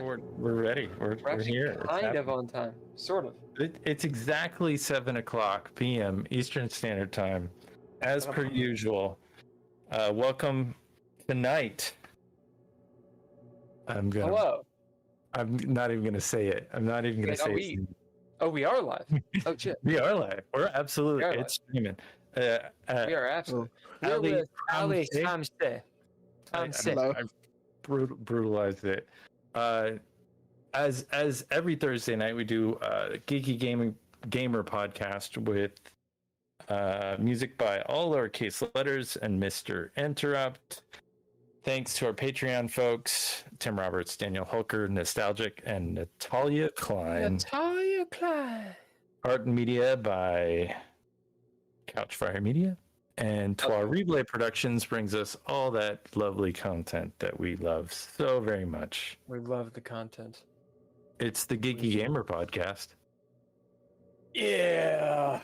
we're ready. We're here. Kind of on time, sort of. It's exactly 7:00 p.m. Eastern Standard Time, as per usual. Welcome tonight. Hello. I'm not even gonna say it. I'm not even gonna say it. Oh, we are live. Oh shit. We are live. We're absolutely. It's streaming. We are absolutely. We're with Ali Khamseh. I brutalized it. As every Thursday night, we do a Geeky Gamer podcast with music by all lowercase letters and Mr. Interrupt. Thanks to our Patreon folks, Tim Roberts, Daniel Hulker, Nostalgic, and Natalia Cline. Art and media by Couchfire Media. And Trois Replay Productions brings us all that lovely content that we love so very much. We love the content. It's the Geeky Gamer podcast. Yeah.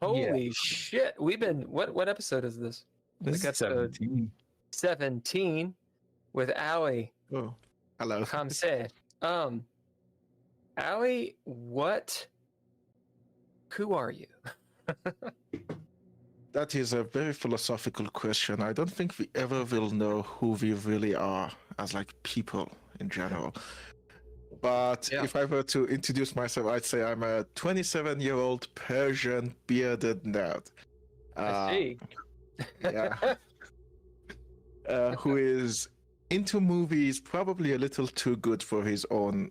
Holy shit. We've been, what episode is this? This is 17. 17 with Ali. Oh, hello. Khamseh. Ali, who are you? That is a very philosophical question. I don't think we ever will know who we really are as like people in general. But if I were to introduce myself, I'd say I'm a 27-year-old Persian bearded nerd. I see. Yeah. Who is into movies, probably a little too good for his own,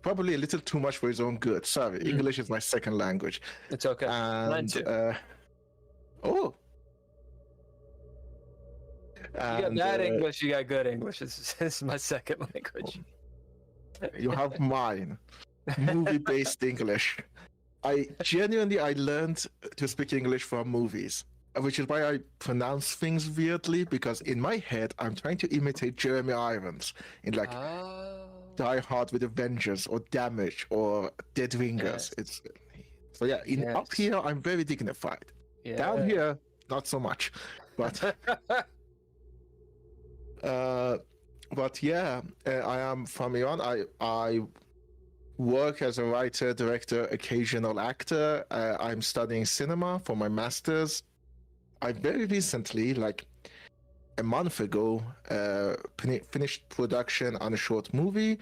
probably a little too much for his own good. Sorry, English is my second language. It's okay. Mine too. You got bad English, you got good English. This is my second language. You have mine. Movie-based English. I learned to speak English from movies, which is why I pronounce things weirdly, because in my head, I'm trying to imitate Jeremy Irons in like Die Hard with a Vengeance or Damage or Dead Ringers. Yes. Up here, I'm very dignified. Yeah. Down here, not so much. But I am from Iran. I work as a writer, director, occasional actor. I'm studying cinema for my master's. I very recently, like a month ago, finished production on a short movie,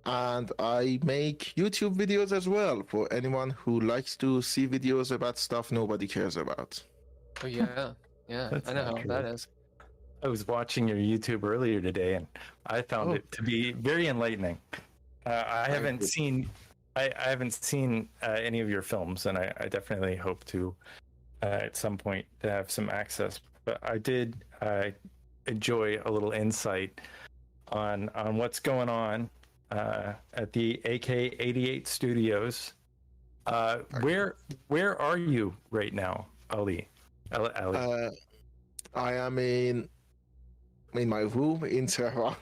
and I make YouTube videos as well for anyone who likes to see videos about stuff nobody cares about. Oh yeah, I know how that is. I was watching your YouTube earlier today, and I found it to be very enlightening. I haven't seen any of your films, and I definitely hope to at some point to have some access. But I did enjoy a little insight on what's going on at the AK-88 studios. Where are you right now, Ali? I am in my room in Tehran.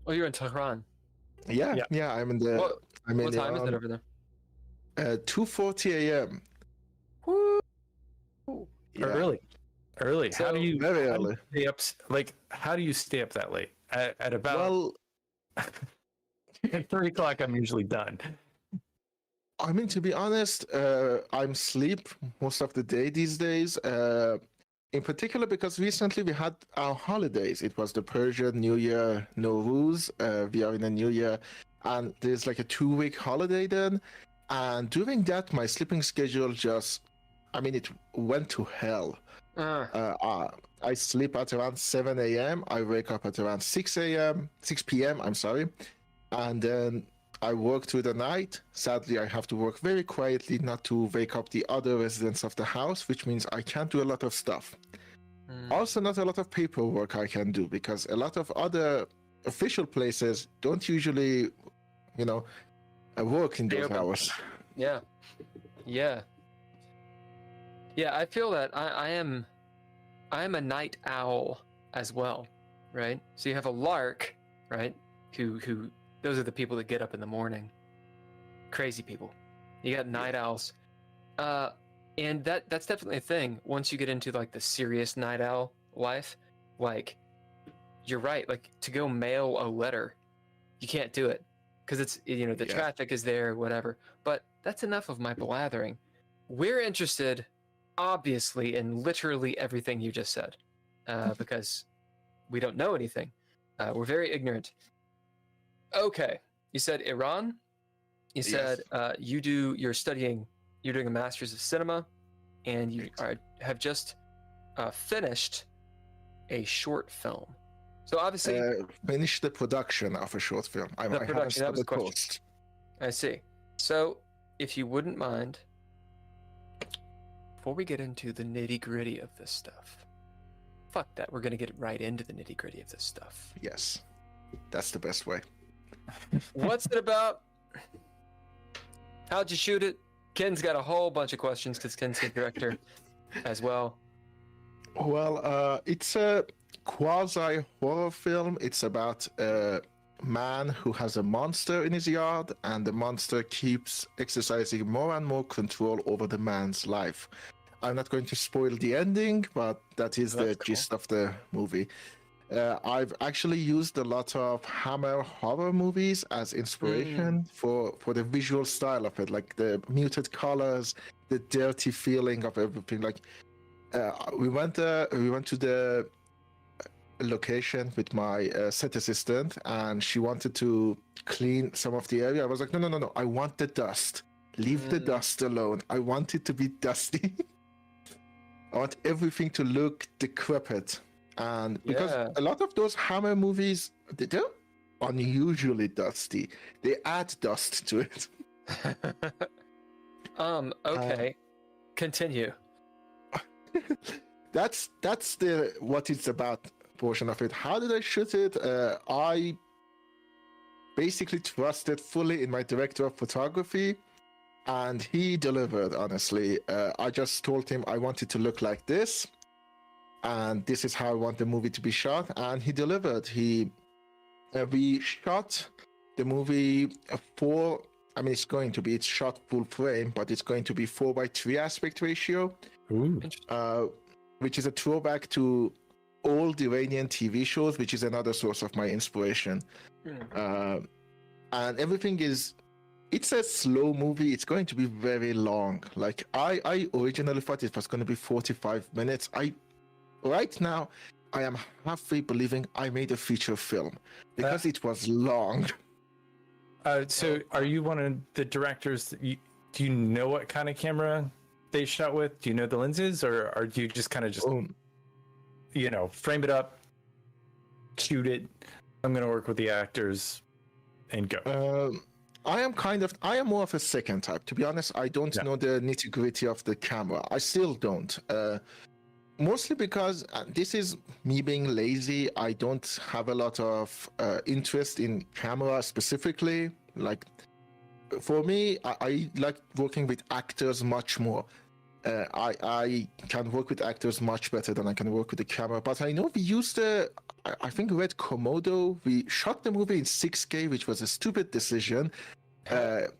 Oh, you're in Tehran. Yeah. I'm in the. What time is it over there? 2:40 a.m. Woo! Yeah. Early. So, how do you very early? Stay up? Like, how do you stay up that late? At about at 3 o'clock, I'm usually done. I mean, to be honest, I'm asleep most of the day these days. In particular, because recently we had our holidays. It was the Persian New Year, Nowruz. We are in a new year, and there's like a 2-week holiday then. And during that, my sleeping schedule it went to hell. I sleep at around 7 a.m. I wake up at around 6 p.m. I'm sorry. And then I work through the night. Sadly, I have to work very quietly not to wake up the other residents of the house, which means I can't do a lot of stuff. Also, not a lot of paperwork I can do, because a lot of other official places don't usually, work in those hours. Yeah. I feel that I am a night owl as well, right? So you have a lark, right? Who those are the people that get up in the morning. Crazy people. You got night owls. And that's definitely a thing. Once you get into like the serious night owl life, like you're right. Like to go mail a letter, you can't do it because it's the traffic is there, whatever. But that's enough of my blathering. We're interested, obviously, in literally everything you just said, because we don't know anything. We're very ignorant. Okay, you said Iran. You said you're doing a master's of cinema, and you have just finished a short film. So obviously, finished the production of a short film. I haven't started the post. I see. So, if you wouldn't mind, before we get into the nitty-gritty of this stuff, fuck that, we're gonna get right into the nitty-gritty of this stuff. Yes, that's the best way. What's it about? How'd you shoot it? Ken's got a whole bunch of questions because Ken's the director as well. Well, it's a quasi-horror film. It's about a man who has a monster in his yard, and the monster keeps exercising more and more control over the man's life. I'm not going to spoil the ending, but that is the gist of the movie. I've actually used a lot of Hammer horror movies as inspiration for the visual style of it, like the muted colors, the dirty feeling of everything. Like we went to the location with my set assistant, and she wanted to clean some of the area. I was like, no, I want the dust. Leave the dust alone. I want it to be dusty. I want everything to look decrepit. And because a lot of those Hammer movies, they're unusually dusty. They add dust to it. Okay. Continue. That's the what it's about portion of it. How did I shoot it? I basically trusted fully in my director of photography, and he delivered, honestly. I just told him I want it to look like this, and this is how I want the movie to be shot, and he delivered. We shot the movie it's shot full frame, but it's going to be 4:3 aspect ratio, which is a throwback to old Iranian TV shows, which is another source of my inspiration. And everything it's a slow movie. It's going to be very long. Like I originally thought it was going to be 45 minutes. Right now, I am halfway believing I made a feature film because it was long. So are you one of the directors? Do you know what kind of camera they shot with? Do you know the lenses, or do you just kind of frame it up, shoot it? I'm going to work with the actors and go. I am more of a second type. To be honest, I don't know the nitty-gritty of the camera. I still don't. Mostly because this is me being lazy. I don't have a lot of interest in camera specifically. Like, for me, I like working with actors much more. I can work with actors much better than I can work with the camera. But I know we used I think Red Komodo. We shot the movie in 6K, which was a stupid decision. It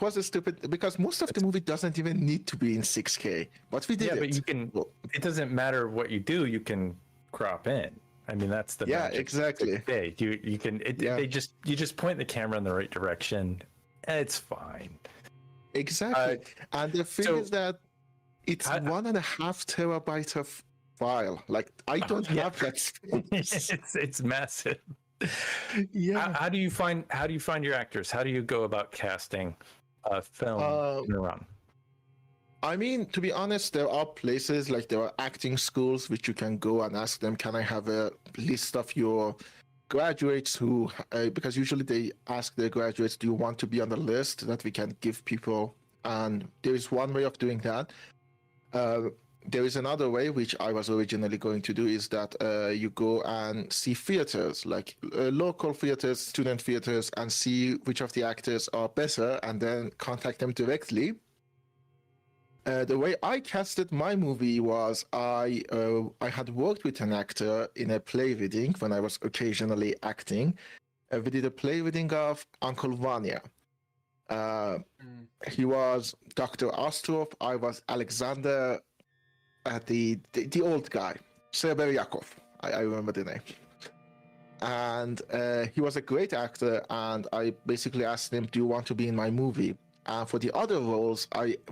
was a stupid, because most of the movie doesn't even need to be in 6K, but we did it. But you can. It doesn't matter what you do. You can crop in. I mean, that's the magic. Exactly. You can. You just point the camera in the right direction, and it's fine. Exactly. And the thing is that it's 1.5 terabyte of file. Like, I don't have that space. It's massive. How do you find your actors? How do you go about casting a film in Iran? I mean, to be honest, there are places, like there are acting schools which you can go and ask them, can I have a list of your graduates who, because usually they ask their graduates, do you want to be on the list that we can give people? And there is one way of doing that. There is another way, which I was originally going to do, is that you go and see theaters, like local theaters, student theaters, and see which of the actors are better, and then contact them directly. The way I casted my movie was I had worked with an actor in a play reading when I was occasionally acting. We did a play reading of Uncle Vanya. He was Dr. Ostrov. I was Alexander, the old guy, Seberyakov. I remember the name. And he was a great actor, and I basically asked him, do you want to be in my movie? And for the other roles,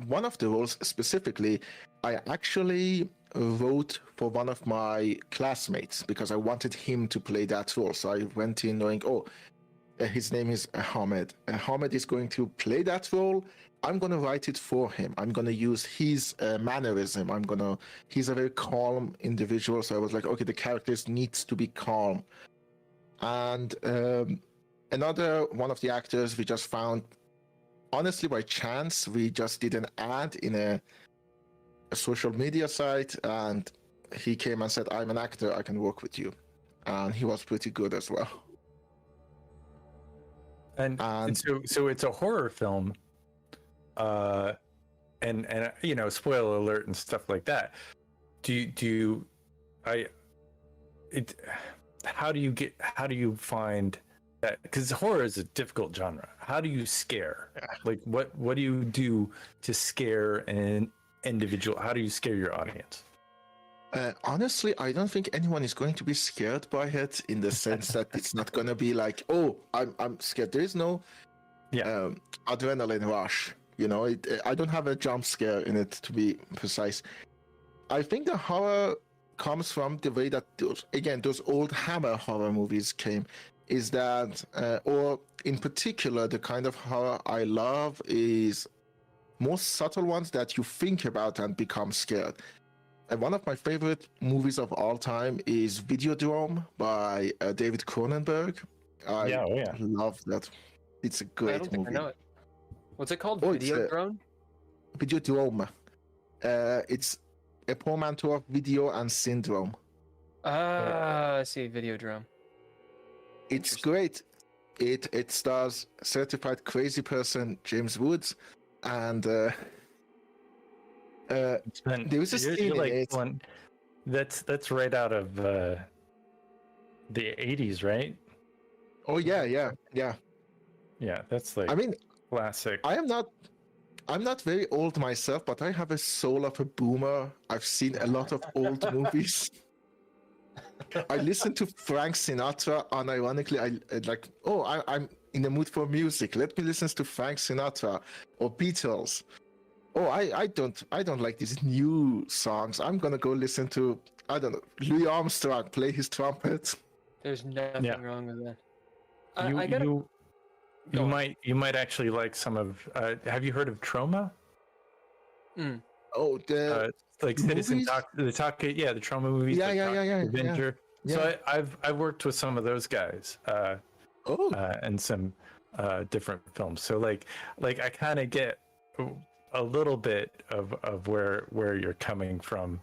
one of the roles specifically, I actually wrote for one of my classmates because I wanted him to play that role. So I went in knowing, his name is Ahmed. Ahmed is going to play that role. I'm going to write it for him. I'm going to use his mannerism. He's a very calm individual. So I was like, okay, the characters needs to be calm. And another one of the actors we just found, honestly, by chance, we just did an ad in a social media site, and he came and said, I'm an actor, I can work with you. And he was pretty good as well. And so it's a horror film, and you know, spoiler alert and stuff like that. How do you find that? Because horror is a difficult genre. How do you scare? Like, what do you do to scare an individual? How do you scare your audience? Honestly, I don't think anyone is going to be scared by it in the sense that it's not going to be like, oh, I'm scared. There is no adrenaline rush. You know, I don't have a jump scare in it, to be precise. I think the horror comes from the way that those old Hammer horror movies came, is that, or in particular, the kind of horror I love is most subtle ones that you think about and become scared. And one of my favorite movies of all time is Videodrome by David Cronenberg. I love that. It's a great I don't think movie. I know it. What's it called? Videodrome? Videodrome. It's a portmanteau of video and syndrome. I see. Videodrome. It's great. It stars certified crazy person James Woods, and there was a scene in it. That's right out of the 80s, right? Oh yeah. Yeah, that's like, I mean, classic. I'm not very old myself, but I have a soul of a boomer. I've seen a lot of old movies. I listen to Frank Sinatra unironically. I'm in the mood for music. Let me listen to Frank Sinatra or Beatles. Oh, I don't like these new songs. I'm gonna go listen to, I don't know, Louis Armstrong play his trumpet. There's nothing wrong with that. You might actually like some of. Have you heard of Trauma? Oh, the like Citizen the Trauma movies. Yeah. Avenger. Yeah. So I've worked with some of those guys. And some different films. So like I kind of get a little bit of where you're coming from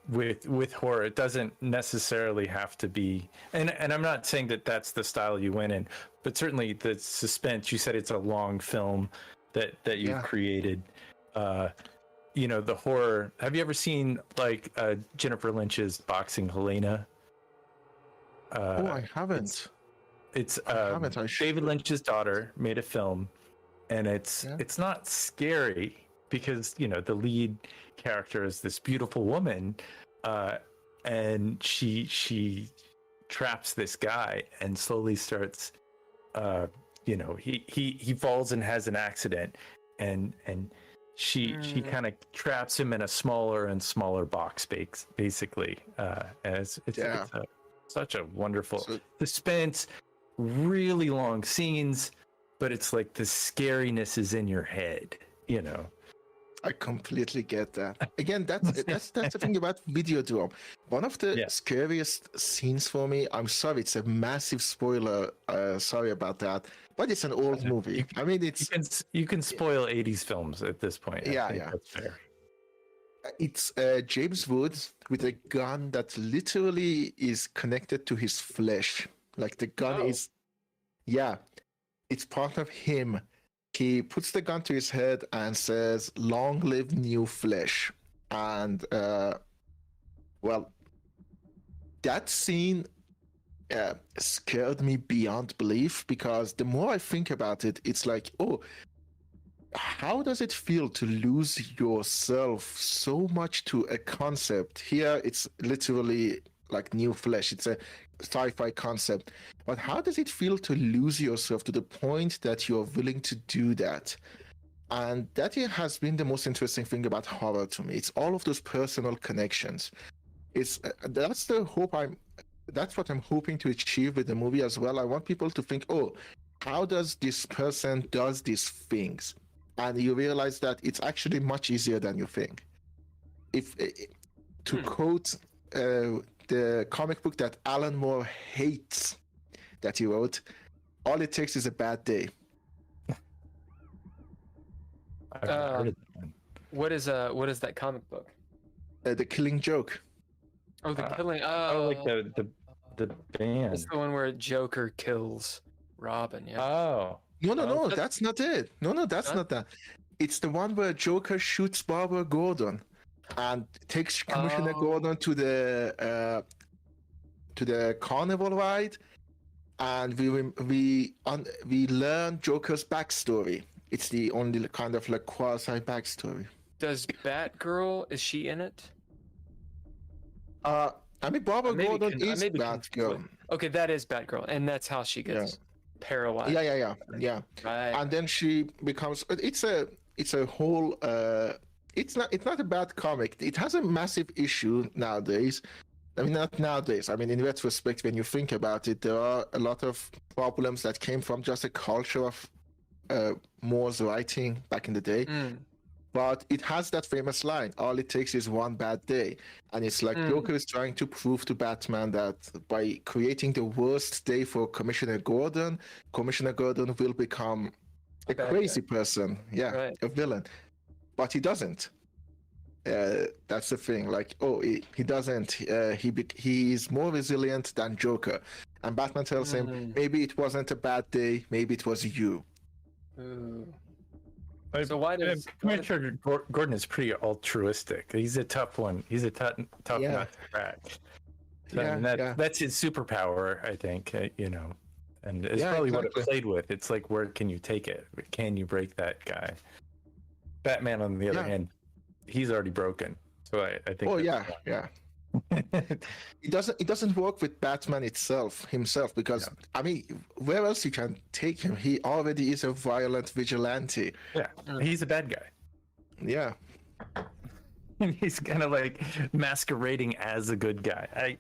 with horror. It doesn't necessarily have to be, and I'm not saying that that's the style you went in, but certainly the suspense. You said it's a long film that you've created. You know, the horror. Have you ever seen like Jennifer Lynch's Boxing Helena? I haven't. It's David Lynch's daughter made a film, and it's not scary because, you know, the lead character is this beautiful woman, and she traps this guy and slowly starts, you know, he falls and has an accident, and she kind of traps him in a smaller and smaller box, basically. It's such a wonderful suspense, really long scenes, but it's like the scariness is in your head, you know. I completely get that. Again, that's the thing about Videodrome. One of the scariest scenes for me, I'm sorry, it's a massive spoiler, sorry about that, but it's an old movie. I mean, you can spoil 80s films at this point. Yeah. That's fair. It's James Woods with a gun that literally is connected to his flesh. Like the gun is, it's part of him. He puts the gun to his head and says, "Long live new flesh." And well, that scene scared me beyond belief, because the more I think about it, it's like, oh, how does it feel to lose yourself so much to a concept? Here, it's literally like new flesh. It's a sci-fi concept. But how does it feel to lose yourself to the point that you're willing to do that? And that has been the most interesting thing about horror to me. It's all of those personal connections. It's that's the hope that's what I'm hoping to achieve with the movie as well. I want people to think, oh, how does this person does these things? And you realize that it's actually much easier than you think. If to quote the comic book that Alan Moore hates that he wrote, all it takes is a bad day. I've heard of that one. What is that comic book? The Killing Joke. Oh, the killing. Oh, like the band. It's the one where Joker kills Robin. Yeah. Oh. No, that's not it. No, that's not that. It's the one where Joker shoots Barbara Gordon and takes Commissioner Gordon to the carnival ride, and we learn Joker's backstory. It's the only kind of like quasi backstory. Does Batgirl, is she in it? I mean, Barbara Gordon is Batgirl. Okay, that is Batgirl, and that's how she gets paralyzed. Yeah. Right. And then she becomes. It's a whole. It's not a bad comic. It has a massive issue nowadays. I mean, not nowadays. I mean, in retrospect, when you think about it, there are a lot of problems that came from just a culture of Moore's writing back in the day. But it has that famous line, all it takes is one bad day. And it's like Joker is trying to prove to Batman that by creating the worst day for Commissioner Gordon will become a crazy person. Yeah, a villain. But he doesn't. That's the thing. Like, he doesn't. He is more resilient than Joker. And Batman tells him, maybe it wasn't a bad day, maybe it was you. Ooh. So why does Commissioner Gordon is pretty altruistic? He's a tough one. He's a tough nut to crack. So, I mean, that's his superpower, I think. And it's probably what it played with. It's like, where can you take it? Can you break that guy? Batman, on the other hand, he's already broken. So I think. Oh yeah. It doesn't work with Batman himself, because I mean, where else you can take him? He already is a violent vigilante. Yeah, he's a bad guy. Yeah. And he's kind of like masquerading as a good guy.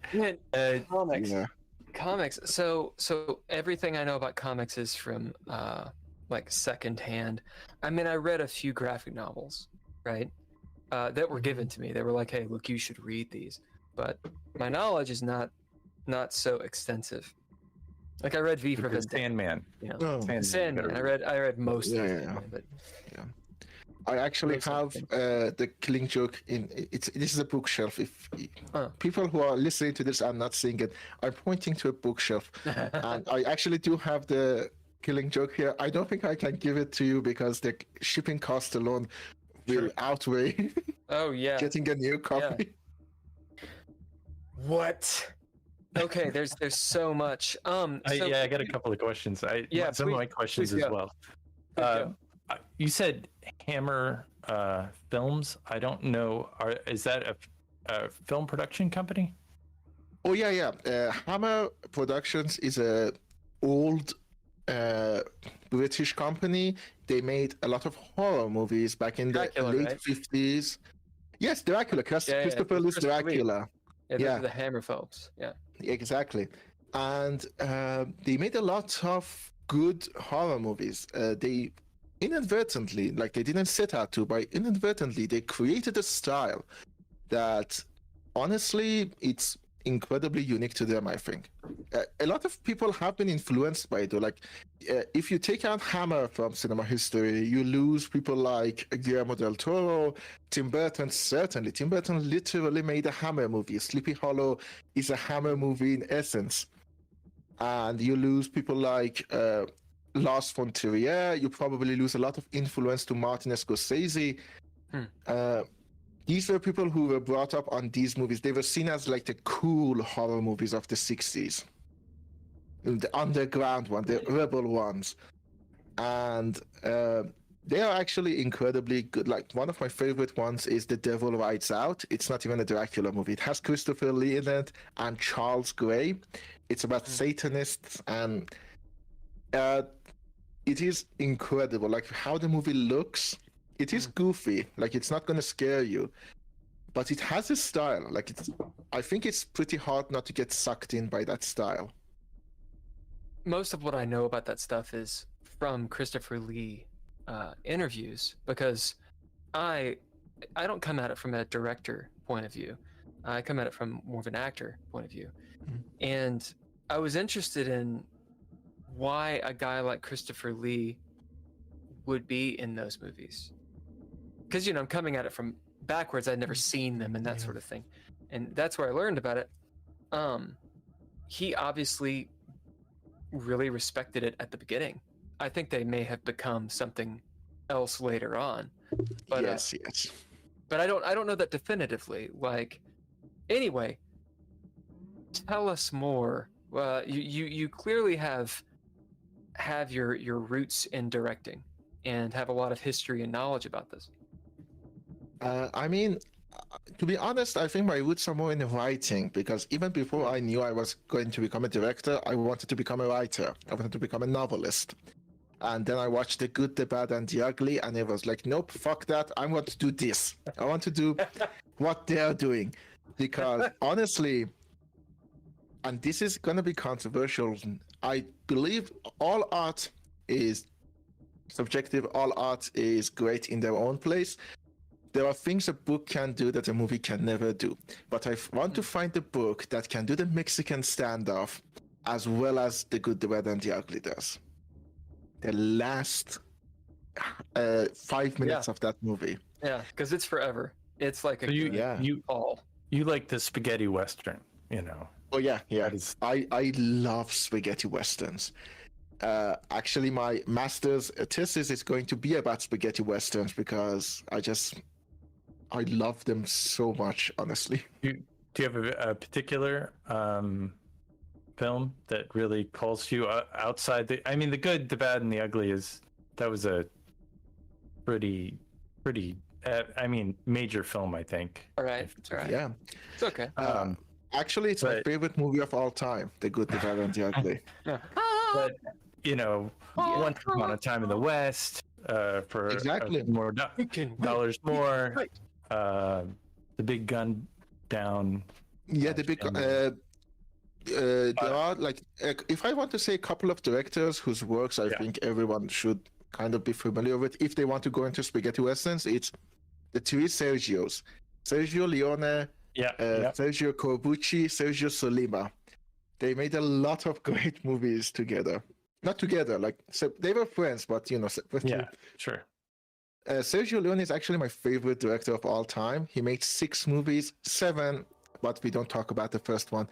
Comics. Yeah. Comics. So everything I know about comics is from like secondhand. I mean, I read a few graphic novels, right? That were given to me. They were like, "Hey, look, you should read these." But my knowledge is not so extensive. Like I read V for Vendetta. Sandman. Sandman. I read most of it. But... I actually have the Killing Joke this is a bookshelf. If people who are listening to this are not seeing it, I'm pointing to a bookshelf, and I actually do have the Killing Joke here. I don't think I can give it to you because the shipping cost alone will outweigh getting a new copy. Yeah. What? Okay, there's so much. I got a couple of questions. Some of my questions as well. You said Hammer Films. I don't know. Is that a film production company? Oh yeah. Hammer Productions is a old British company. They made a lot of horror movies back in the late 50s. Yes, Dracula. Christopher Lee's Dracula. Yeah, the Hammer Films. Yeah, exactly. And they made a lot of good horror movies. They inadvertently, like they didn't set out to, but inadvertently they created a style that, honestly, it's incredibly unique to them, I think. A lot of people have been influenced by it, though. Like, if you take out Hammer from cinema history, you lose people like Guillermo del Toro, Tim Burton, certainly. Tim Burton literally made a Hammer movie. Sleepy Hollow is a Hammer movie in essence. And you lose people like Lars von Trier. You probably lose a lot of influence to Martin Scorsese. These were people who were brought up on these movies. They were seen as like the cool horror movies of the 60s. The underground one, the rebel ones. And They are actually incredibly good. Like one of my favorite ones is The Devil Rides Out. It's not even a Dracula movie. It has Christopher Lee in it and Charles Gray. It's about Satanists, and it is incredible. Like how the movie looks, it is goofy. Like it's not going to scare you, but it has a style. Like I think it's pretty hard not to get sucked in by that style. Most of what I know about that stuff is from Christopher Lee interviews, because I don't come at it from a director point of view. I come at it from more of an actor point of view. And I was interested in why a guy like Christopher Lee would be in those movies. Because, I'm coming at it from backwards. I'd never seen them and that sort of thing. And that's where I learned about it. He obviously really respected it at the beginning. I think they may have become something else later on. But, yes. But I don't know that definitively. Like, anyway, tell us more. You clearly have your roots in directing and have a lot of history and knowledge about this. I mean, to be honest, I think my roots are more in writing, because even before I knew I was going to become a director, I wanted to become a writer. I wanted to become a novelist. And then I watched The Good, the Bad, and the Ugly, and it was like, nope, fuck that. I want to do this. I want to do what they're doing. Because honestly, and this is going to be controversial, I believe all art is subjective. All art is great in their own place. There are things a book can do that a movie can never do. But I want to find a book that can do the Mexican standoff as well as The Good, the Bad, and the Ugly does. The last 5 minutes of that movie. Yeah, because it's forever. It's like You like the spaghetti western, Oh yeah. I love spaghetti westerns. Actually, my master's thesis is going to be about spaghetti westerns, because I love them so much, honestly. Do you have a particular film that really calls you outside the? I mean, The Good, the Bad, and the Ugly was a pretty major film, I think. All right. Yeah, It's okay. Actually, it's my favorite movie of all time, The Good, the Bad, and the Ugly. But Once Upon a Time in the West, for Exactly. more dollars more, The Big Gun Down. Yeah, the big. There are if I want to say a couple of directors whose works I think everyone should kind of be familiar with if they want to go into spaghetti westerns, it's the three Sergios: Sergio Leone, Sergio Corbucci, Sergio Solima. They made a lot of great movies together. Not together, they were friends, but separately. Yeah, sure. Sergio Leone is actually my favorite director of all time. He made 6 movies, 7, but we don't talk about the first one.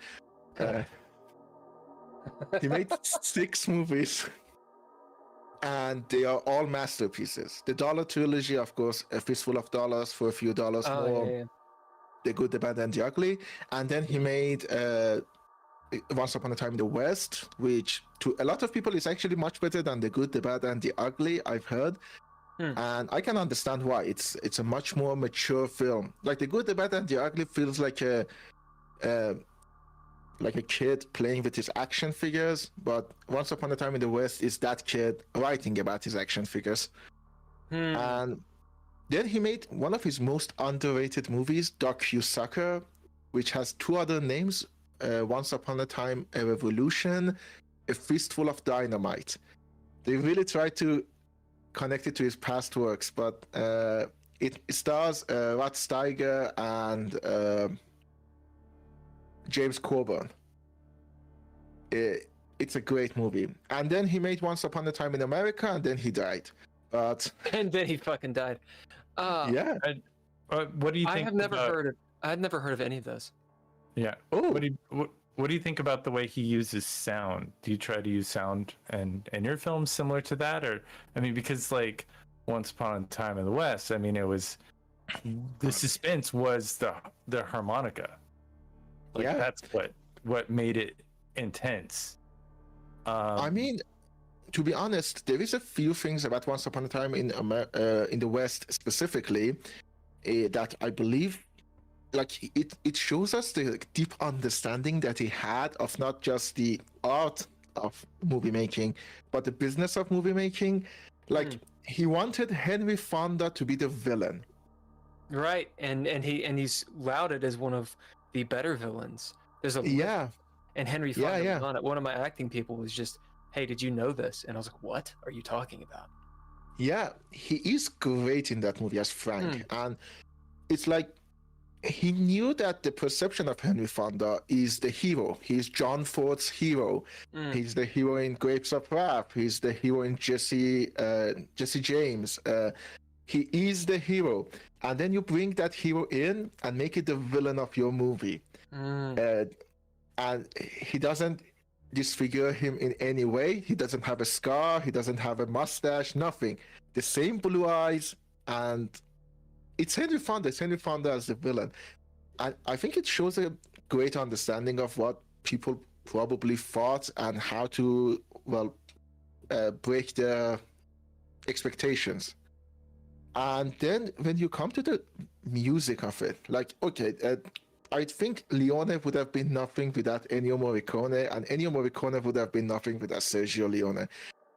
He made 6 movies, and they are all masterpieces. The Dollar Trilogy, of course, A Fistful of Dollars for a few dollars more. Yeah. The Good, the Bad, and the Ugly. And then he made Once Upon a Time in the West, which to a lot of people is actually much better than The Good, the Bad, and the Ugly, I've heard. And I can understand why. It's a much more mature film. Like The Good, the Bad, and the Ugly feels like a kid playing with his action figures, but Once Upon a Time in the West is that kid writing about his action figures. And then he made one of his most underrated movies, Docu-Sucker, which has 2 other names, Once Upon a Time, A Revolution, A Fistful of Dynamite. They really tried to connect it to his past works, but it stars Rod Steiger and James Coburn. It's a great movie. And then he made Once Upon a Time in America, and then he died. But and then he fucking died. yeah. What do you think? I had never heard of any of those. Yeah. Oh. What do you think about the way he uses sound? Do you try to use sound in your films similar to that, or because Once Upon a Time in the West, it was the suspense was the harmonica. That's what made it intense. to be honest, there is a few things about Once Upon a Time in the West specifically that I believe, like it shows us the deep understanding that he had of not just the art of movie making, but the business of movie making. Like he wanted Henry Fonda to be the villain. Right, and he's lauded as one of the better villains. There's a list, and Henry Fonda was on it. One of my acting people was just, "Hey, did you know this?" And I was like, "What are you talking about?" Yeah, he is great in that movie as Frank, and it's like he knew that the perception of Henry Fonda is the hero. He's John Ford's hero. He's the hero in Grapes of Wrath. He's the hero in Jesse James. He is the hero, and then you bring that hero in and make it the villain of your movie. And he doesn't disfigure him in any way. He doesn't have a scar. He doesn't have a mustache. Nothing. The same blue eyes, and it's Henry Fonda. It's Henry Fonda as the villain. And I think it shows a great understanding of what people probably thought and how to, break their expectations. And then when you come to the music of it, like, okay, I think Leone would have been nothing without Ennio Morricone, and Ennio Morricone would have been nothing without Sergio Leone.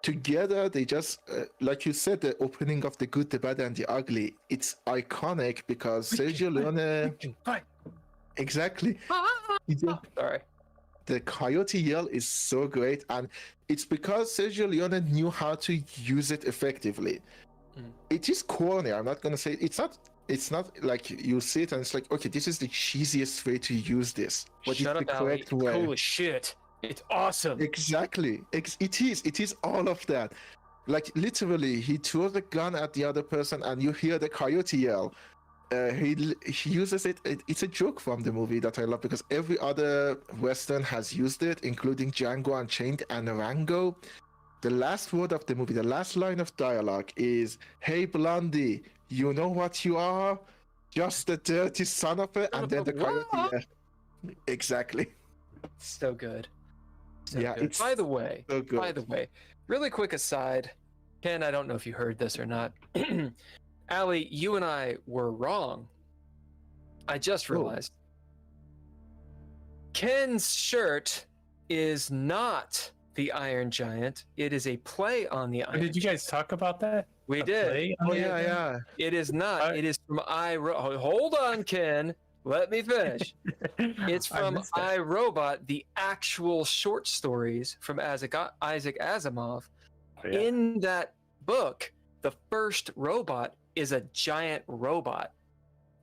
Together, they just, like you said, the opening of The Good, the Bad, and the Ugly, it's iconic because Sergio Leone... Exactly. Sorry. The coyote yell is so great, and it's because Sergio Leone knew how to use it effectively. It is corny. I'm not gonna say it's not like you see it and it's like, okay, this is the cheesiest way to use this, but Shut it's the up, correct Ali. way. Cool as shit. It's awesome. Exactly. It is all of that. Like literally, he throws a gun at the other person, and you hear the coyote yell. He uses it. It's a joke from the movie that I love because every other Western has used it, including Django Unchained and Rango. The last word of the movie, the last line of dialogue is, "Hey Blondie, you know what you are? Just a dirty son of a..." And then the coyote. Yeah. Exactly. So good. So yeah. good. It's By the way, so really quick aside, Ken, I don't know if you heard this or not. Ali, you and I were wrong. I just realized. Ken's shirt is not the Iron Giant. It is a play on the Iron Giant. Did you guys talk about that? We did. Oh yeah. It is not. It is from Hold on, Ken. Let me finish. It's from I, Robot, the actual short stories from Isaac Asimov. Oh, yeah. In that book, the first robot is a giant robot.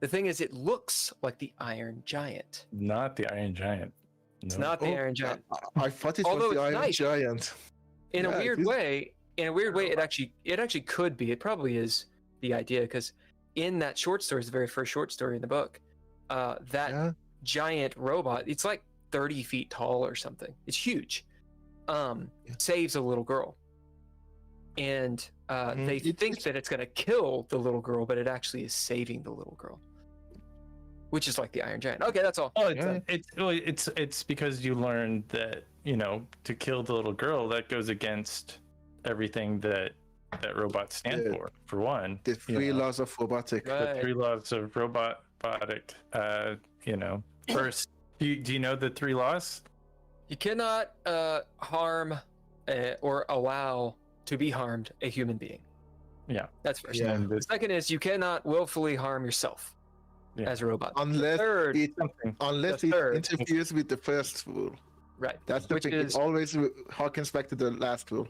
The thing is, it looks like the Iron Giant. Not the Iron Giant. It's not the Iron Giant. I thought it was the Iron Giant. In a weird way, it actually could be. It probably is the idea, because in that short story, it's the very first short story in the book, giant robot, it's like 30 feet tall or something. It's huge. Saves a little girl. And they think that it's going to kill the little girl, but it actually is saving the little girl. Which is like the Iron Giant. Okay, that's all. Oh, it's because you learned that, to kill the little girl, that goes against everything that robots stand for one. The three laws of robotic. The 3 laws of robotic. First, do you know the 3 laws? You cannot harm or allow to be harmed a human being. Yeah. That's first. Yeah. The second is you cannot willfully harm yourself as a robot. Unless it interferes with the first rule. Right. That's the thing. It always harkens back to the last rule.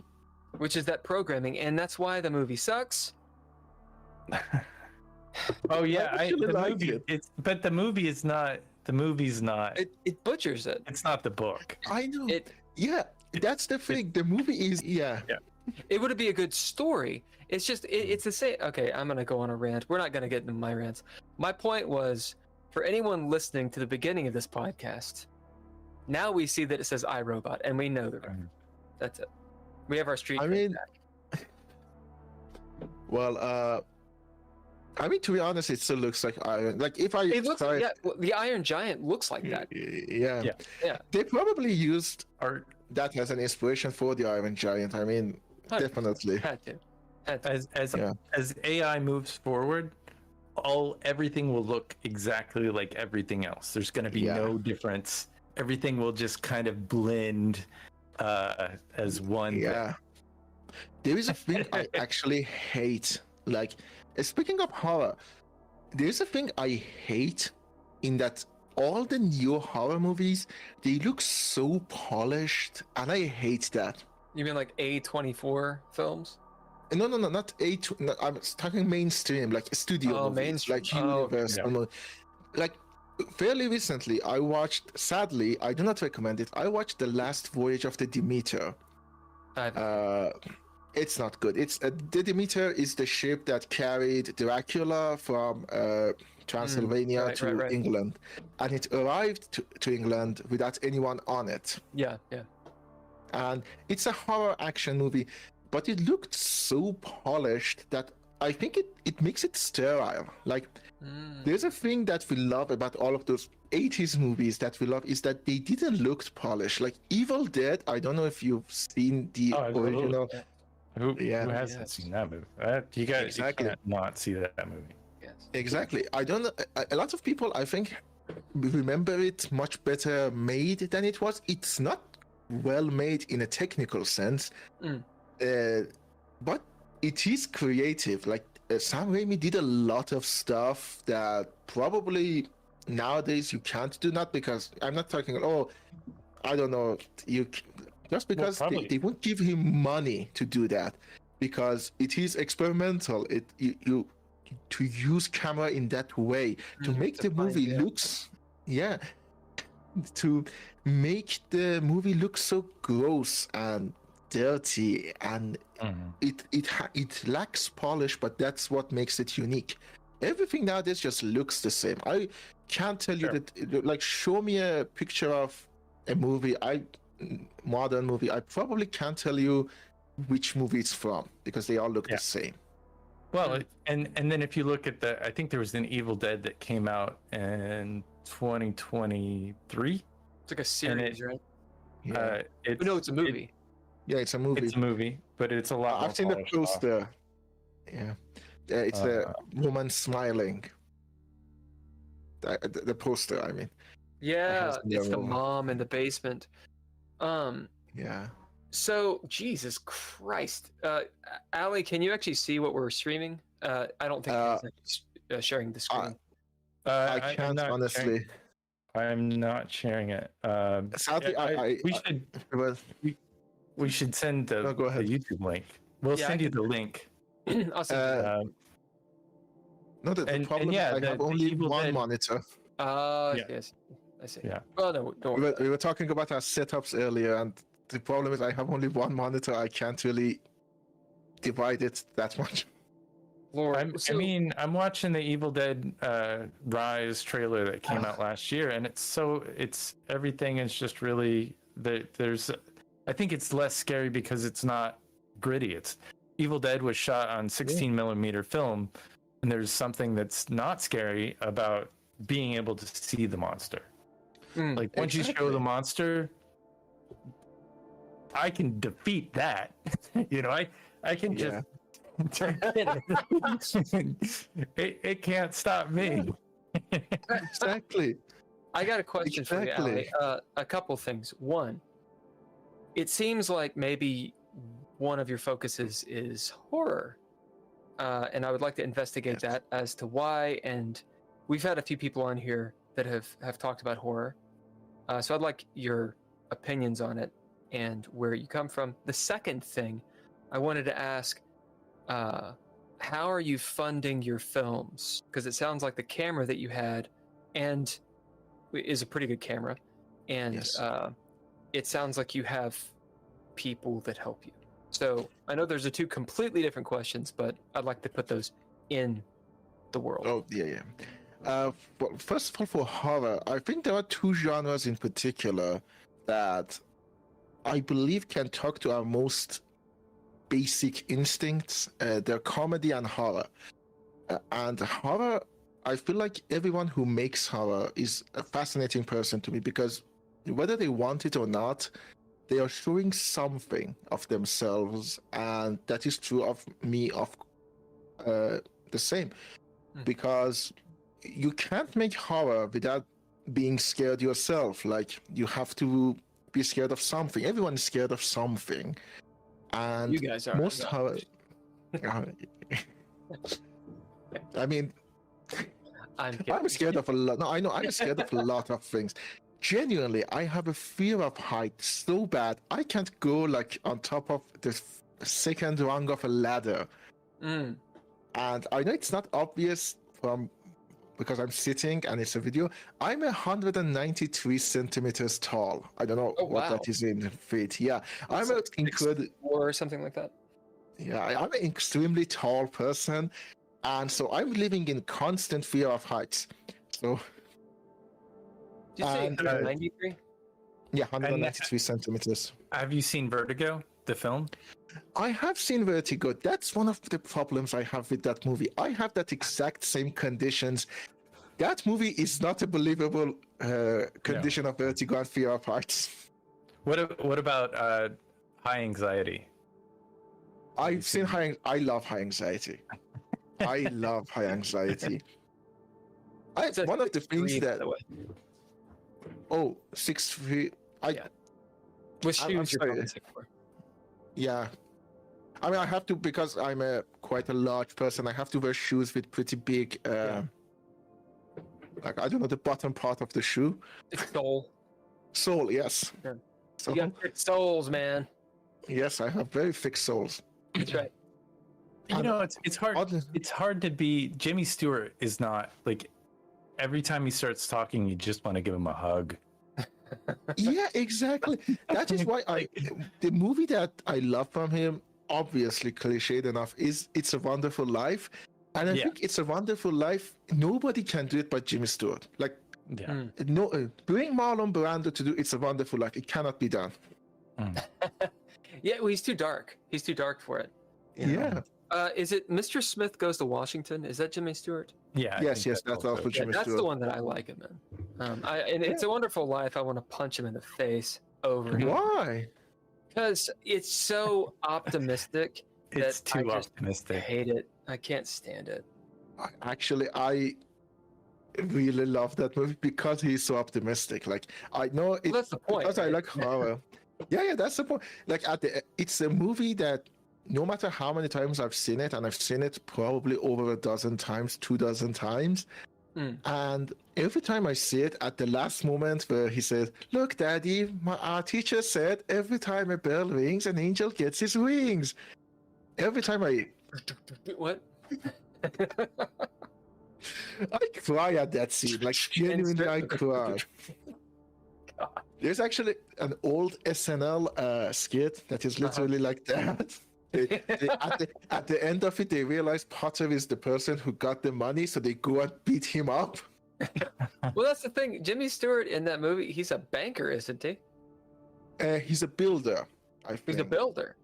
Which is that programming, and that's why the movie sucks. Oh yeah, but the movie is not. The movie's not. It butchers it. It's not the book. I know. That's the thing. The movie is It would be a good story. It's just it's the same. Okay, I'm gonna go on a rant. We're not gonna get into my rants. My point was, for anyone listening to the beginning of this podcast, now we see that it says iRobot, and we know the reference. That's it. We have our street. Back. Well, to be honest, it still looks like Iron. Like if I, the Iron Giant looks like that. Yeah. They probably used that as an inspiration for the Iron Giant. I mean, Definitely. Had to. Had to. As AI moves forward, everything will look exactly like everything else. There's going to be no difference. Everything will just kind of blend as one thing. Yeah. There is a thing I actually hate. Like, speaking of horror, there's a thing I hate in that all the new horror movies, they look so polished, and I hate that. You mean like A24 films? No, not no, I'm talking mainstream, like studio movies, mainstream. like Universal. Like, fairly recently, I watched, sadly, I do not recommend it, I watched The Last Voyage of the Demeter. It's not good. It's the Demeter is the ship that carried Dracula from Transylvania to England, and it arrived to England without anyone on it. Yeah. And it's a horror action movie, but it looked so polished that I think it makes it sterile. Like, there's a thing that we love about all of those 80s movies that we love is that they didn't look polished. Like Evil Dead, I don't know if you've seen the original. Who hasn't seen that movie? You can't not see that movie. Yes. Exactly. I don't know. A lot of people, I think, remember it much better made than it was. It's not well made in a technical sense, but it is creative. Like Sam Raimi did a lot of stuff that probably nowadays you can't do. Not because I'm not talking. I don't know. Just because they won't give him money to do that, because it is experimental. You to use camera in that way to make the movie looks, to make the movie look so gross and dirty, and it lacks polish, but that's what makes it unique. Everything nowadays just looks the same. I can't tell you that. Like, show me a picture of a movie, modern movie, I probably can't tell you which movie it's from because they all look the same. Well, and then if you look at I think there was an Evil Dead that came out in 2023. It's like a series, right? Yeah. No, it's a movie. It's a movie. It's a movie, but it's a lot. I've seen the poster. Yeah, it's a woman smiling. The poster, I mean. Yeah, it's the mom in the basement. Yeah. So, Jesus Christ, Ali, can you actually see what we're streaming? I don't think he's sharing the screen. I can't honestly. I'm not sharing it. Sadly, we should send the YouTube link. We'll send you the link. I'll send you. No, the problem is I have only one monitor. Yes. I see. Yeah. Well, no, don't worry. We were talking about our setups earlier, and the problem is I have only one monitor. I can't really divide it that much. I'm watching the Evil Dead Rise trailer that came out last year, and it's everything is just really I think it's less scary because it's not gritty. It's Evil Dead was shot on 16 millimeter film, and there's something that's not scary about being able to see the monster. Like once you show the monster, I can defeat that. I can just it can't stop me. Exactly. I got a question for you, Ali. A couple things. One, it seems like maybe one of your focuses is horror, and I would like to investigate that as to why. And we've had a few people on here that have talked about horror. So I'd like your opinions on it and where you come from. The second thing I wanted to ask, how are you funding your films? Because it sounds like the camera that you had is a pretty good camera. And it sounds like you have people that help you. So I know there's two completely different questions, but I'd like to put those in the world. Oh, yeah. Well, first of all, for horror, I think there are two genres in particular that I believe can talk to our most basic instincts. They're comedy and horror. And horror, I feel like everyone who makes horror is a fascinating person to me because whether they want it or not, they are showing something of themselves, and that is true of me of the same, because you can't make horror without being scared yourself. Like, you have to be scared of something. Everyone is scared of something, and You guys are. most horror. I mean, I'm scared of a lot. No, I know I'm scared of a lot of things. Genuinely, I have a fear of heights so bad I can't go like on top of the second rung of a ladder. Mm. And I know it's not obvious because I'm sitting and it's a video. I'm 193 centimeters tall. I don't know what that is in feet. Yeah, I'm an incredible, or something like that. Yeah, I'm an extremely tall person, and so I'm living in constant fear of heights. So. Did you say 193? Yeah, 193 centimeters. Have you seen Vertigo, the film? I have seen Vertigo. That's one of the problems I have with that movie. I have that exact same conditions. That movie is not a believable condition of vertigo and fear of heights. What about high anxiety? I've seen I love high anxiety. I love high anxiety. One of the things that. Oh, 6 feet. With shoes, I'm sorry. Yeah. I mean, I have to, because I'm quite a large person, I have to wear shoes with pretty big, like, I don't know, the bottom part of the shoe. It's sole. Sole, yes. Yeah. So, You got thick soles, man. yes, I have very thick soles. That's right. You know, it's hard. It's hard to be. Jimmy Stewart is not like. Every time he starts talking, you just want to give him a hug. Yeah, exactly. That is why the movie that I love from him, obviously cliched enough, is It's a Wonderful Life. And I think It's a Wonderful Life, nobody can do it but Jimmy Stewart. Like, no, bring Marlon Brando to do It's a Wonderful Life, it cannot be done. Yeah, well, he's too dark. He's too dark for it. Yeah. Is it Mr. Smith Goes to Washington? Is that Jimmy Stewart? Yeah. Yes, that's also Jimmy Stewart. That's the one that I like him in. And It's a Wonderful Life. I want to punch him in the face over and over. Why? Because it's so optimistic. It's that too I just optimistic. hate it. I can't stand it. I really love that movie because he's so optimistic. Like, I know it, that's the point. Because I right? like horror. Yeah, that's the point. Like, it's a movie that no matter how many times I've seen it, and I've seen it probably over 12 times, 24 times, and every time I see it, at the last moment where he says, "Look, Daddy, our teacher said every time a bell rings, an angel gets his wings." Every time What? I cry at that scene. Like, genuinely, I cry. There's actually an old SNL skit that is literally like that. At the end of it, they realize Potter is the person who got the money, so they go and beat him up. Well, that's the thing. Jimmy Stewart in that movie, he's a banker, isn't he? He's a builder, I think. He's a builder.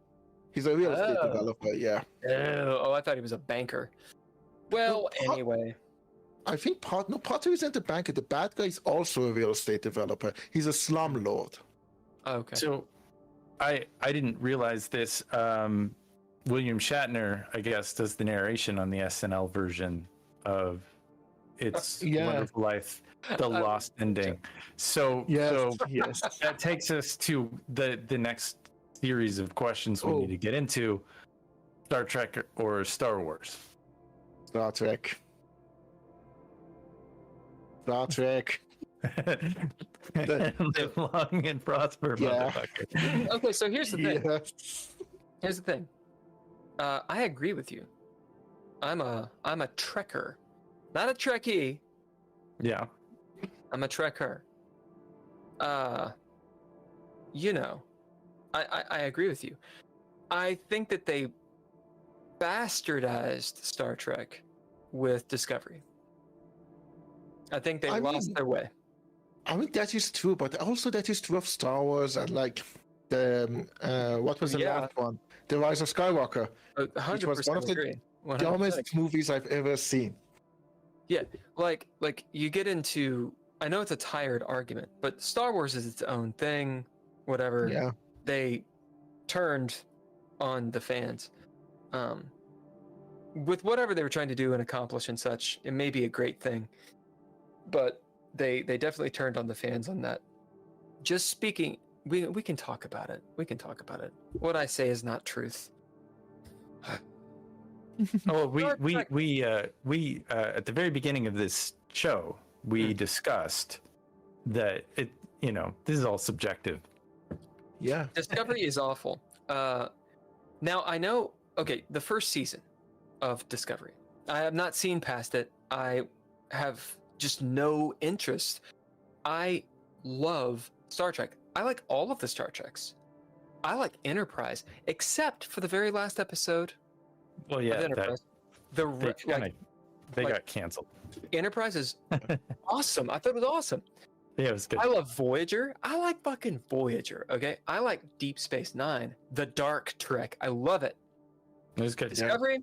He's a real estate developer, yeah. Oh, I thought he was a banker. Well, anyway. I think Potter isn't a banker. The bad guy is also a real estate developer. He's a slumlord. Okay. So, I didn't realize this. William Shatner, I guess, does the narration on the SNL version of It's Wonderful Life, the lost ending. So, yes. That takes us to the next series of questions we need to get into. Star Trek or Star Wars? Star Trek. Star Trek. Live long and prosper, motherfucker. Okay, so here's the thing. Yes. Here's the thing. I agree with you. I'm a Trekker, not a Trekkie. Yeah. I'm a Trekker. You know, I agree with you. I think that they bastardized Star Trek with Discovery. I think they lost their way. I mean, that is true, but also that is true of Star Wars and like the what was the last one? The Rise of Skywalker, which was one of the dumbest movies I've ever seen. Yeah, like you get into. I know it's a tired argument, but Star Wars is its own thing. Whatever. Yeah. they turned on the fans. With whatever they were trying to do and accomplish and such, it may be a great thing, but they definitely turned on the fans on that. Just speaking, we can talk about it. We can talk about it. What I say is not truth. Oh, we at the very beginning of this show, we discussed that this is all subjective. Yeah. Discovery is awful. Now I know. Okay, the first season of Discovery, I have not seen past it. I have just no interest. I love Star Trek. I like all of the Star Treks. I like Enterprise, except for the very last episode. Well, yeah, of Enterprise. They got canceled. Enterprise is awesome. I thought it was awesome. Yeah, it was good. I love Voyager. I like fucking Voyager. Okay, I like Deep Space Nine, the Dark Trek. I love it. It was good. Discovery.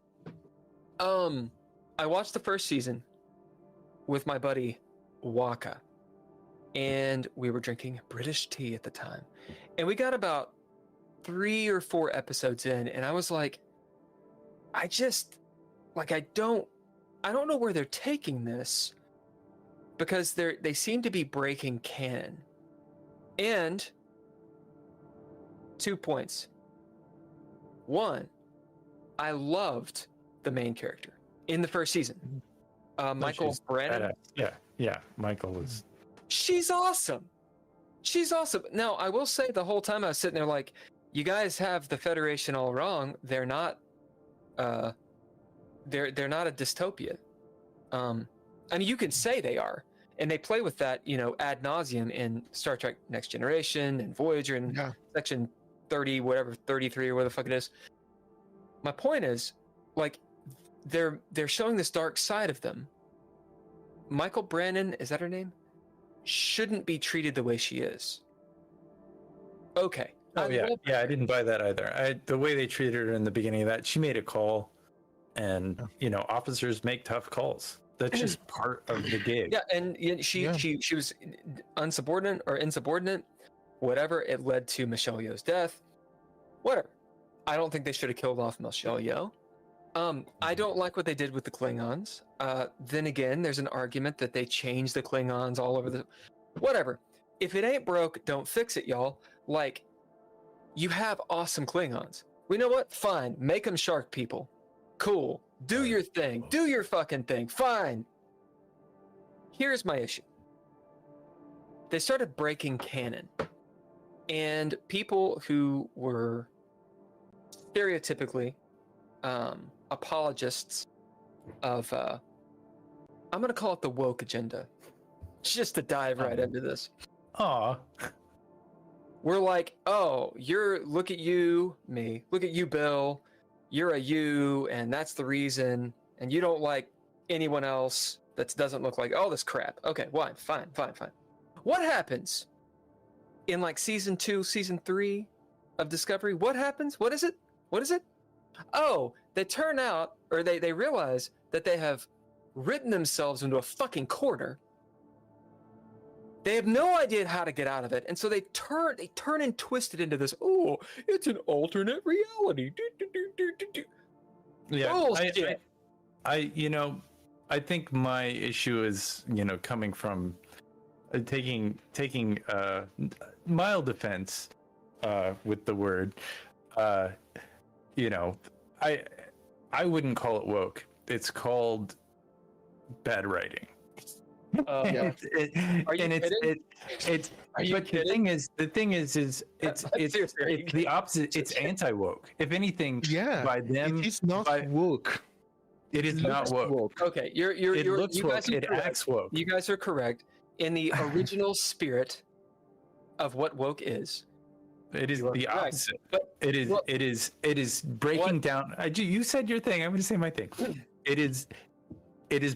I watched the first season with my buddy Waka, and we were drinking British tea at the time, and we got about 3 or 4 episodes in, and I was like, I don't know where they're taking this, because they seem to be breaking canon. And 2 points. 1, I loved the main character in the first season. Michael Brennan. Yeah, Michael was. She's awesome. She's awesome. Now, I will say the whole time I was sitting there like, you guys have the Federation all wrong. They're not they're not a dystopia. I mean, you can say they are, and they play with that, ad nauseum in Star Trek Next Generation and Voyager and Section 30, whatever, 33 or whatever the fuck it is. My point is, like, they're showing this dark side of them. Michael Brannon, is that her name? Shouldn't be treated the way she is. Okay. Oh yeah, I didn't buy that either. The way they treated her in the beginning of that, she made a call, and officers make tough calls. That's just part of the gig. Yeah, and she was unsubordinate or insubordinate, whatever. It led to Michelle Yeoh's death. Whatever. I don't think they should have killed off Michelle Yeoh. I don't like what they did with the Klingons. Then again, there's an argument that they changed the Klingons all over the... Whatever. If it ain't broke, don't fix it, y'all. Like, you have awesome Klingons. We know what? Fine. Make them shark people. Cool. Do your thing. Do your fucking thing. Fine. Here's my issue. They started breaking canon. And people who were stereotypically apologists of, I'm going to call it the woke agenda, just to dive right into this. Aw. We're like, oh, look at you, me. Look at you, Bill. You're a you, and that's the reason. And you don't like anyone else that doesn't look like all this crap. Okay, fine. What happens in like season 2, season 3 of Discovery? What happens? What is it? Oh, they turn out, or they realize that they have written themselves into a fucking corner. They have no idea how to get out of it, and so they turn and twist it into this. Oh, it's an alternate reality. Yeah, bullshit. I think my issue is coming from taking mild offense with the word. I wouldn't call it woke. It's called bad writing. Are you kidding? The thing is it's the opposite. It's anti-woke. If anything, by them, it is not woke. It is not woke. Okay, It looks woke. It acts woke. You guys are correct. In the original spirit of what woke is, it is the opposite. It is breaking down. You said your thing. I'm going to say my thing. It is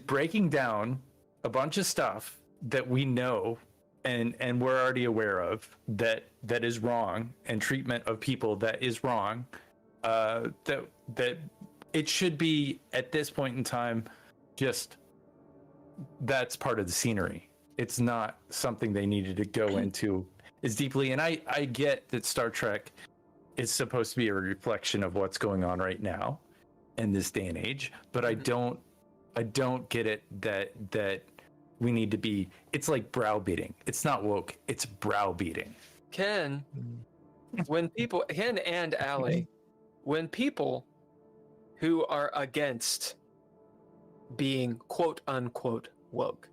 breaking down a bunch of stuff that we know and we're already aware of that is wrong, and treatment of people that is wrong. That it should be at this point in time, just that's part of the scenery. It's not something they needed to go into as deeply. And I get that Star Trek is supposed to be a reflection of what's going on right now in this day and age, but I don't get it that we need to be. It's like browbeating. It's not woke. It's browbeating. Ken and Allie, when people who are against being quote unquote woke,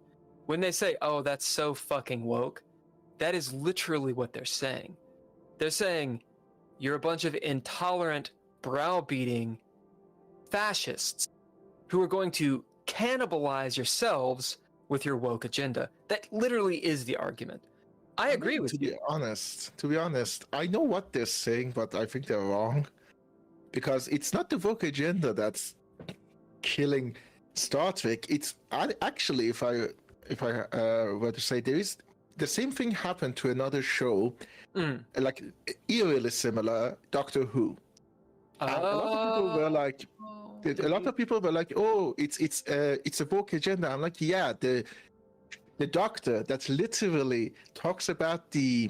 when they say, "Oh, that's so fucking woke," that is literally what they're saying. They're saying you're a bunch of intolerant, browbeating fascists who are going to cannibalize yourselves with your woke agenda. That literally is the argument. I agree with you. To be honest, I know what they're saying, but I think they're wrong. Because it's not the woke agenda that's killing Star Trek. It's actually, if I were to say, there is the same thing happened to another show, like eerily similar, Doctor Who. And a lot of people were like, "Oh, it's a woke agenda." I'm like, yeah, the doctor that literally talks about the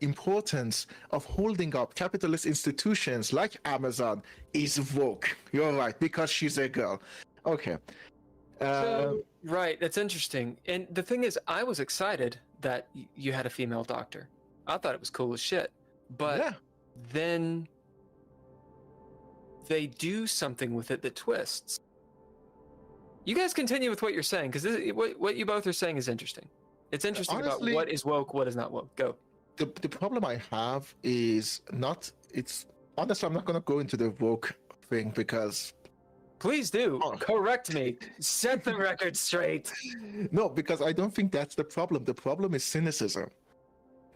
importance of holding up capitalist institutions like Amazon is woke. You're right, because she's a girl. Okay. Right, that's interesting. And the thing is, I was excited that you had a female doctor. I thought it was cool as shit. But then they do something with it that twists. You guys continue with what you're saying, because what you both are saying is interesting. It's interesting honestly, about what is woke, what is not woke. Go. The problem I have is not, it's, honestly, I'm not going to go into the woke thing because... Please do. Correct me. Set the record straight. No, because I don't think that's the problem. The problem is cynicism.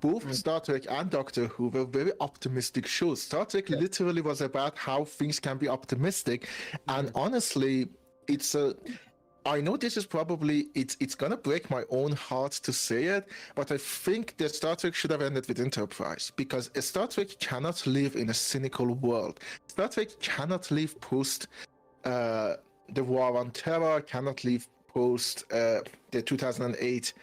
Both Star Trek and Doctor Who were very optimistic shows. Star Trek literally was about how things can be optimistic. And honestly, it's a... I know this is probably, it's going to break my own heart to say it, but I think that Star Trek should have ended with Enterprise, because a Star Trek cannot live in a cynical world. Star Trek cannot live post the War on Terror, cannot live post the 2008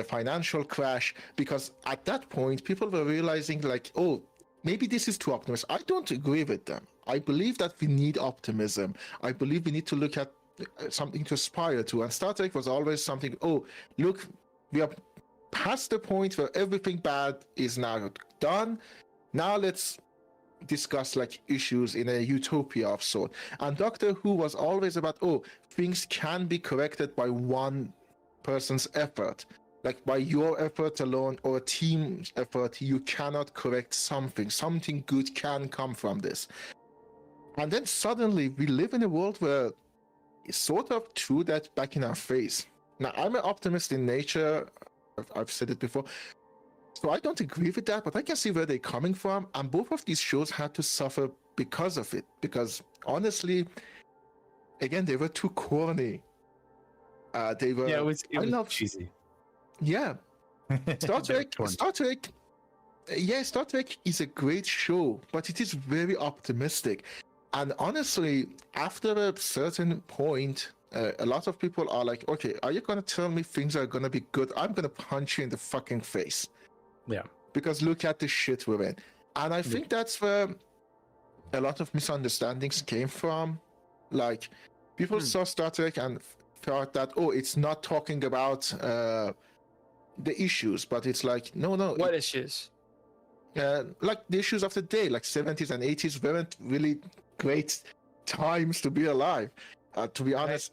financial crash, because at that point, people were realizing like, oh, maybe this is too optimistic. I don't agree with them. I believe that we need optimism. I believe we need to look at something to aspire to, and Star Trek was always something, oh, look, we are past the point where everything bad is now done. Now let's discuss like issues in a utopia of sort. And Doctor Who was always about, oh, things can be corrected by one person's effort. Like by your effort alone or a team's effort, you cannot correct something. Something good can come from this. And then suddenly we live in a world where it's sort of threw that back in our face. Now, I'm an optimist in nature. I've said it before. So I don't agree with that, but I can see where they're coming from. And both of these shows had to suffer because of it. Because honestly, again, they were too corny. They were. Yeah, it was cheesy. Yeah. Star Trek. Yeah, Star Trek is a great show, but it is very optimistic. And honestly, after a certain point, a lot of people are like, okay, are you going to tell me things are going to be good? I'm going to punch you in the fucking face. Yeah. Because look at the shit we're in. And I think that's where a lot of misunderstandings came from. Like, people saw Star Trek and thought that, oh, it's not talking about the issues, but it's like, no. What issues? Like the issues of the day, like 70s and 80s weren't really great times to be alive, to be honest,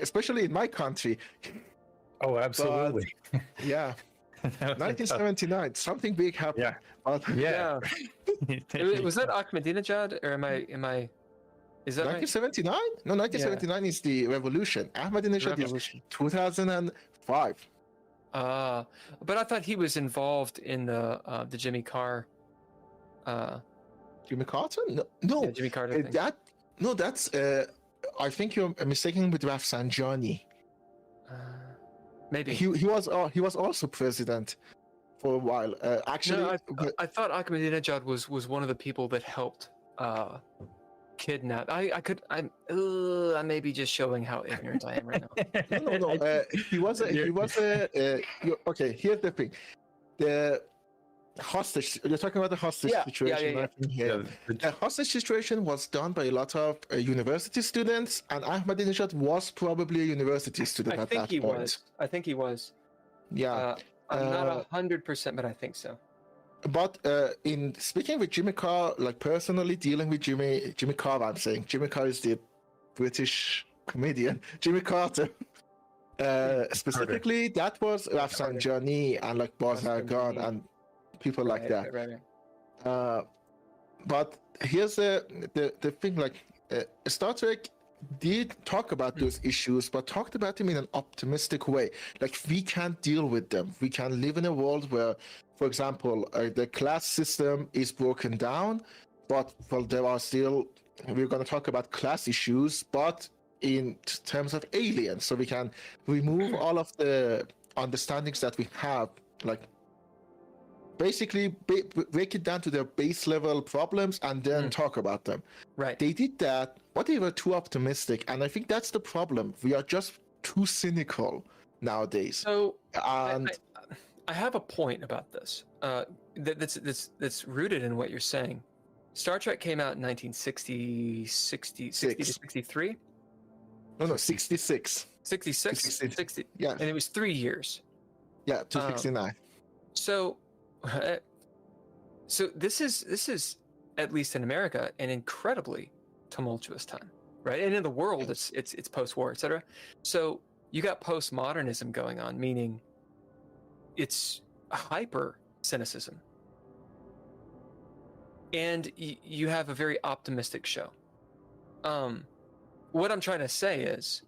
especially in my country. Oh, absolutely. But, yeah. 1979, something big happened. Yeah. Was that Ahmadinejad, or am I? Is that 1979? Right? No, 1979 is the revolution. Ahmadinejad is 2005. But I thought he was involved in the Jimmy Carr. Jimmy Carter? No. Yeah, Jimmy Carter. That's. I think you're mistaken with Rafsanjani. Maybe he was also president for a while. Actually, no, I thought Ahmadinejad was one of the people that helped kidnap. I may be just showing how ignorant I am right now. No. He was a. Okay, here's the thing. hostage. You're talking about the hostage Yeah, situation. yeah. I think, yeah. The hostage situation was done by a lot of university students, and Ahmadinejad was probably a university student I at think that he point. was. I think he was. Yeah. I'm not 100%, but I think so. But in speaking with Jimmy Carr, like personally dealing with Jimmy Carr, I'm saying Jimmy Carr is the British comedian, Jimmy Carter. Specifically, that was Rafsanjani and like Bazargan and people like that. Right. But here's the thing: like Star Trek did talk about those issues, but talked about them in an optimistic way. Like we can deal with them. We can live in a world where, for example, the class system is broken down, but well, there are still. We're going to talk about class issues, but in terms of aliens, so we can remove all of the understandings that we have, like basically break it down to their base level problems and then talk about them. Right. They did that, but they were too optimistic, and I think that's the problem. We are just too cynical nowadays. So and I have a point about this. That's rooted in what you're saying. Star Trek came out in 1960 to 63. No, 66. 66. 60. Yeah. And it was 3 years. Yeah, to 69. So this is at least in America an incredibly tumultuous time, right? And in the world, it's post-war, etc. So you got postmodernism going on, meaning it's hyper cynicism, and you have a very optimistic show. What I'm trying to say is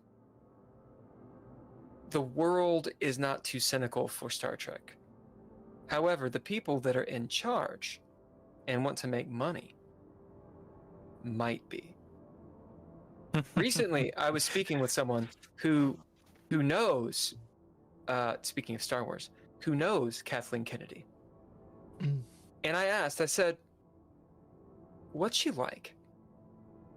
the world is not too cynical for Star Trek. However, the people that are in charge and want to make money might be. Recently, I was speaking with someone who knows, speaking of Star Wars, who knows Kathleen Kennedy. And I said, what's she like?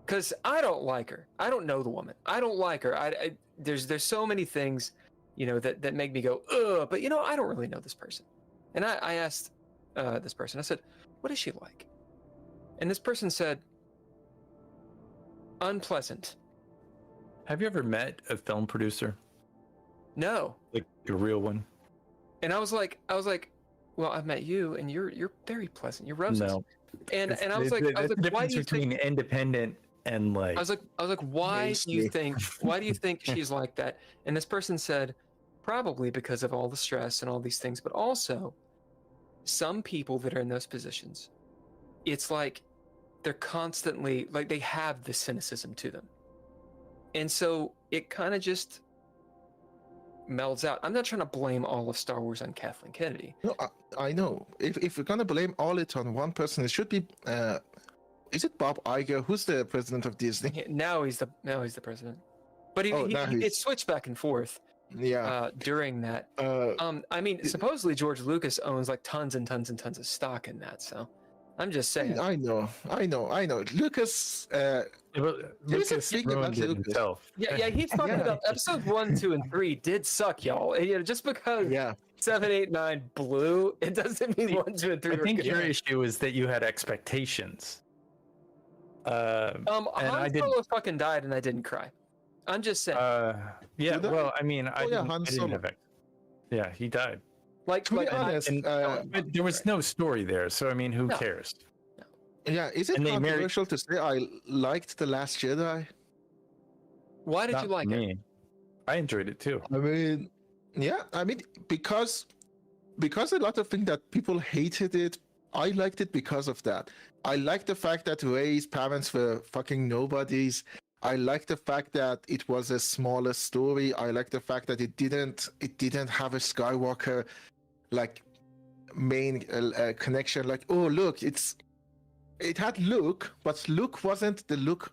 Because I don't like her. I don't know the woman. I don't like her. There's so many things, that make me go, ugh, but I don't really know this person. And I asked this person, I said, what is she like? And this person said, unpleasant. Have you ever met a film producer? No. Like a real one? And I was like, well, I've met you, and you're very pleasant. You're roses. No. And I was like, why do you between think independent and like? I was like, why do you think she's like that? And this person said, probably because of all the stress and all these things, but also some people that are in those positions, it's like they're constantly like they have this cynicism to them, and so it kind of just melds out. I'm not trying to blame all of Star Wars on Kathleen Kennedy. No, I know. If we're gonna blame all it on one person, it should be. Is it Bob Iger? Who's the president of Disney? Now he's the president, but it switched back and forth. Yeah. During that, I mean, supposedly George Lucas owns like tons and tons and tons of stock in that. So, I'm just saying. I know. Lucas. Lucas ruined it himself. Yeah. He's talking about episodes 1, 2, and 3 did suck, y'all. And, just because 7, 8, 9 blew, it doesn't mean 1, 2, and 3. I think your issue is that you had expectations. Han Solo fucking died, and I didn't cry. I'm just saying. Well, I mean, I didn't have it. Yeah, he died. To be honest, but there was no story there, so I mean, who cares? Yeah, is it controversial to say I liked The Last Jedi? Why did you like it? I enjoyed it too. I mean, because a lot of things that people hated it, I liked it because of that. I liked the fact that Rey's parents were fucking nobodies. I like the fact that it was a smaller story. I like the fact that it didn't have a Skywalker like main connection. Like, oh look, it had Luke, but Luke wasn't the Luke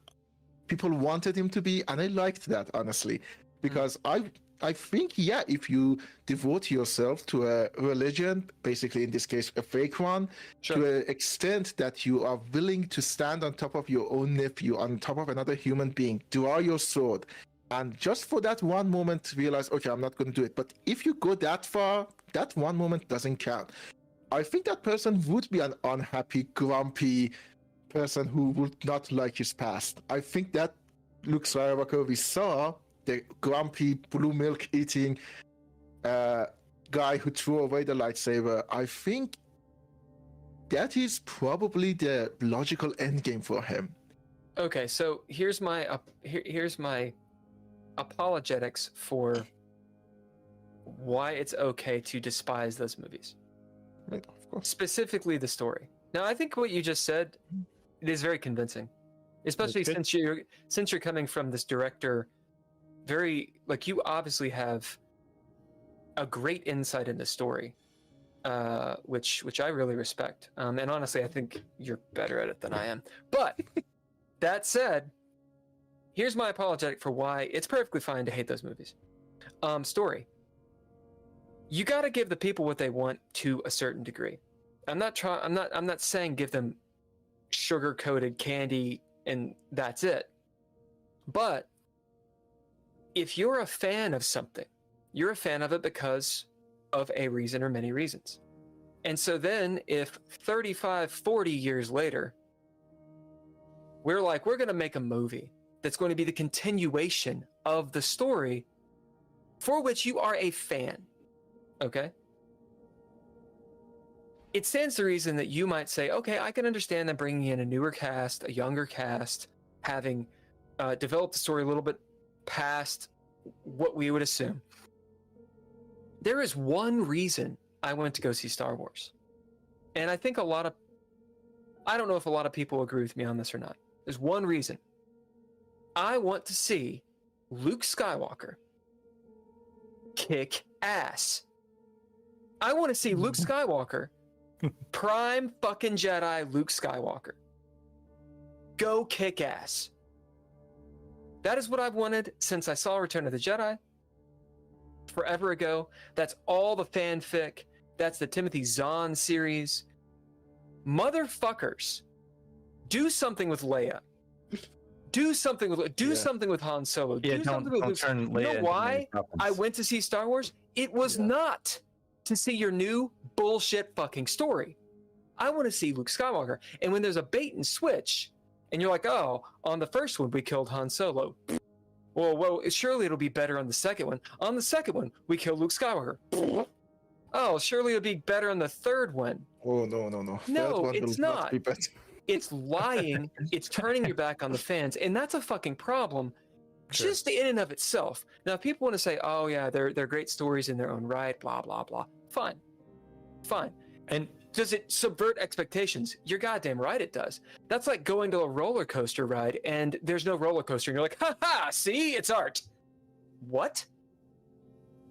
people wanted him to be, and I liked that honestly, because I think if you devote yourself to a religion, basically in this case a fake one, to an extent that you are willing to stand on top of your own nephew, on top of another human being, draw your sword, and just for that one moment realize, okay, I'm not going to do it. But if you go that far, that one moment doesn't count. I think that person would be an unhappy, grumpy person who would not like his past. I think that Luke Skywalker we saw, the grumpy, blue milk eating guy who threw away the lightsaber, I think that is probably the logical endgame for him. Okay, so here's my apologetics for why it's okay to despise those movies. Right, of course. Specifically the story. Now, I think what you just said, it is very convincing, especially since you're coming from this director. Very, like, you obviously have a great insight in the story, which I really respect. And honestly, I think you're better at it than I am. But that said, here's my apologetic for why it's perfectly fine to hate those movies. Story. You got to give the people what they want to a certain degree. I'm not saying give them sugar-coated candy and that's it. But if you're a fan of something, you're a fan of it because of a reason or many reasons. And so then if 35, 40 years later, we're going to make a movie that's going to be the continuation of the story for which you are a fan. Okay? It stands to reason that you might say, okay, I can understand them bringing in a newer cast, a younger cast, having developed the story a little bit past what we would assume. There is one reason I went to go see Star Wars. And I think I don't know if a lot of people agree with me on this or not. There's one reason. I want to see Luke Skywalker kick ass. I want to see Luke Skywalker, prime fucking Jedi Luke Skywalker, go kick ass. That is what I've wanted since I saw Return of the Jedi forever ago. That's all the fanfic. That's the Timothy Zahn series. Motherfuckers, do something with Leia. Do something with Han Solo. Yeah, do something with Luke. turn Leia. You know why I went to see Star Wars? It was not to see your new bullshit fucking story. I want to see Luke Skywalker. And when there's a bait and switch, and you're like, oh, on the first one we killed Han Solo. Well, surely it'll be better on the second one. On the second one, we killed Luke Skywalker. Oh, surely it'll be better on the third one. Oh, no. No, it's not. Be better. It's lying. It's turning your back on the fans, and that's a fucking problem, just in and of itself. Now, if people want to say, "Oh yeah, they're great stories in their own right," blah blah blah. Fine. And does it subvert expectations? You're goddamn right it does. That's like going to a roller coaster ride and there's no roller coaster, and you're like, "Ha ha! See, it's art." What?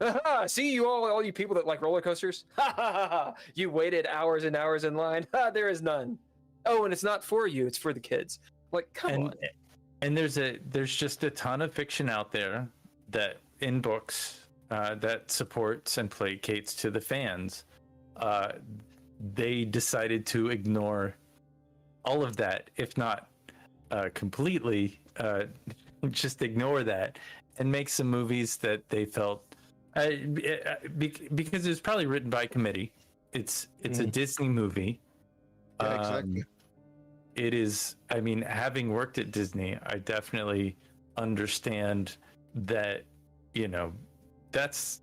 Ha! See, you all you people that like roller coasters. Ha ha ha ha! You waited hours and hours in line. Ha! There is none. Oh, and it's not for you, it's for the kids. Like, come on. And there's just a ton of fiction out there that in books that supports and placates to the fans. They decided to ignore all of that, if not completely, just ignore that and make some movies that they felt because it was probably written by committee. It's a Disney movie. Yeah, exactly. It is, I mean, having worked at Disney, I definitely understand that, you know, that's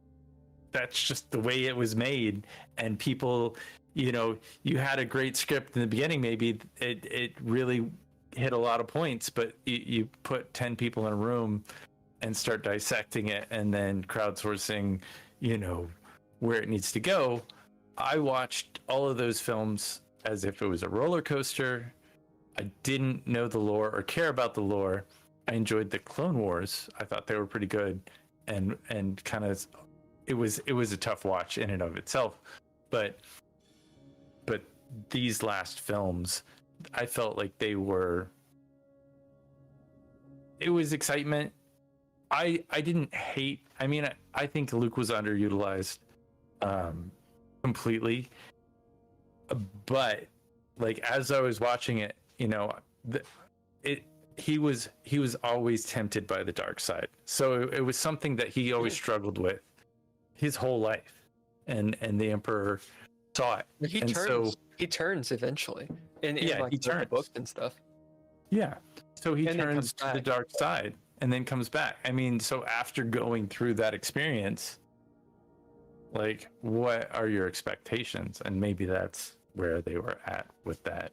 just the way it was made. And people, you know, you had a great script in the beginning, maybe it really hit a lot of points, but you put 10 people in a room and start dissecting it and then crowdsourcing, you know, where it needs to go. I watched all of those films as if it was a roller coaster. I didn't know the lore or care about the lore. I enjoyed the Clone Wars. I thought they were pretty good, and kind of it was a tough watch in and of itself. But these last films, I felt like they were. It was excitement. I didn't hate. I mean, I think Luke was underutilized completely. But like as I was watching it, you know, he was always tempted by the dark side. So it was something that he always struggled with his whole life. And the Emperor saw it. He And turns. so- He turns eventually. In Yeah, like he the turns. books and stuff. Yeah. So he And then turns comes to the back. dark side and then comes back. I mean, so after going through that experience, like, what are your expectations? And maybe that's where they were at with that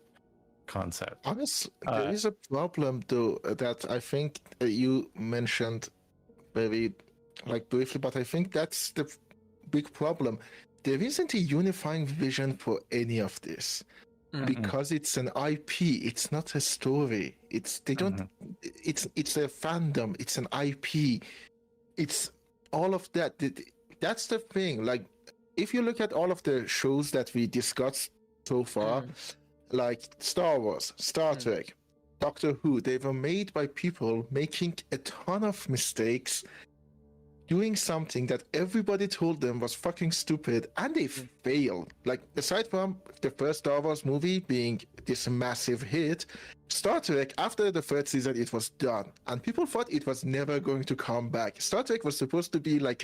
concept. Honestly, Uh, there is a problem though that I think you mentioned very like briefly, but I think that's the big problem. There isn't a unifying vision for any of this Mm. because it's an IP. It's not a story. It's they don't. It's a fandom. It's an IP. It's all of that. That's the thing. Like, if you look at all of the shows that we discussed so far, like Star Wars, Star Trek, Doctor Who, they were made by people making a ton of mistakes, doing something that everybody told them was fucking stupid, and they failed. Like, aside from the first Star Wars movie being this massive hit, Star Trek, after the third season, it was done. And people thought it was never going to come back. Star Trek was supposed to be like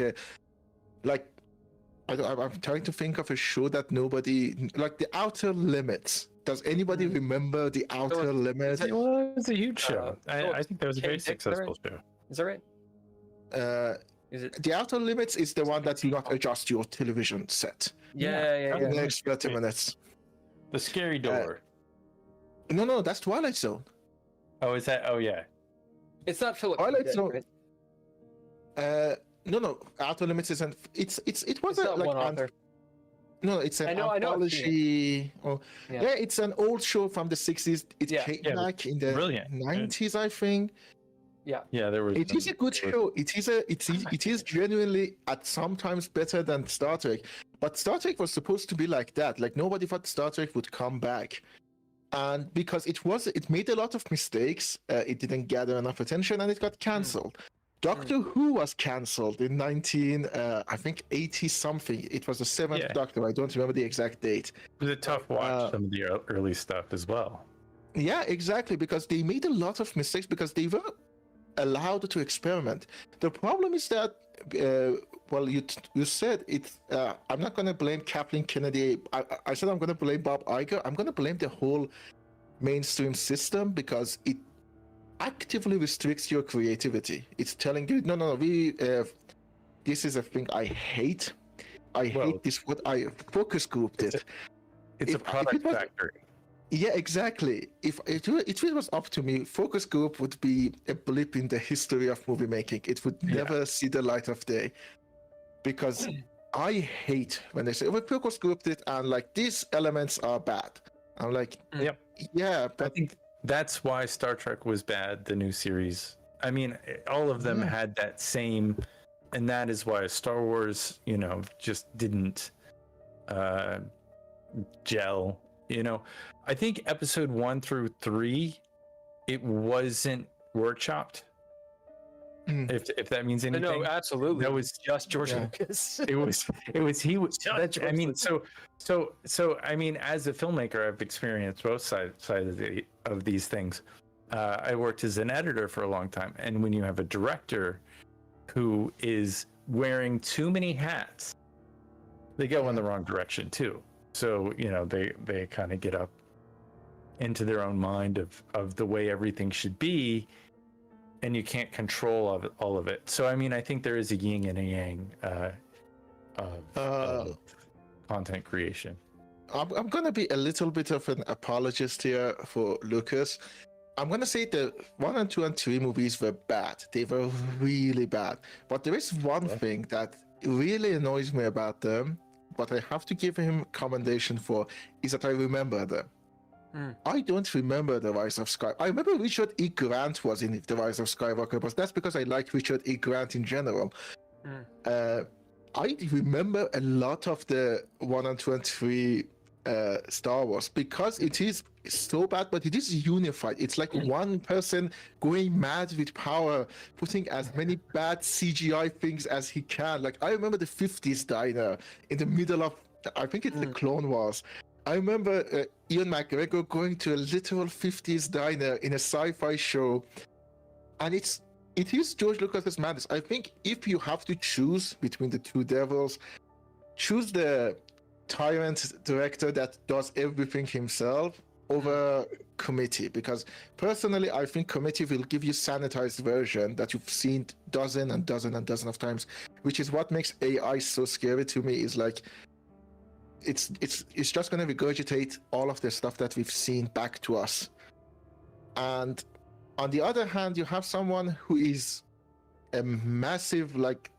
I'm trying to think of a show that nobody, like The Outer Limits. Does anybody remember The Outer Limits? It was a huge show. I think that was a very Ken Dick, successful show. Is that right? Is it? The Outer Limits is the one that do not adjust your television set. Yeah. The next 30 minutes. The Scary Door. No, that's Twilight Zone. Oh, is that? Oh, yeah. It's not Philip. Twilight K. Dick, Zone. right? No. Outer Limits isn't. It was It's not like one author. no, it's an I know I've seen anthology. Yeah. Yeah, it's an old show from the 60s. It Yeah. came Yeah, back in the brilliant. 90s, I think. Yeah, there was. It is a good show. It is genuinely at sometimes better than Star Trek. But Star Trek was supposed to be like that. Like, nobody thought Star Trek would come back. And because it made a lot of mistakes, it didn't gather enough attention, and it got cancelled. Doctor Who was cancelled in 80 something. It was the seventh Yeah. Doctor. I don't remember the exact date. It was a tough watch, some of the early stuff as well. Yeah, exactly, because they made a lot of mistakes because they were allowed to experiment. The problem is that, well, you said it. I'm not going to blame Kathleen Kennedy. I said I'm going to blame Bob Iger. I'm going to blame the whole mainstream system because it actively restricts your creativity. It's telling you, no, this is a thing I hate. I hate this. What I focus grouped it. It's a product factory. Yeah, exactly. If it was up to me, focus group would be a blip in the history of movie making. It would never see the light of day. Because I hate when they say, we focus grouped it and like these elements are bad. I'm like, Yep. Yeah, I but think that's why Star Trek was bad, the new series. I mean, all of them had that same, and that is why Star Wars, just didn't gel. I think episode 1 through 3, it wasn't workshopped. If that means anything. No, absolutely. That was just George Lucas. He was. I mean, so I mean, as a filmmaker, I've experienced both sides of these things. I worked as an editor for a long time, and when you have a director who is wearing too many hats, they go in the wrong direction too. So they kind of get up into their own mind of the way everything should be, and you can't control all of it. So I mean, I think there is a yin and a yang of content creation. I'm going to be a little bit of an apologist here for Lucas. I'm going to say the 1 and 2 and 3 movies were bad. They were really bad. But there is one thing that really annoys me about them, but I have to give him commendation for, is that I remember them. I don't remember The Rise of Skywalker. I remember Richard E. Grant was in The Rise of Skywalker, but that's because I like Richard E. Grant in general. I remember a lot of the 1 and 2 and 3 Star Wars because it is so bad, but it is unified. It's like one person going mad with power, putting as many bad CGI things as he can. Like, I remember the 50s diner in the middle of, I think it's the Clone Wars. I remember Ian McGregor going to a literal 50s diner in a sci-fi show, and it is George Lucas's madness. I think if you have to choose between the two devils, choose the tyrant director that does everything himself over committee, because personally I think committee will give you sanitized version that you've seen dozen and dozen and dozen of times, which is what makes AI so scary to me. Is like it's just going to regurgitate all of the stuff that we've seen back to us. And on the other hand, you have someone who is a massive, like,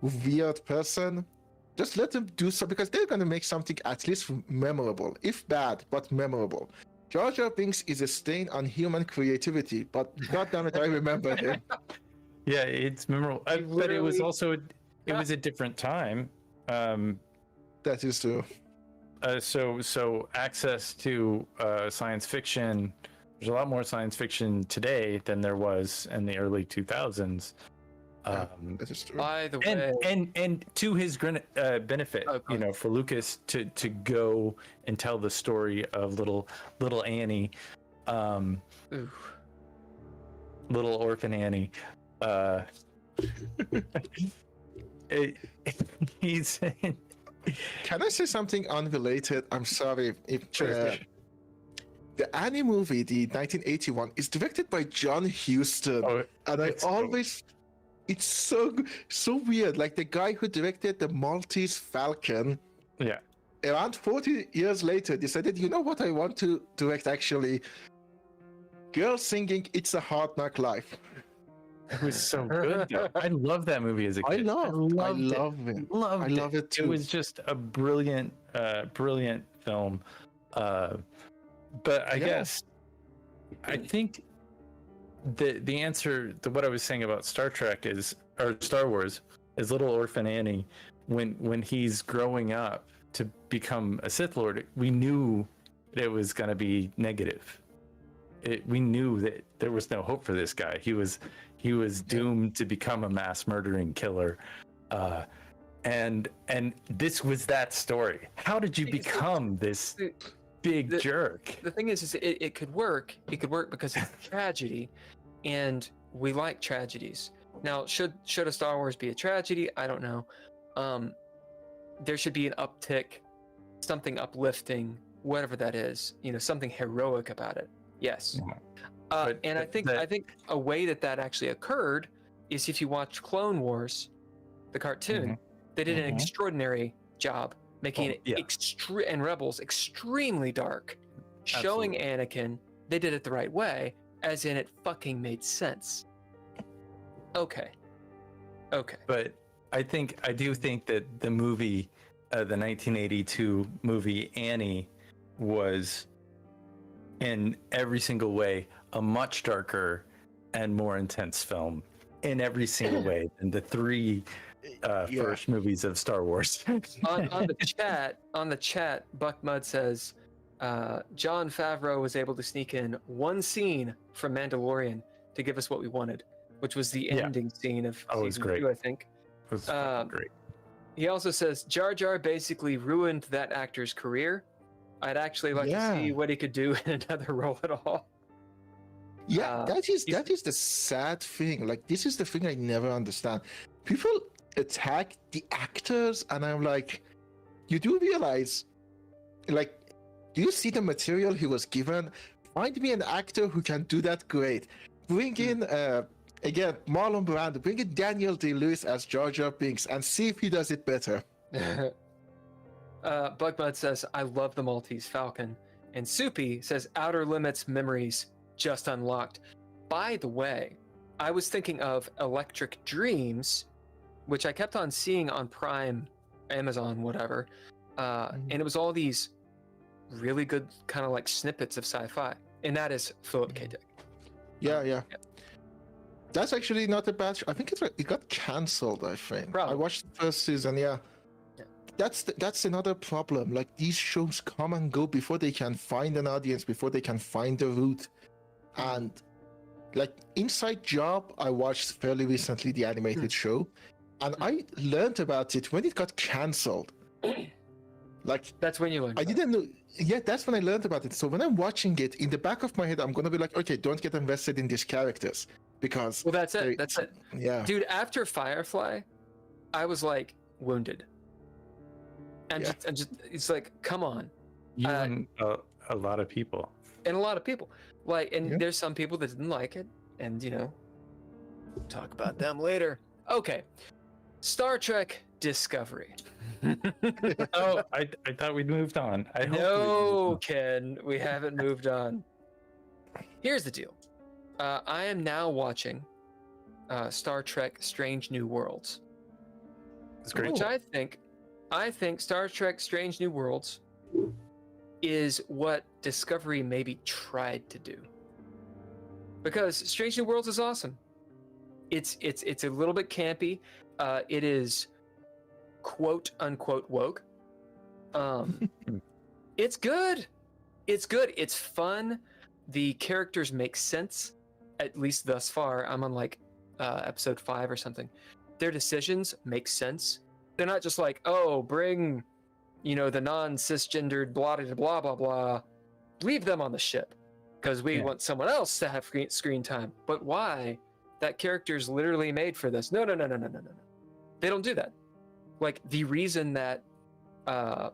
weird person. Just let them do so, because they're going to make something at least memorable, if bad, but memorable. Jar Jar Binks is a stain on human creativity, but goddammit, I remember him. Yeah, it's memorable. But it was also it was a different time. That is true. So access to science fiction. There's a lot more science fiction today than there was in the early 2000s. That is true. By the way, And to his benefit, you know, for Lucas to go and tell the story of little Annie, little orphan Annie. He's. Can I say something unrelated? I'm sorry. The Annie movie, the 1981, is directed by John Huston, and I always. It's so weird. Like the guy who directed the Maltese Falcon. Yeah. Around 40 years later, decided, you know what I want to direct actually? Girls singing "It's a Hard Knock Life." It was so good, though. I love that movie as a kid. I love it. Loved I love it too. It was just a brilliant film. But I guess I think the answer to what I was saying about Star Wars is little orphan Annie. When he's growing up to become a Sith Lord, we knew that it was going to be negative. We knew that there was no hope for this guy. He was doomed to become a mass murdering killer. And this was that story. How did you become this big jerk? The thing is it could work. It could work because it's a tragedy, and we like tragedies. Now, should a Star Wars be a tragedy? I don't know. There should be an uptick, something uplifting, whatever that is. You know, something heroic about it. Yes. And I think a way that actually occurred is if you watch Clone Wars, the cartoon, they did an extraordinary job making it and Rebels extremely dark, showing Anakin. They did it the right way, as in it fucking made sense. Okay. But I do think that the movie, the 1982 movie Annie, was in every single way a much darker and more intense film in every single way than the three first movies of Star Wars. on the chat, Buck Mudd says Jon Favreau was able to sneak in one scene from Mandalorian to give us what we wanted, which was the ending scene of season 2, I think. It was great. He also says Jar Jar basically ruined that actor's career. I'd actually like to see what he could do in another role at all. Yeah, that is the sad thing. Like, this is the thing I never understand. People attack the actors, and I'm like, you do realize, like, do you see the material he was given? Find me an actor who can do that great. Bring in, again, Marlon Brando. Bring in Daniel Day-Lewis as Jar Jar Binks and see if he does it better. Bugmud says, I love the Maltese Falcon. And Soupy says, Outer Limits memories just unlocked. By the way, I was thinking of Electric Dreams, which I kept on seeing on Prime, Amazon, whatever. And it was all these really good kind of like snippets of sci-fi. And that is Philip K. Dick. Yeah. That's actually not a bad show. I think it got cancelled, I think. Probably. I watched the first season, That's another problem. Like, these shows come and go before they can find an audience, before they can find a route. And like Inside Job, I watched fairly recently, the animated show, and I learned about it when it got cancelled. Like, that's when you learned. I didn't know. Yeah, that's when I learned about it. So when I'm watching it, in the back of my head, I'm gonna be like, okay, don't get invested in these characters, because well, that's it. That's it. Yeah, dude. After Firefly, I was like wounded. And Yeah. just it's like, come on. You and a lot of people. And a lot of people. Like, and Yeah. there's some people that didn't like it, and talk about them later. Okay. Star Trek Discovery. Oh, I thought we'd moved on. I hope No, Ken, we haven't moved on. Here's the deal. I am now watching Star Trek Strange New Worlds. it's great. Which I think Star Trek Strange New Worlds is what Discovery maybe tried to do. Because Strange New Worlds is awesome. It's a little bit campy. It is quote unquote woke. It's good. It's good. It's fun. The characters make sense, at least thus far. I'm on like episode 5 or something. Their decisions make sense. They're not just like, oh, bring, the non-cisgendered blah blah blah blah blah. Leave them on the ship because we want someone else to have screen time. But why? That character's literally made for this. No. They don't do that. Like the reason that, the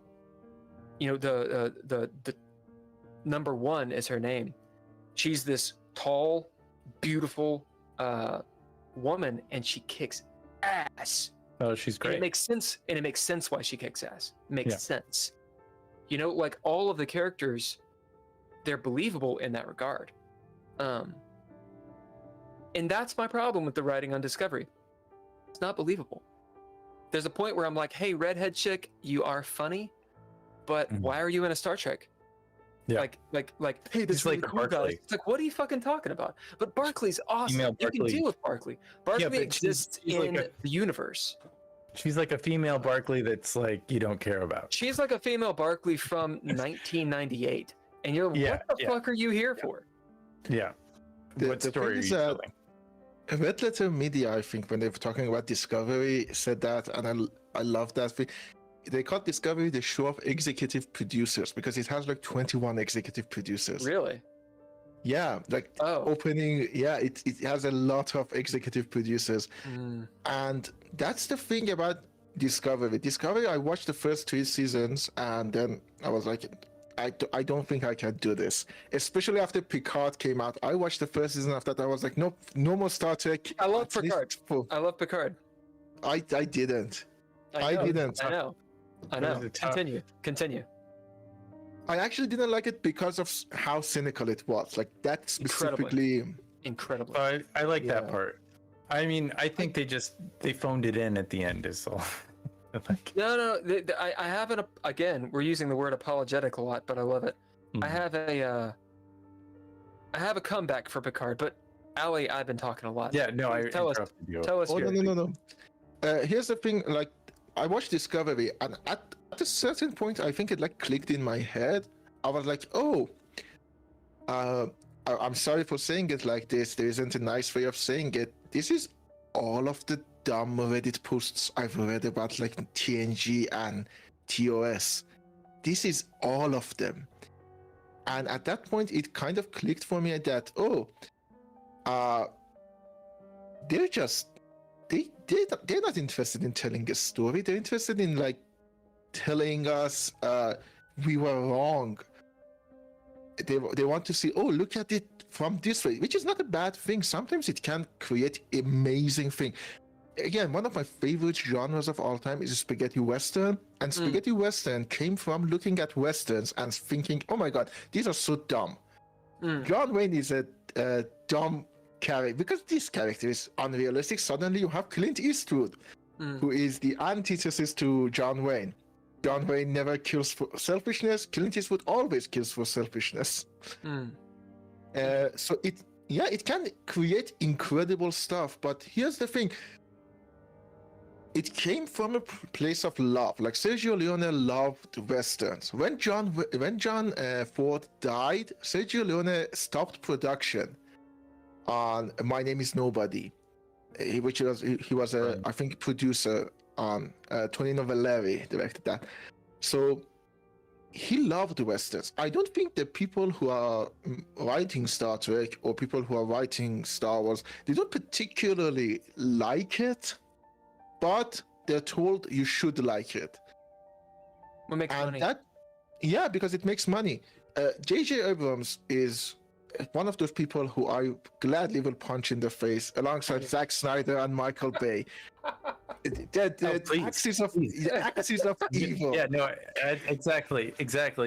number one is her name. She's this tall, beautiful woman, and she kicks ass. Oh, she's And great. it makes sense, why she kicks ass. It makes sense. Like all of the characters, they're believable in that regard. And that's my problem with the writing on Discovery. It's not believable. There's a point where I'm like, hey, redhead chick, you are funny, but why are you in a Star Trek? Yeah. Like, hey, this He's really like cool guy. Barclay. It's like, what are you fucking talking about? But Barclay's awesome. Female You can Barclay. deal with Barclay. Barclay but exists she's in like the universe. She's like a female Barclay that's like you don't care about. She's like a female Barclay from 1998. And you're like, what the fuck are you here for? Yeah. What The story are thing you is telling? Red Letter Media, I think, when they were talking about Discovery, said that, and I love that thing. They called Discovery the show of executive producers because it has like 21 executive producers. Really? Yeah, like opening. Yeah, it has a lot of executive producers, and that's the thing about Discovery. Discovery, I watched the first 3 seasons, and then I was like, I don't think I can do this. Especially after Picard came out, I watched the first season. After that, I was like, nope, no more Star Trek. I love At least Picard. I love Picard. I didn't. I didn't. I know. Continue. I actually didn't like it because of how cynical it was. Like that specifically. Incredibly. I like that part. I mean, I think they phoned it in at the end is all. Like, No. I have an again. We're using the word apologetic a lot, but I love it. I have a comeback for Picard, but Ali, I've been talking a lot. yeah, no, I Tell us. interrupted you. Tell us. Oh your- no. Here's the thing. Like I watched Discovery, and at a certain point, I think it like clicked in my head. I was like, oh, I'm sorry for saying it like this. There isn't a nice way of saying it. This is all of the dumb Reddit posts I've read about like TNG and TOS. This is all of them. And at that point, it kind of clicked for me that, they're just, they're not interested in telling a story. They're interested in like telling us we were wrong. They want to see, oh, look at it from this way, which is not a bad thing. Sometimes it can create amazing thing. Again, one of my favorite genres of all time is spaghetti western, and spaghetti western came from looking at westerns and thinking, oh my god, these are so dumb. John Wayne is a dumb character because this character is unrealistic. Suddenly you have Clint Eastwood, who is the antithesis to John Wayne. John Wayne never kills for selfishness. Clint Eastwood always kills for selfishness. So it can create incredible stuff. But here's the thing: it came from a place of love. Like Sergio Leone loved westerns. When John Ford died, Sergio Leone stopped production on My Name Is Nobody, he was a I think producer on Tonino Valeri directed that. So he loved westerns. I don't think the people who are writing Star Trek or people who are writing Star Wars, they don't particularly like it, but they're told you should like it. What makes and money? yeah, because it makes money. J.J. Abrams is one of those people who I gladly will punch in the face alongside Zack Snyder and Michael Bay. The please, axis of please. the axis of evil. Yeah, no, exactly.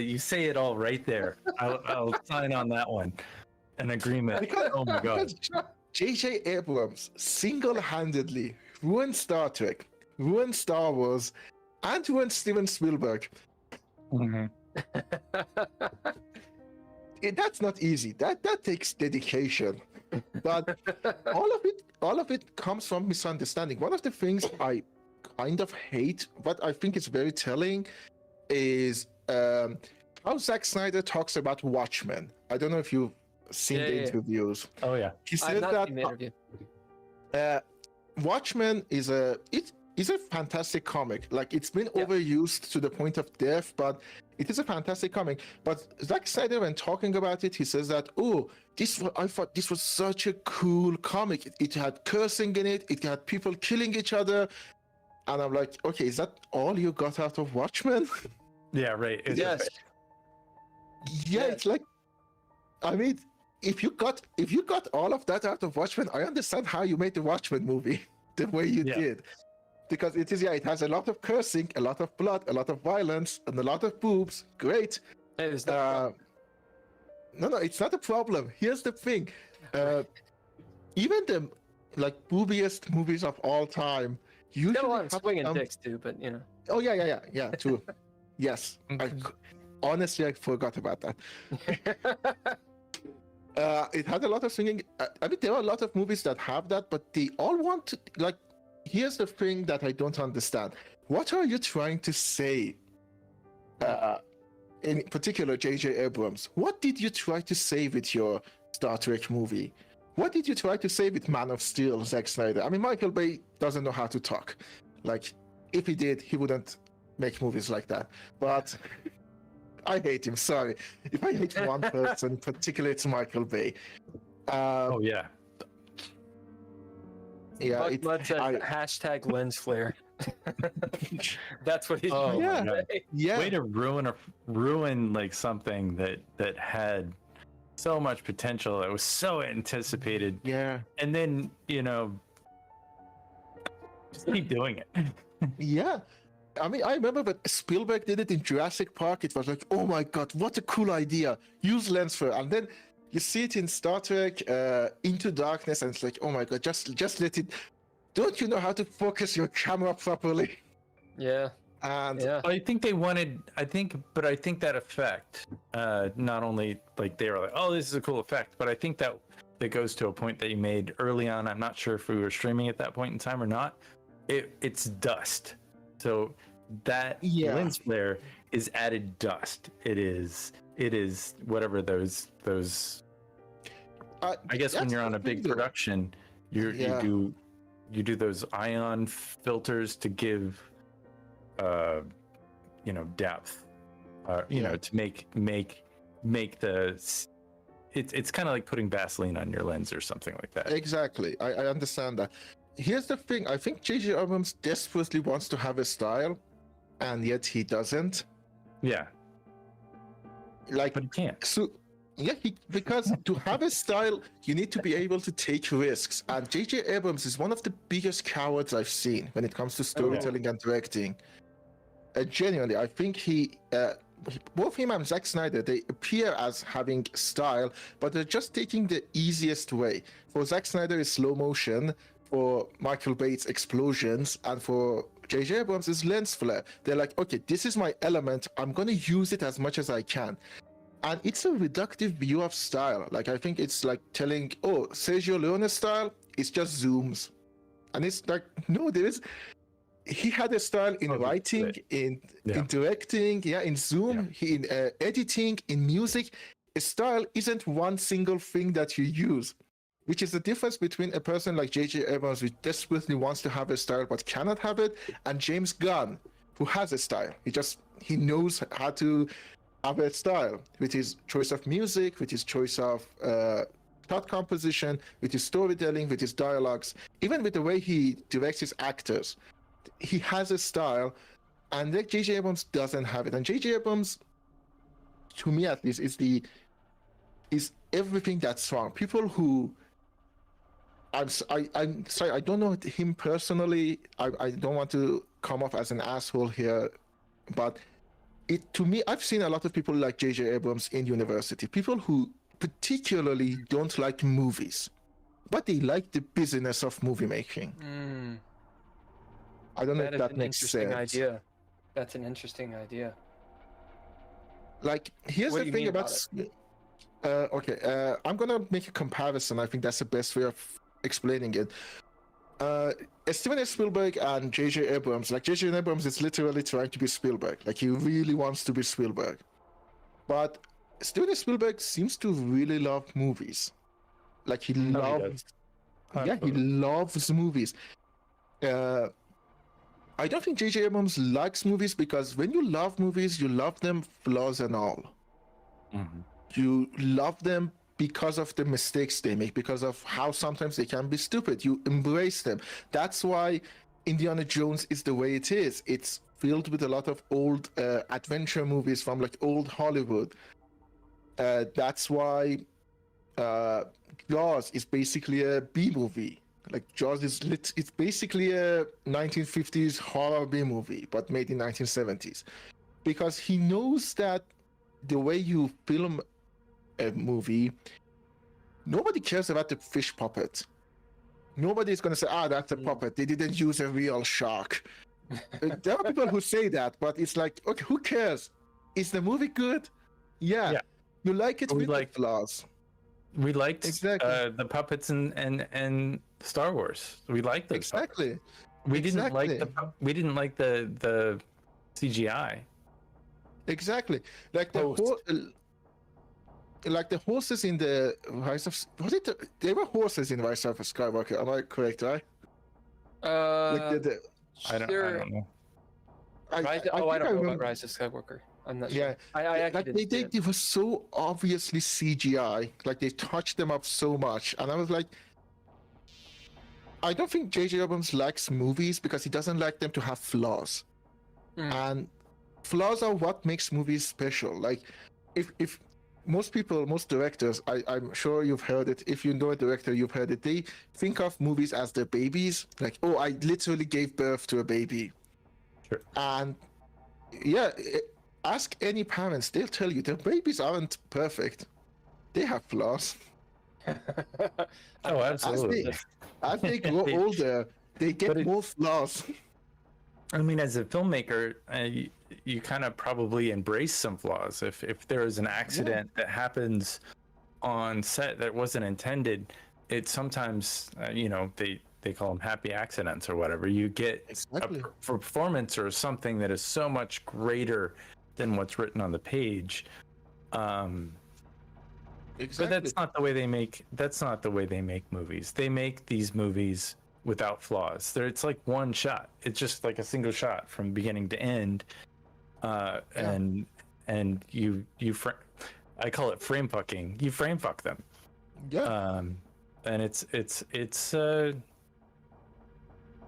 You say it all right there. I'll sign on that one. An agreement. Oh my god. J.J. Abrams single-handedly ruined Star Trek, ruined Star Wars, and ruined Steven Spielberg. Mhm. That's not easy. That takes dedication. But all of it comes from misunderstanding. One of the things I kind of hate, but I think it's very telling, is how Zack Snyder talks about Watchmen. I don't know if you've seen the interviews. Oh yeah. He I've said not that seen the interview. Watchmen is a fantastic comic. Like, it's been overused to the point of death, but it is a fantastic comic. But Zack Snyder, when talking about it, he says that, I thought this was such a cool comic. It had cursing in it. It had people killing each other. And I'm like, okay, is that all you got out of Watchmen? Yeah, right. Yes. Yeah, it's like, I mean, if you got all of that out of Watchmen, I understand how you made the Watchmen movie the way you did. Because it has a lot of cursing, a lot of blood, a lot of violence, and a lot of boobs. Great. Hey, there's no No, it's not a problem. Here's the thing. Even the boobiest movies of all time usually got a lot of have swinging dicks too, but you know. Oh yeah, true. Yes. Honestly, I forgot about that. It had a lot of swinging. I mean, there are a lot of movies that have that, but they all want to, here's the thing that I don't understand. What are you trying to say? In particular, J.J. Abrams. What did you try to say with your Star Trek movie? What did you try to say with Man of Steel, Zack Snyder? I mean, Michael Bay doesn't know how to talk. Like, if he did, he wouldn't make movies like that. But I hate him, sorry. If I hate one person in particular, it's Michael Bay. Oh yeah. Yeah, Buck said hashtag lens flare. That's what he's Oh yeah. my god. yeah. Way to ruin like something that had so much potential. It was so anticipated. Yeah. And then, just keep doing it. Yeah. I mean, I remember that Spielberg did it in Jurassic Park. It was like, oh my god, what a cool idea. Use lens flare. And then you see it in Star Trek, Into Darkness, and it's like, oh my god, just let it. Don't you know how to focus your camera properly? Yeah. And I think that effect, not only like they were like, oh, this is a cool effect, but I think that goes to a point that you made early on. I'm not sure if we were streaming at that point in time or not. It's dust. So that lens flare is added dust. It is whatever those I guess when you're on a big production, you do those ion filters to give depth, to make the it's kind of like putting Vaseline on your lens or something like that. Exactly. I understand that. Here's the thing. I think J.J. Abrams desperately wants to have a style, and yet he doesn't. Yeah. Like, but he can't. So, yeah, because to have a style, you need to be able to take risks. And J.J. Abrams is one of the biggest cowards I've seen when it comes to storytelling and directing. Genuinely, I think both him and Zack Snyder, they appear as having style, but they're just taking the easiest way. For Zack Snyder, it's slow motion. For Michael Bay's explosions, and for J.J. Abrams is lens flare. They're like, okay, this is my element. I'm going to use it as much as I can. And it's a reductive view of style. Like, I think it's like telling, Sergio Leone's style is just zooms. And it's like, no, he had a style in writing, in directing, in Zoom, in editing, in music. A style isn't one single thing that you use. Which is the difference between a person like J.J. Abrams, who desperately wants to have a style but cannot have it, and James Gunn, who has a style. He knows how to have a style with his choice of music, with his choice of shot composition, with his storytelling, with his dialogues, even with the way he directs his actors. He has a style, And like J.J. Abrams doesn't have it. And J.J. Abrams, to me at least, is everything that's wrong. People who I'm sorry, I don't know him personally. I don't want to come off as an asshole here, but to me, I've seen a lot of people like J.J. Abrams in university. People who particularly don't like movies, but they like the business of movie making. I don't know if that makes sense. Idea. That's an interesting idea. Like, here's the thing about I'm gonna make a comparison. I think that's the best way of explaining it. Steven Spielberg and J.J. Abrams, like J.J. Abrams is literally trying to be Spielberg. Like, he really wants to be Spielberg. But Steven Spielberg seems to really love movies. Like, he loves movies. I don't think J.J. Abrams likes movies, because when you love movies, you love them flaws and all. Mm-hmm. You love them because of the mistakes they make, because of how sometimes they can be stupid. You embrace them. That's why Indiana Jones is the way it is. It's filled with a lot of old adventure movies from like old Hollywood. That's why Jaws is basically a B movie. Like, Jaws it's basically a 1950s horror B movie, but made in 1970s. Because he knows that the way you film a movie, nobody cares about the fish puppet. Nobody's going to say, that's a puppet. They didn't use a real shark. There are people who say that, but it's like, okay, who cares? Is the movie good? Yeah. You like it with the flaws. We liked the puppets and Star Wars. We liked those. Exactly. We didn't like the CGI. Exactly. Like the horses in the Rise of they were horses in Rise of Skywalker. Am I correct, right? I don't know. I don't know about Rise of Skywalker. I'm not sure. I they were so obviously CGI. Like, they touched them up so much, and I was like, I don't think J.J. Abrams likes movies because he doesn't like them to have flaws, and flaws are what makes movies special. Like, if most directors, I'm sure you've heard it. If you know a director, you've heard it. They think of movies as their babies. Like, oh, I literally gave birth to a baby. Sure. And ask any parents, they'll tell you their babies aren't perfect. They have flaws. Oh, absolutely. As they grow older, they get more flaws. I mean, as a filmmaker, you kind of probably embrace some flaws. If there is an accident that happens on set that wasn't intended, it sometimes, they call them happy accidents or whatever. You get a performance or something that is so much greater than what's written on the page. But that's not the way they make. That's not the way they make movies. They make these movies without flaws. It's like one shot. It's just like a single shot from beginning to end. And you I call it frame fucking. You frame fuck them. Yeah. And it's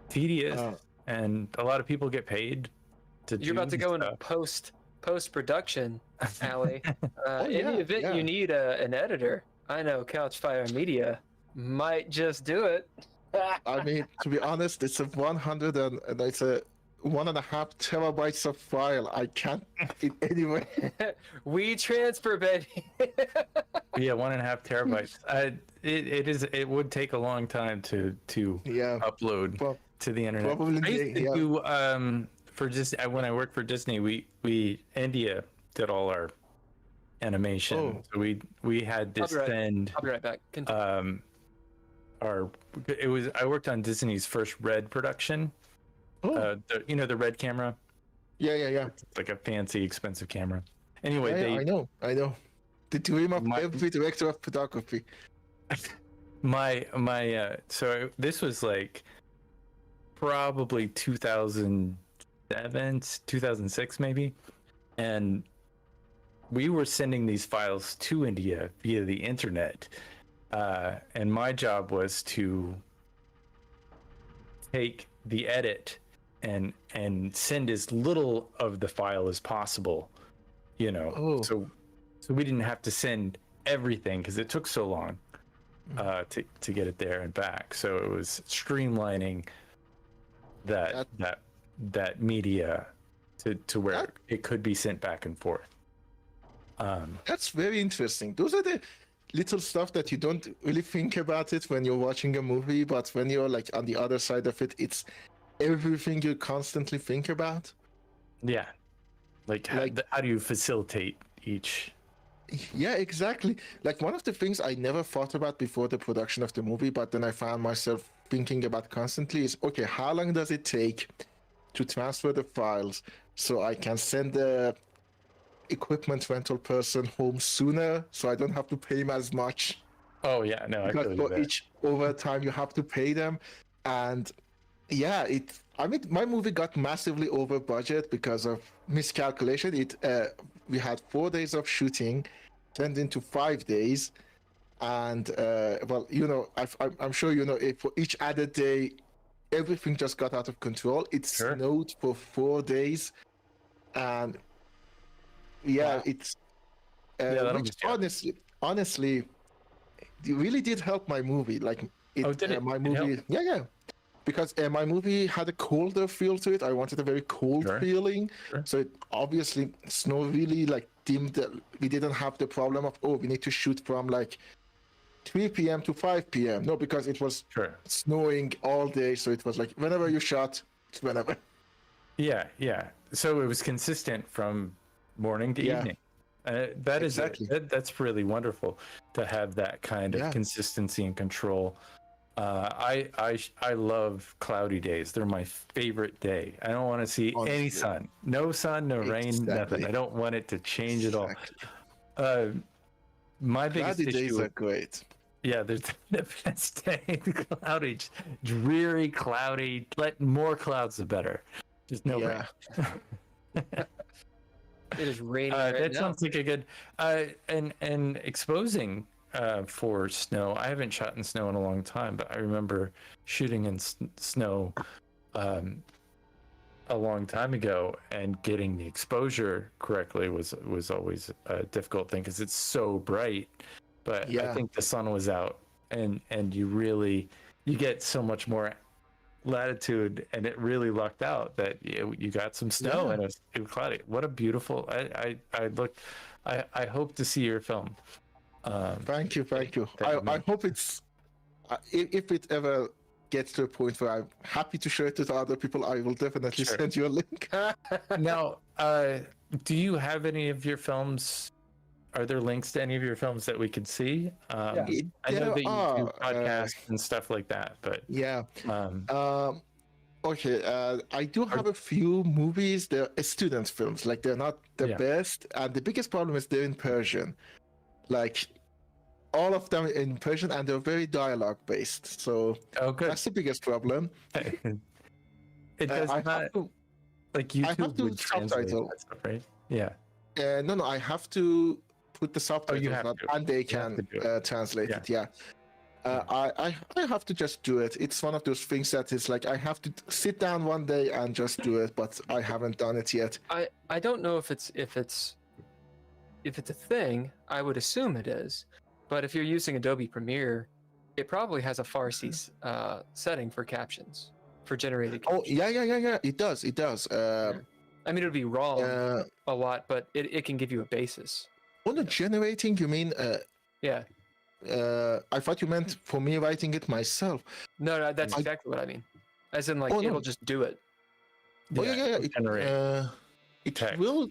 tedious, and a lot of people get paid to. You're about to go into post production, Ali. In the event you need an editor, I know Couchfire Media might just do it. I mean, to be honest, it's a 1.5 terabytes of file. I can't it anyway. We transfer, baby. Yeah, 1.5 terabytes. It would take a long time to upload to the internet. Probably, I used to do when I worked for Disney, India did all our animation. Oh. So we had to send. I'll be right back. Continue. I worked on Disney's first Red production. Oh. The Red camera. Yeah. It's like a fancy, expensive camera. Anyway, I know. The dream of every director of photography. So this was like probably 2007, 2006 maybe, and we were sending these files to India via the internet, and my job was to take the edit and send as little of the file as possible, you know. Oh. So we didn't have to send everything because it took so long to get it there and back. So it was streamlining that media to where it could be sent back and forth. That's very interesting. Those are the little stuff that you don't really think about it when you're watching a movie, but when you're like on the other side of it, it's everything you constantly think about. Yeah, like how do you facilitate each? Yeah, exactly. Like one of the things I never thought about before the production of the movie, but then I found myself thinking about constantly is, okay, how long does it take to transfer the files so I can send the equipment rental person home sooner so I don't have to pay him as much? Oh yeah, no, I Because for each overtime you have to pay them. And yeah, I mean, my movie got massively over budget because of miscalculation. We had 4 days of shooting, turned into 5 days, and well, you know, I'm sure you know, for each added day, everything just got out of control. It snowed for 4 days, and yeah, wow. it's Which honestly, it really did help my movie. Like did it? My It movie, helped? yeah. Because my movie had a colder feel to it. I wanted a very cold feeling. Sure. So it obviously snow really like dimmed. We didn't have the problem of, we need to shoot from like 3 p.m. to 5 p.m. No, because it was snowing all day. So it was like whenever you shot, it's whenever. Yeah. So it was consistent from morning to evening. That is Exactly. that's really wonderful to have that kind of consistency and control. I love cloudy days. They're my favorite day. I don't want to see any sun. No sun, no rain, nothing. I don't want it to change at all. My biggest Cloudy issue days are great. Yeah, there's the best day. Cloudy, dreary, cloudy. Let more clouds the better. Just no rain. It is raining that sounds like a good and exposing for snow. I haven't shot in snow in a long time, but I remember shooting in snow a long time ago, and getting the exposure correctly was always a difficult thing because it's so bright. But I think the sun was out, and you get so much more latitude, and it really lucked out that you got some snow and it was cloudy. What a beautiful! I hope to see your film. Thank you. I hope it's if it ever gets to a point where I'm happy to share it with other people, I will definitely send you a link. Now, do you have any of your films? Are there links to any of your films that we could see? I know that you do podcasts and stuff like that, but okay. I do have a few movies. They're student films. Like they're not the best, and the biggest problem is they're in Persian. Like all of them in Persian, and they're very dialogue based. So that's the biggest problem. It does not like YouTube. I have to subtitle that stuff, right? Yeah. No, I have to put the subtitles and they can translate it. Yeah. I have to just do it. It's one of those things that is like I have to sit down one day and just do it, but I haven't done it yet. I don't know if it's a thing. I would assume it is, but if you're using Adobe Premiere, it probably has a Farsi setting for captions, for generated captions. Oh yeah. It does. I mean, it would be wrong a lot, but it can give you a basis. Oh, no, generating? You mean? Yeah. I thought you meant for me writing it myself. No, that's exactly what I mean. As in, like, it'll just do it. Oh yeah. It will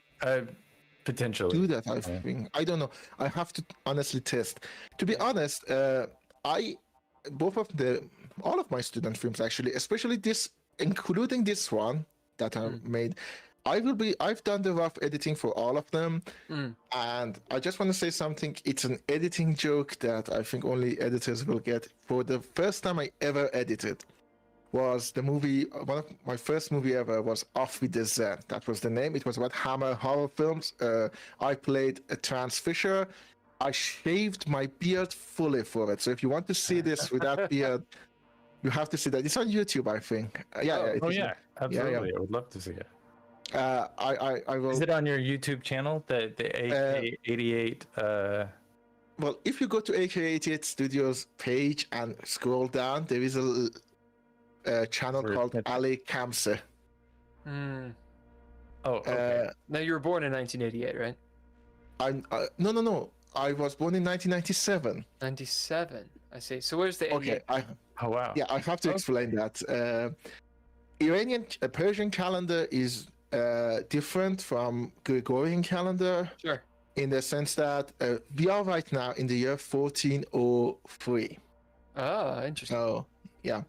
potentially do that. I think. I don't know. I have to honestly test. To be honest, all of my student films actually, especially this, including this one that I made. I've done the rough editing for all of them, and I just want to say something. It's an editing joke that I think only editors will get. For the first time I ever edited was the movie, one of my first movie ever was Off with the Zen. That was the name. It was about Hammer horror films. I played a trans fisher. I shaved my beard fully for it. So if you want to see this without beard, You have to see that. It's on YouTube, I think. Yeah. It Oh is. yeah, absolutely. I would love to see it. I will. Is it on your YouTube channel? The AK88. Well, if you go to AK88 Studios page and scroll down, there is a channel Where called it's- Ali Khamseh. Hmm. Oh, okay. Now you were born in 1988, right? No. I was born in 1997. 97. I see. So where's the 88? Okay. Oh wow. Yeah, I have to explain that. Persian calendar is different from Gregorian calendar Sure. in the sense that we are right now in the year 1403. Ah, interesting. So, yeah.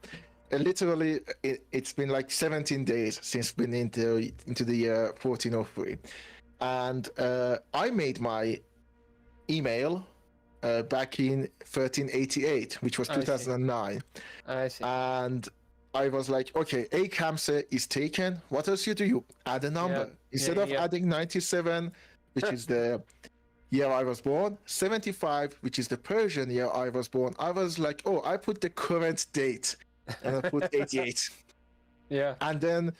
Literally, it's been like 17 days since we've been into the year 1403. And I made my email back in 1388, which was I see. 2009. I see. And I was like, okay, a Khamseh is taken. What else you do? You add a number. Yeah. Instead Yeah, of yeah. adding 97, which Sure. is the year I was born, 75, which is the Persian year I was born, I was like, oh, I put the current date. And I put 88. Yeah. And then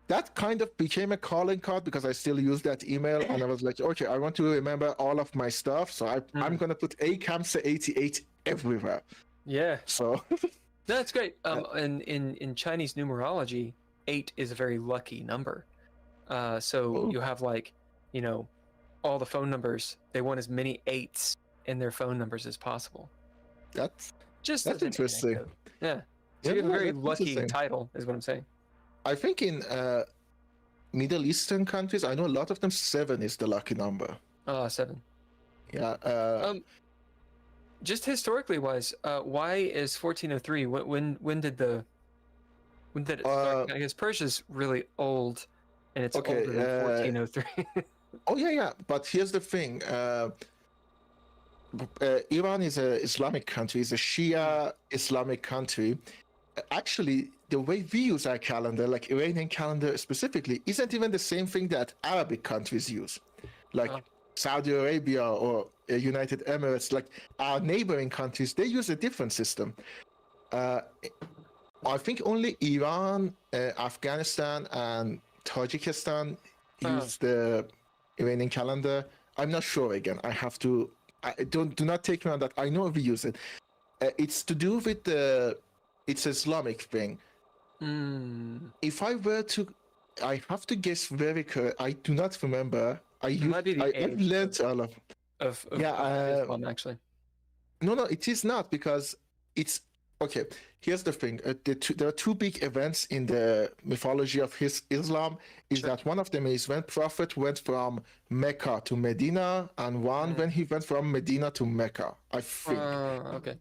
that kind of became a calling card because I still use that email. And I was like, okay, I want to remember all of my stuff. So I'm going to put a Khamseh 88 everywhere. Yeah. So That's great. In Chinese numerology, 8 is a very lucky number. So Oh. you have all the phone numbers. They want as many 8s in their phone numbers as possible. that's Just That's as an interesting. anecdote. Yeah. So Yeah, you have a no, very that's lucky interesting. title, is what I'm saying. I think in Middle Eastern countries, I know a lot of them 7 is the lucky number. 7. Yeah. Just historically wise, why is 1403? When did it start? I guess Persia's really old, and it's Okay, older than 1403. Oh yeah. But here's the thing. Iran is an Islamic country. It's a Shia Islamic country. Actually, the way we use our calendar, like Iranian calendar specifically, isn't even the same thing that Arabic countries use, like Oh. Saudi Arabia or United Emirates. Like our neighboring countries, they use a different system. I think only Iran, Afghanistan, and Tajikistan use the Iranian calendar. I'm not sure. Again, I have to. Do not take me on that. I know we use it. It's to do with it's Islamic thing. If I were to, I have to guess very correct. I do not remember. might be the I've age learned all of. of Yeah, Islam, actually. No, it is not because it's okay. Here's the thing: there are two big events in the mythology of Islam. Is that one of them is when Prophet went from Mecca to Medina, and one when he went from Medina to Mecca. I think Okay.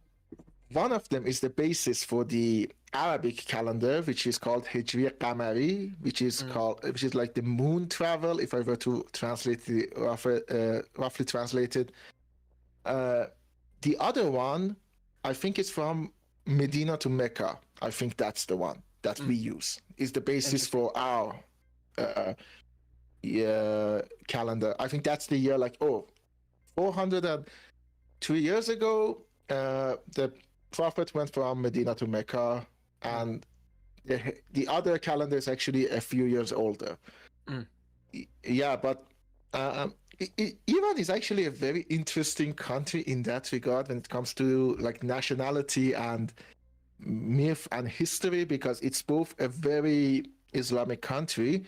one of them is the basis for the Arabic calendar, which is called Hijri Qamari, which is like the moon travel. If I were to translate the roughly translated, the other one, I think it's from Medina to Mecca. I think that's the one that we use. Is the basis for our calendar. I think that's the year 402 years ago, the Prophet went from Medina to Mecca, and the other calendar is actually a few years older. Yeah, but Iran is actually a very interesting country in that regard when it comes to like nationality and myth and history, because it's both a very Islamic country.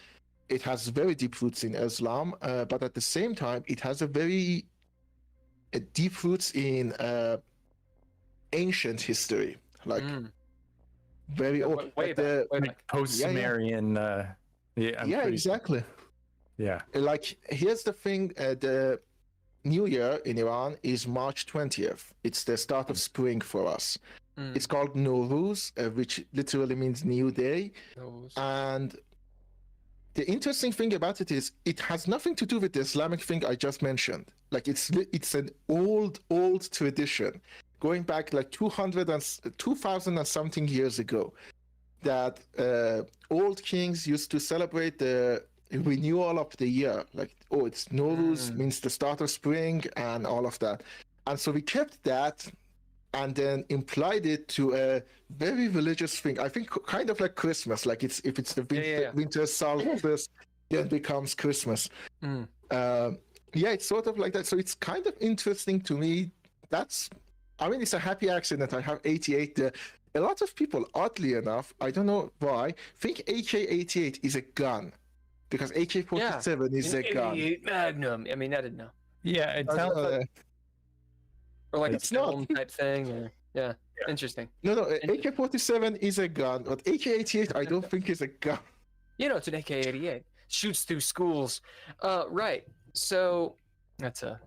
It has very deep roots in Islam, but at the same time, it has a very deep roots in ancient history, like very old. Way back. Like post-Sumerian. Yeah, exactly. Yeah. Like, here's the thing: the New Year in Iran is March 20th. It's the start of spring for us. It's called Nowruz, which literally means new day. And the interesting thing about it is it has nothing to do with the Islamic thing I just mentioned. Like, it's an old tradition going back like 2000 and something years ago, that old kings used to celebrate the renewal of the year. Like, it's Nowruz means the start of spring and all of that. And so we kept that and then implied it to a very religious thing. I think kind of like Christmas, like if it's the winter solstice, then it becomes Christmas. Mm. Yeah, it's sort of like that. So it's kind of interesting to me. I mean, it's a happy accident. I have 88 there. A lot of people, oddly enough, I don't know why, think AK-88 is a gun. Because AK-47 is a gun. 88 Magnum. I mean, I didn't know. Yeah, it sounds like Or like It's a film type thing. Or, yeah, interesting. No, AK-47 is a gun, but AK-88 I don't think is a gun. You know, it's an AK-88. Shoots through schools. Right. So that's a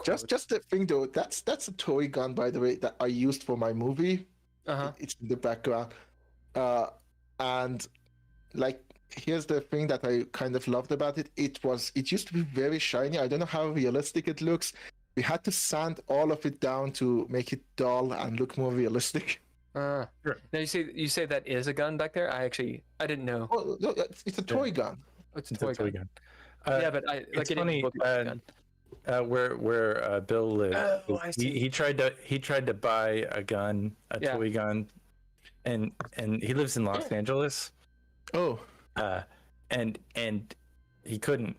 Just the thing though, that's a toy gun, by the way, that I used for my movie. Uh-huh. It's in the background. And like, here's the thing that I kind of loved about it. It used to be very shiny. I don't know how realistic it looks. We had to sand all of it down to make it dull and look more realistic. Now you say that is a gun back there? I didn't know. Oh, no, it's a toy gun. It's a toy gun. gun. Yeah, but It's it funny. didn't look like a gun. Where Bill lives, Oh, I see. he tried to buy a gun, toy gun, and he lives in Los Angeles. Oh. And he couldn't.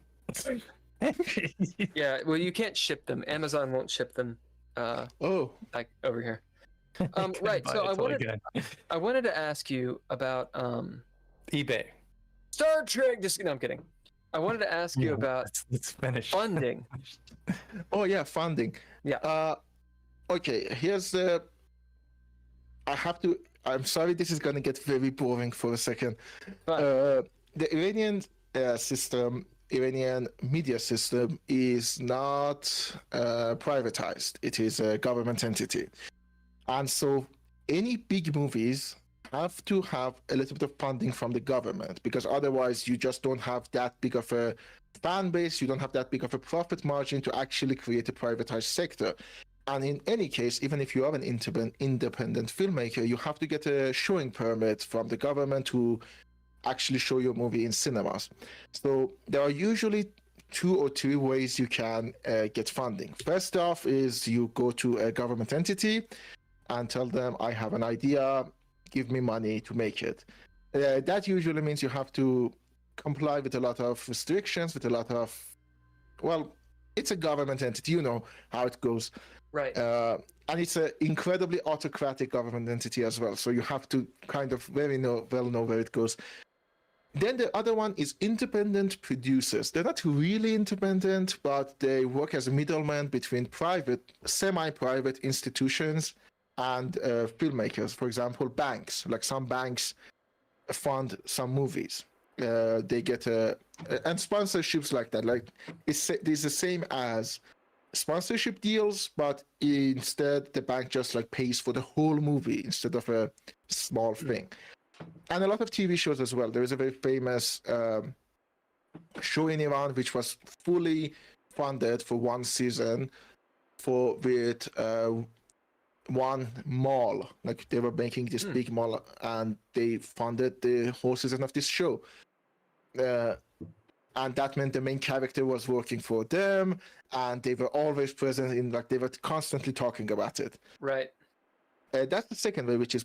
Yeah, well, you can't ship them. Amazon won't ship them. Like over here. Right. So I wanted to ask you about eBay. Star Trek. No, I'm kidding. I wanted to ask you about let's finish. funding. Oh yeah, funding. Yeah. Okay. Here's the. I'm sorry, this is gonna get very boring for a second. The Iranian Iranian media system is not privatized. It is a government entity. And so any big movies have to have a little bit of funding from the government, because otherwise you just don't have that big of a fan base, you don't have that big of a profit margin to actually create a privatized sector. And in any case, even if you are an independent filmmaker, you have to get a showing permit from the government to actually show your movie in cinemas. So there are usually 2 or 3 ways you can get funding. First off is you go to a government entity and tell them, I have an idea, give me money to make it. That usually means you have to comply with a lot of restrictions, with a lot of, well, it's a government entity, you know how it goes. Right. And it's an incredibly autocratic government entity as well. So you have to kind of well know where it goes. Then the other one is independent producers. They're not really independent, but they work as a middleman between semi-private institutions and filmmakers. For example, banks. Like some banks fund some movies. They get and sponsorships like that. Like it's the same as sponsorship deals, but instead the bank just like pays for the whole movie instead of a small thing. And a lot of TV shows as well. There is a very famous show in Iran which was fully funded for one season with one mall. Like they were making this big mall and they funded the whole season of this show. And that meant the main character was working for them and they were always present in, like, they were constantly talking about it. Right. That's the second way, which is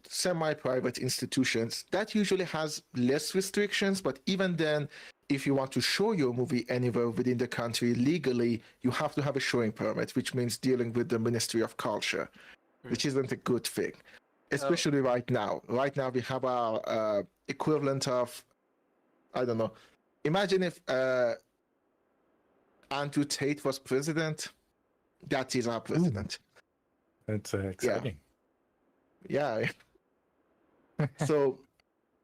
semi-private institutions. That usually has less restrictions, but even then, if you want to show your movie anywhere within the country legally, you have to have a showing permit, which means dealing with the Ministry of Culture, which isn't a good thing, especially right now. Right now, we have our equivalent of, I don't know, imagine if Andrew Tate was president. That is our president. That's exciting. Yeah. So,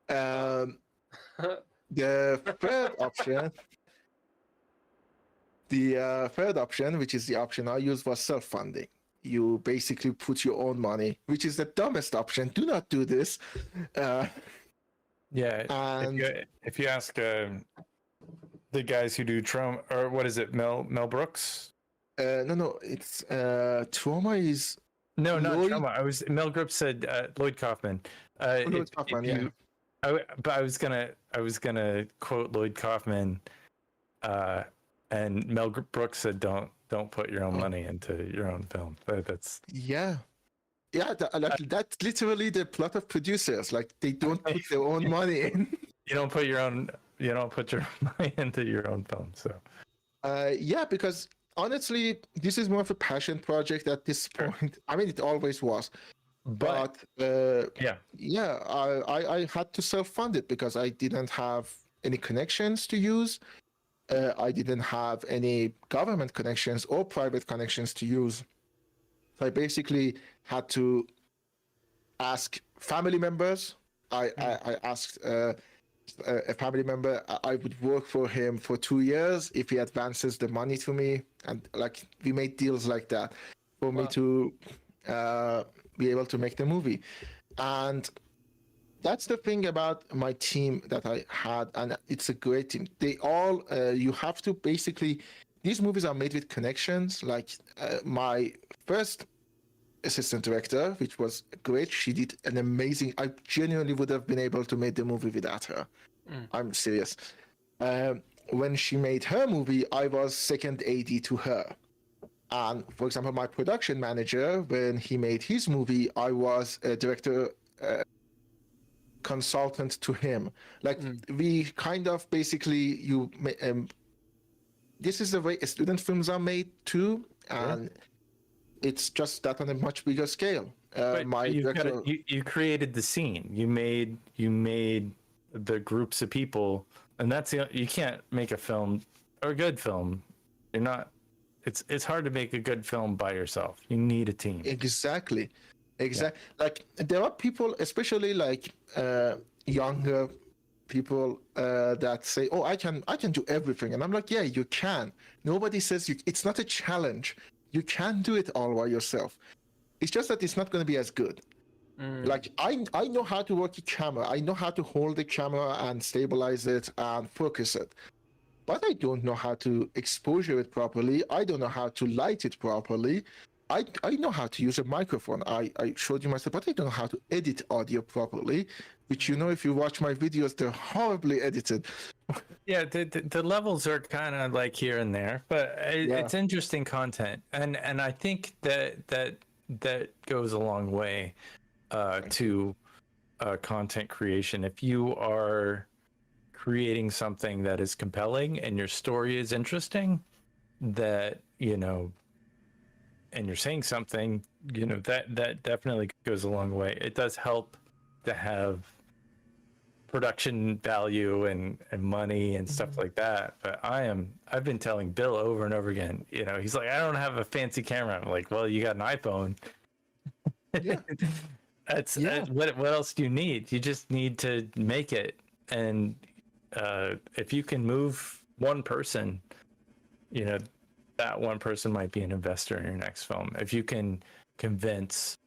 the third option, which is the option I used, was self-funding. You basically put your own money, which is the dumbest option. Do not do this. Yeah. And if you ask the guys who do Trauma, or what is it, Mel Brooks? No, it's Trauma is. No, not Trauma. Mel Brooks said Lloyd Kaufman. Lloyd Kaufman, yeah. But I was gonna quote Lloyd Kaufman, and Mel Brooks said, "Don't don't put your own money into your own film. That's Yeah. Yeah, that's literally the plot of producers. Like, they don't put their own money in. you don't put your own money into your own film. So Yeah, because honestly, this is more of a passion project at this point. I mean, it always was. But yeah, I had to self-fund it because I didn't have any connections to use. I didn't have any government connections or private connections to use. So I basically had to ask family members. I asked a family member. I would work for him for 2 years if he advances the money to me, and like we made deals like that for me to be able to make the movie. And that's the thing about my team that I had, and it's a great team. They all you have to basically. These movies are made with connections. Like my first assistant director, which was great. She did an amazing. I genuinely would have been able to make the movie without her. I'm serious. When she made her movie, I was second AD to her. And for example, my production manager, when he made his movie, I was a director consultant to him. Like we kind of basically this is the way student films are made too, and it's just that on a much bigger scale. You created the scene. You made the groups of people, and you can't make a film or a good film. You're not. It's hard to make a good film by yourself. You need a team. Exactly. Like there are people, especially like younger people that say, "Oh, I can do everything," and I'm like, "Yeah, you can." Nobody says it's not a challenge. You can do it all by yourself. It's just that it's not going to be as good. Like I know how to work a camera. I know how to hold the camera and stabilize it and focus it. But I don't know how to exposure it properly. I don't know how to light it properly. I know how to use a microphone. I showed you myself, but I don't know how to edit audio properly, which, you know, if you watch my videos, they're horribly edited. Yeah, the levels are kind of like here and there, but it's interesting content. And I think that goes a long way to content creation. If you are creating something that is compelling and your story is interesting, that, you know, and you're saying something, you know, that definitely goes a long way. It does help to have production value and money and stuff like that. But I've been telling Bill over and over again, you know, he's like, I don't have a fancy camera. I'm like, well, you got an iPhone. Yeah. What else do you need? You just need to make it. And if you can move one person, you know, that one person might be an investor in your next film. If you can convince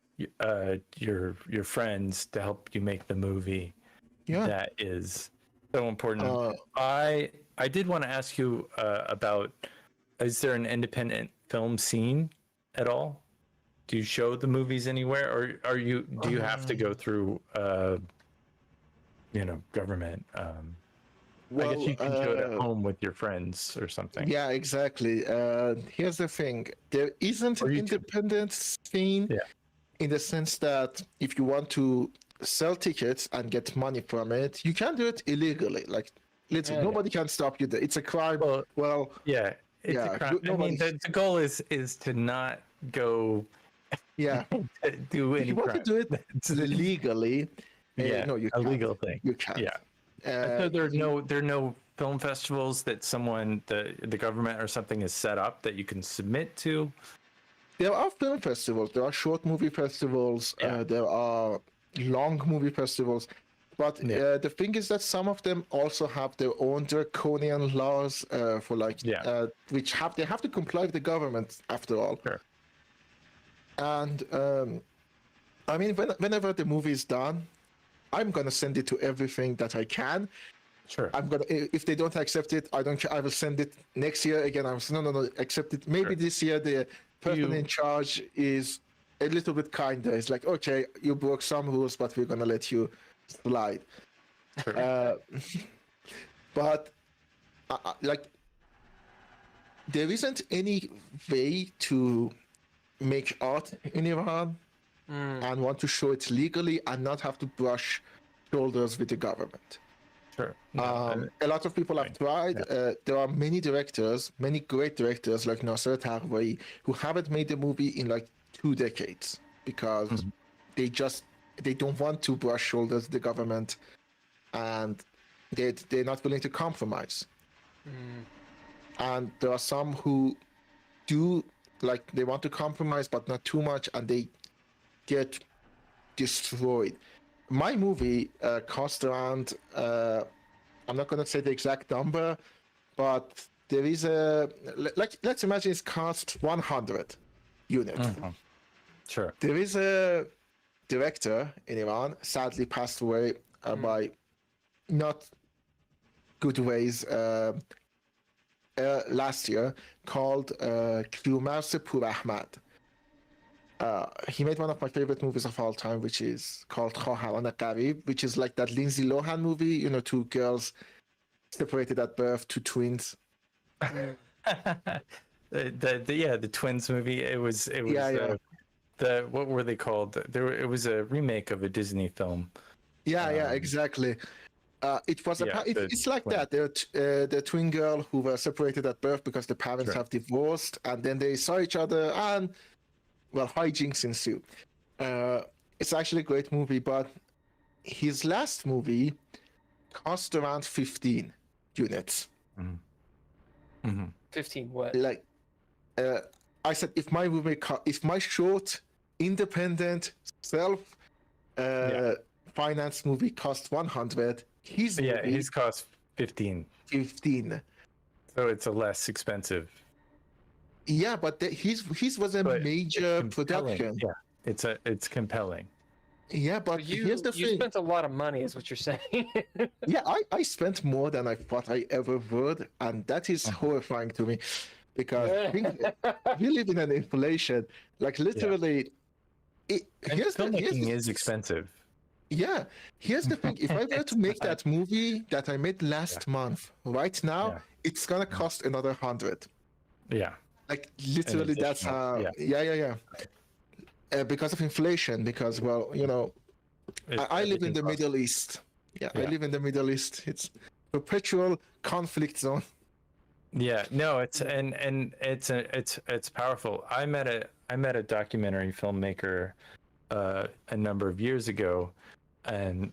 your friends to help you make the movie, that is so important. I did want to ask you about, is there an independent film scene at all? Do you show the movies anywhere, or do you have to go through you know, government? Well, I guess you can show it at home with your friends or something. Yeah, exactly. Here's the thing. There isn't an independent scene in the sense that if you want to sell tickets and get money from it, you can do it illegally. Like, literally, nobody can stop you there. It's a crime. Well, it's a crime. I mean, the goal is to not go do any if you want to do it legally, no, you a can't. Legal thing. You can't. Yeah. So there are no film festivals that the government or something is set up that you can submit to? There are film festivals. There are short movie festivals. There are long movie festivals. But the thing is that some of them also have their own draconian laws for which they have to comply with the government after all. Sure. And I mean, whenever the movie is done, I'm gonna send it to everything that I can. Sure. I'm gonna, if they don't accept it, I don't care. I will send it next year again. I was no, accept it. Maybe this year the person in charge is a little bit kinder. It's like, okay, you broke some rules, but we're gonna let you slide. Sure. But like there isn't any way to make art in Iran and want to show it legally and not have to brush shoulders with the government. Sure. A lot of people have tried. There are many directors, many great directors like Nasser Tarwai, who haven't made a movie in like 2 decades because they don't want to brush shoulders with the government, and they're not willing to compromise. And there are some who do, like, they want to compromise but not too much, and they get destroyed. My movie cost around, I'm not going to say the exact number, but there is let's imagine it's cost 100 units. Sure. There is a director in Iran, sadly passed away by not good ways last year, called Khamseh Pur Ahmad. He made one of my favorite movies of all time, which is called Howl, which is like that Lindsay Lohan movie, you know, 2 girls separated at birth, 2 twins. The twins movie. It was what were they called? It was a remake of a Disney film. Exactly. It's like that. The twin girl who were separated at birth because the parents have divorced, and then they saw each other, and well, hijinks ensue. It's actually a great movie, but his last movie cost around 15 units. 15 what? Like, I said, if my short, independent, self-financed movie cost 100, his cost 15. 15. So it's a less expensive. Yeah, but his was a major production. Yeah, it's compelling. Yeah, but here's the thing. You spent a lot of money, is what you're saying. Yeah, I spent more than I thought I ever would, and that is horrifying to me, because we live in an inflation. Like, literally, filmmaking is expensive. Yeah, here's the thing. If I were to make that movie that I made last month, right now, it's gonna cost another 100. Yeah. Like, literally, that's how. Because of inflation, because, well, you know, I live in the Middle East. I live in the Middle East. It's perpetual conflict zone. Yeah, no, it's powerful. I met a documentary filmmaker a number of years ago, and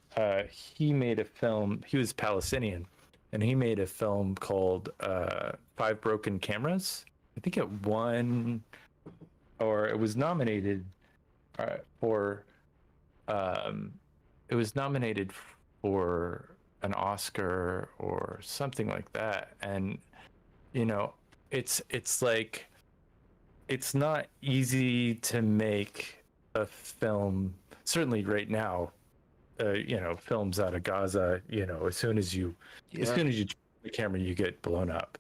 he made a film. He was Palestinian, and he made a film called 5 Broken Cameras. I think it won, or it was nominated for an Oscar or something like that. And you know, it's like, it's not easy to make a film, certainly right now. You know, films out of Gaza, you know, as soon as you turn the camera, you get blown up.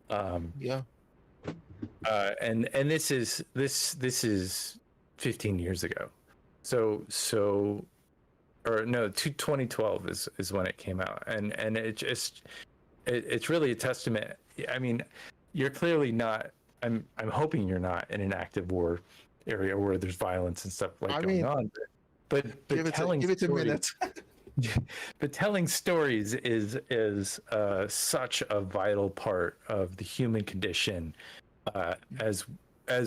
And this is 15 years ago. So 2012 is when it came out, and it's really a testament. I mean, you're clearly not. I'm hoping you're not in an active war area where there's violence and stuff going on. But telling give it a minute. But telling stories is such a vital part of the human condition, as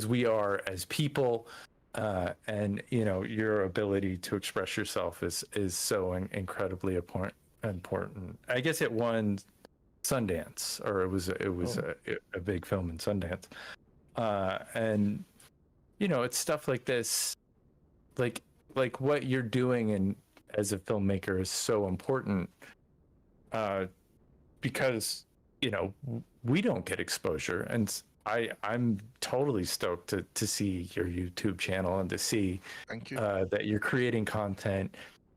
we are as people, and you know, your ability to express yourself is so incredibly important. I guess it won Sundance, or it was a big film in Sundance, and you know, it's stuff like this, like what you're doing and as a filmmaker is so important, because you know, we don't get exposure, and I'm totally stoked to see your YouTube channel and to see that you're creating content,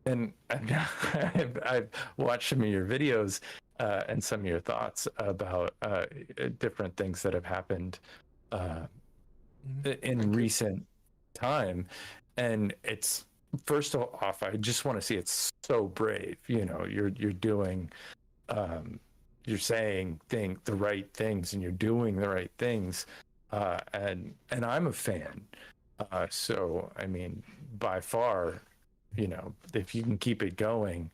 and I've watched some of your videos and some of your thoughts about different things that have happened in recent time. And it's, first off, I just want to see, it's so brave. You know, you're doing you're saying the right things and you're doing the right things, and I'm a fan. So I mean, by far, if you can keep it going,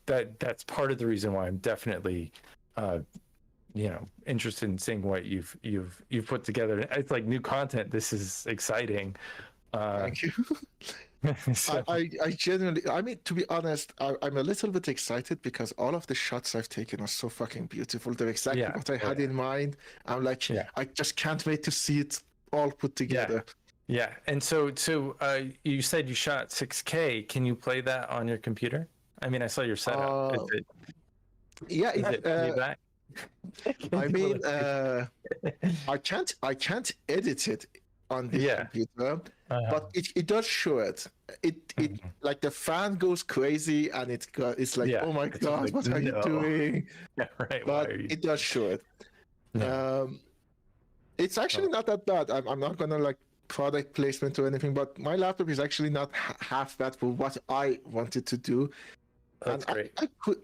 that's part of the reason why I'm definitely interested in seeing what you've put together. It's like new content. This is exciting. Thank you. So, I genuinely, I mean, to be honest, I'm a little bit excited because all of the shots I've taken are so fucking beautiful. They're exactly what I had in mind. I'm like, I just can't wait to see it all put together. Yeah. And so you said you shot 6K. Can you play that on your computer? I mean, I saw your setup. Is it playback? I mean, I can't edit it on the computer, but it does show it. It like the fan goes crazy and it's like, oh my god, like, what are you doing? Yeah, right. But it does show it. No. It's actually not that bad. I'm not gonna like product placement or anything, but my laptop is actually not half bad for what I wanted to do. That's great.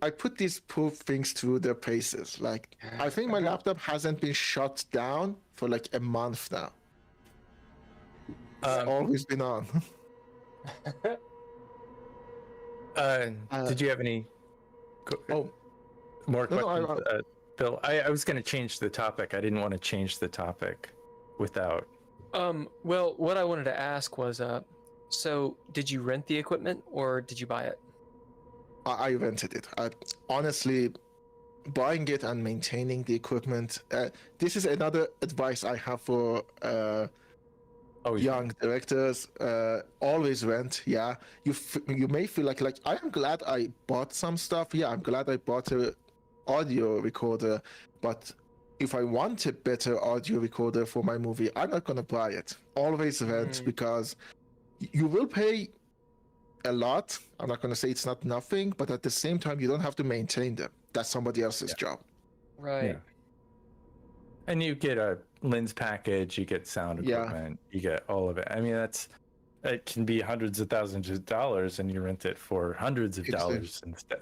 I put these poor things through their paces. Like, I think my laptop hasn't been shut down for like a month now. It's always been on. Did you have any more questions, Bill? I was going to change the topic. I didn't want to change the topic without. Well, what I wanted to ask was, so did you rent the equipment or did you buy it? I rented it. Honestly, buying it and maintaining the equipment. This is another advice I have for young directors. Always rent. Yeah, you may feel like I am glad I bought some stuff. Yeah, I'm glad I bought a audio recorder. But if I want a better audio recorder for my movie, I'm not gonna buy it. Always rent because you will pay a lot. I'm not going to say it's not nothing, but at the same time, you don't have to maintain them. That's somebody else's job. Right. Yeah. And you get a lens package, you get sound equipment, you get all of it. I mean, it can be hundreds of thousands of dollars, and you rent it for hundreds of dollars instead.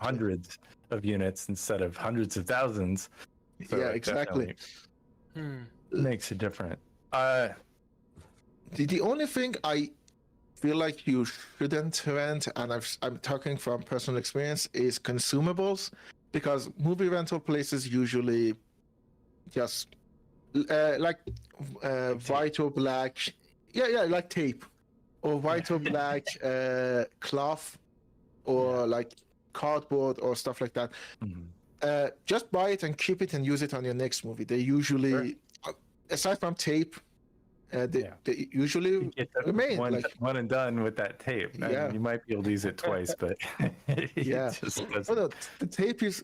Hundreds of units instead of hundreds of thousands. So yeah, exactly. Makes it different. The only thing I feel like you shouldn't rent, and I'm talking from personal experience, is consumables, because movie rental places usually just like white or black, like tape or white or black cloth or like cardboard or stuff like that. Just buy it and keep it and use it on your next movie. They usually, aside from tape, they usually remain one and done with that tape. I mean, you might be able to use it twice, but the tape is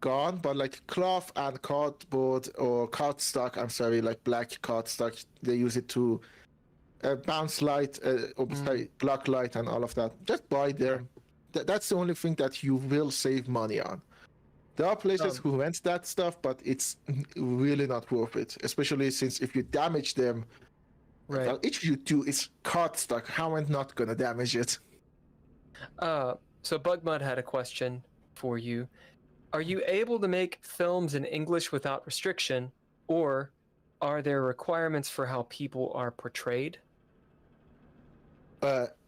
gone. But like cloth and cardboard or cardstock, like black cardstock, they use it to bounce light, block light, and all of that. Just buy them. That's the only thing that you will save money on. There are places who rent that stuff, but it's really not worth it, especially since if you damage them, if you do, it's cardstock. How am I not going to damage it? So Bugmud had a question for you. Are you able to make films in English without restriction, or are there requirements for how people are portrayed?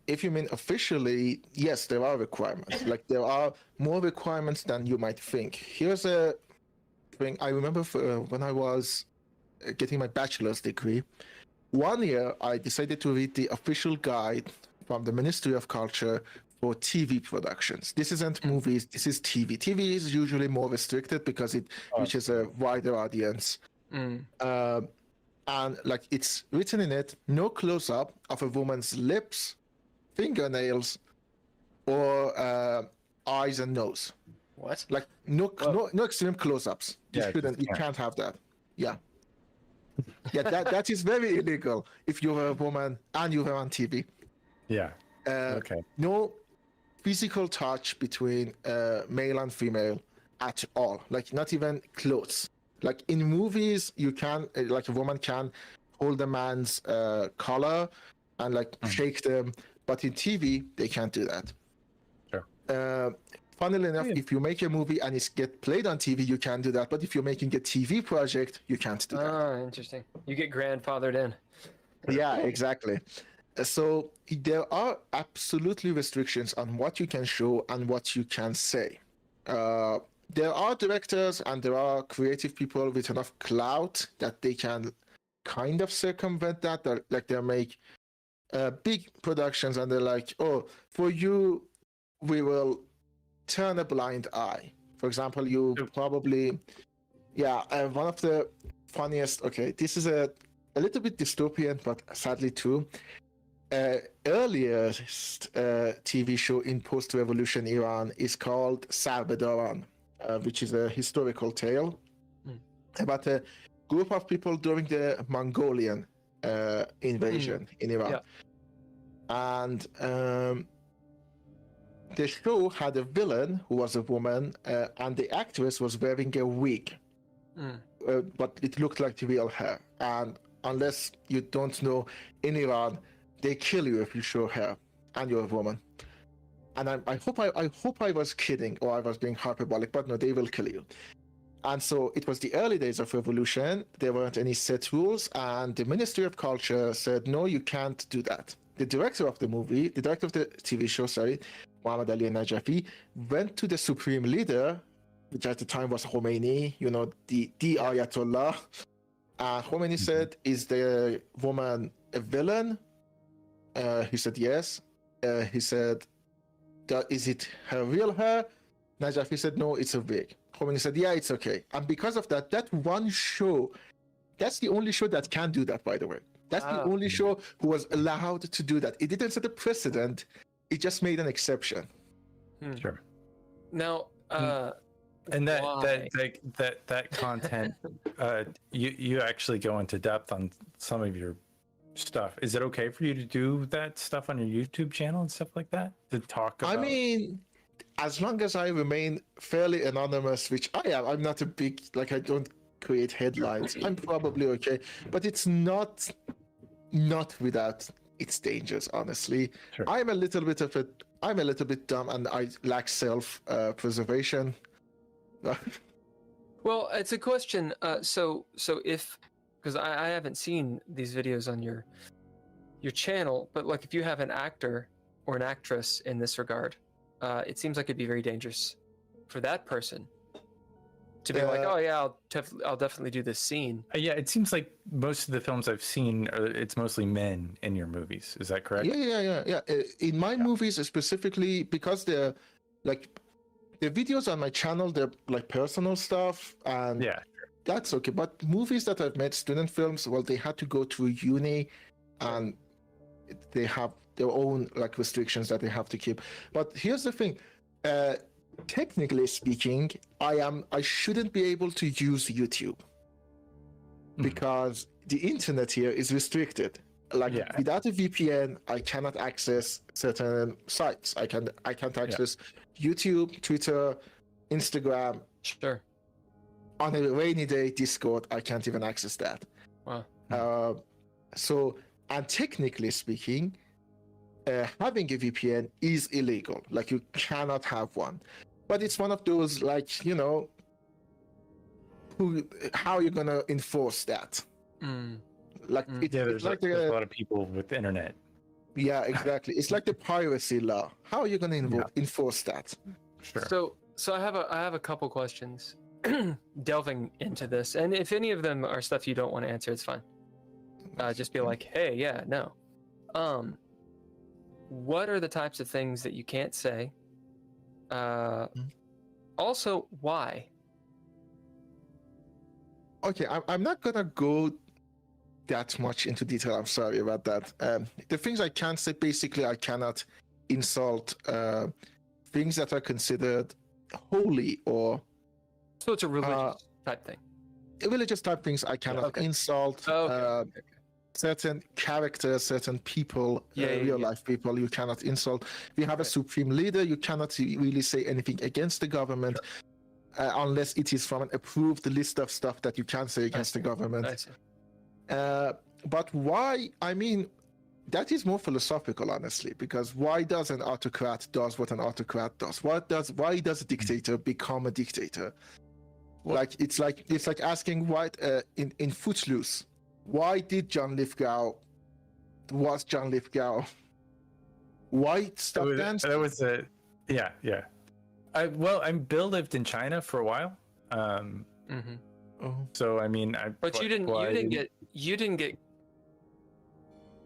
If you mean officially, yes, there are requirements. Like, there are more requirements than you might think. Here's a thing. I remember when I was getting my bachelor's degree, one year I decided to read the official guide from the Ministry of Culture for TV productions. This isn't movies, this is TV. TV is usually more restricted because it reaches a wider audience. And like, it's written in it, no close-up of a woman's lips, fingernails, or eyes and nose. What? Like, no extreme close-ups. You can't have that. Yeah, that is very illegal if you're a woman and you're on TV. No physical touch between male and female at all. Like, not even close. Like, in movies, you can, like, a woman can hold a man's collar and like shake them. But in TV, they can't do that. Funnily enough, Yeah. if you make a movie and it's get played on TV, you can do that. But if you're making a TV project, you can't do that. Ah, interesting. You get grandfathered in. Yeah, exactly. So there are absolutely restrictions on what you can show and what you can say. There are directors and there are creative people with enough clout that they can kind of circumvent that. Like they make big productions and they're like, oh, for you, we will turn a blind eye. For example, you probably, one of the funniest, okay, this is a little bit dystopian, but sadly true. Earliest TV show in post-revolution Iran is called Sarbedaran, which is a historical tale about a group of people during the Mongolian invasion in Iran. Yeah. And the show had a villain who was a woman, and the actress was wearing a wig, but it looked like real hair. And unless you don't know, in Iran, they kill you if you show hair and you're a woman. And I hope I was kidding or I was being hyperbolic, but no, they will kill you. And so it was the early days of revolution. There weren't any set rules, and the Ministry of Culture said, no, you can't do that. The director of the TV show, Muhammad Ali Najafi, went to the supreme leader, which at the time was Khomeini, the Ayatollah. Khomeini said, is the woman a villain? He said, yes. He said, is it her real hair? Najafi said, no, it's a wig. Khomeini said, yeah, it's okay. And because of that, that one show, that's the only show that can do that, by the way. That's the only show who was allowed to do that. It didn't set a precedent. It just made an exception. Sure. Now, and that content, you actually go into depth on some of your stuff. Is it okay for you to do that stuff on your YouTube channel and stuff like that? To talk about? I mean, as long as I remain fairly anonymous, which I am, I'm not a big, I don't create headlines. I'm probably okay, but it's not without its dangers, honestly. Sure. I'm a little bit dumb and I lack self-preservation. Well, it's a question. So if, because I haven't seen these videos on your channel, but if you have an actor or an actress in this regard, it seems like it'd be very dangerous for that person to be oh yeah, I'll definitely do this scene. Yeah, it seems like most of the films I've seen, it's mostly men in your movies. Is that correct? Yeah. In my movies specifically, because they're the videos on my channel, they're personal stuff, and that's okay. But movies that I've made, student films, well, they had to go through uni, and they have their own restrictions that they have to keep. But here's the thing. Technically speaking, I shouldn't be able to use YouTube because the internet here is restricted. Without a VPN, I cannot access certain sites. I can't access YouTube, Twitter, Instagram. Sure. On a rainy day, Discord, I can't even access that. Wow. And technically speaking, having a VPN is illegal. You cannot have one. But it's one of those, how are you going to enforce that? There's a lot of people with the internet. Yeah, exactly. It's like the piracy law. How are you going to enforce that? Sure. So I have a couple questions delving into this. And if any of them are stuff you don't want to answer, it's fine. Just be like, hey, yeah, no. What are the types of things that you can't say? Also, why? Okay, I'm not gonna go that much into detail. I'm sorry about that. The things I can't say, basically, I cannot insult things that are considered holy or. So it's a religious type thing. Religious type things I cannot insult. Certain characters, certain people, real life people, you cannot insult. We have a supreme leader. You cannot really say anything against the government unless it is from an approved list of stuff that you can say against the government. But why? I mean, that is more philosophical, honestly, because why does an autocrat does what an autocrat does? Why does a dictator become a dictator? Well- It's like asking why in Footloose, why did John Lithgow white stop dancing? That was a yeah. Bill lived in China for a while. Mm-hmm. Oh. So I mean, But you didn't get.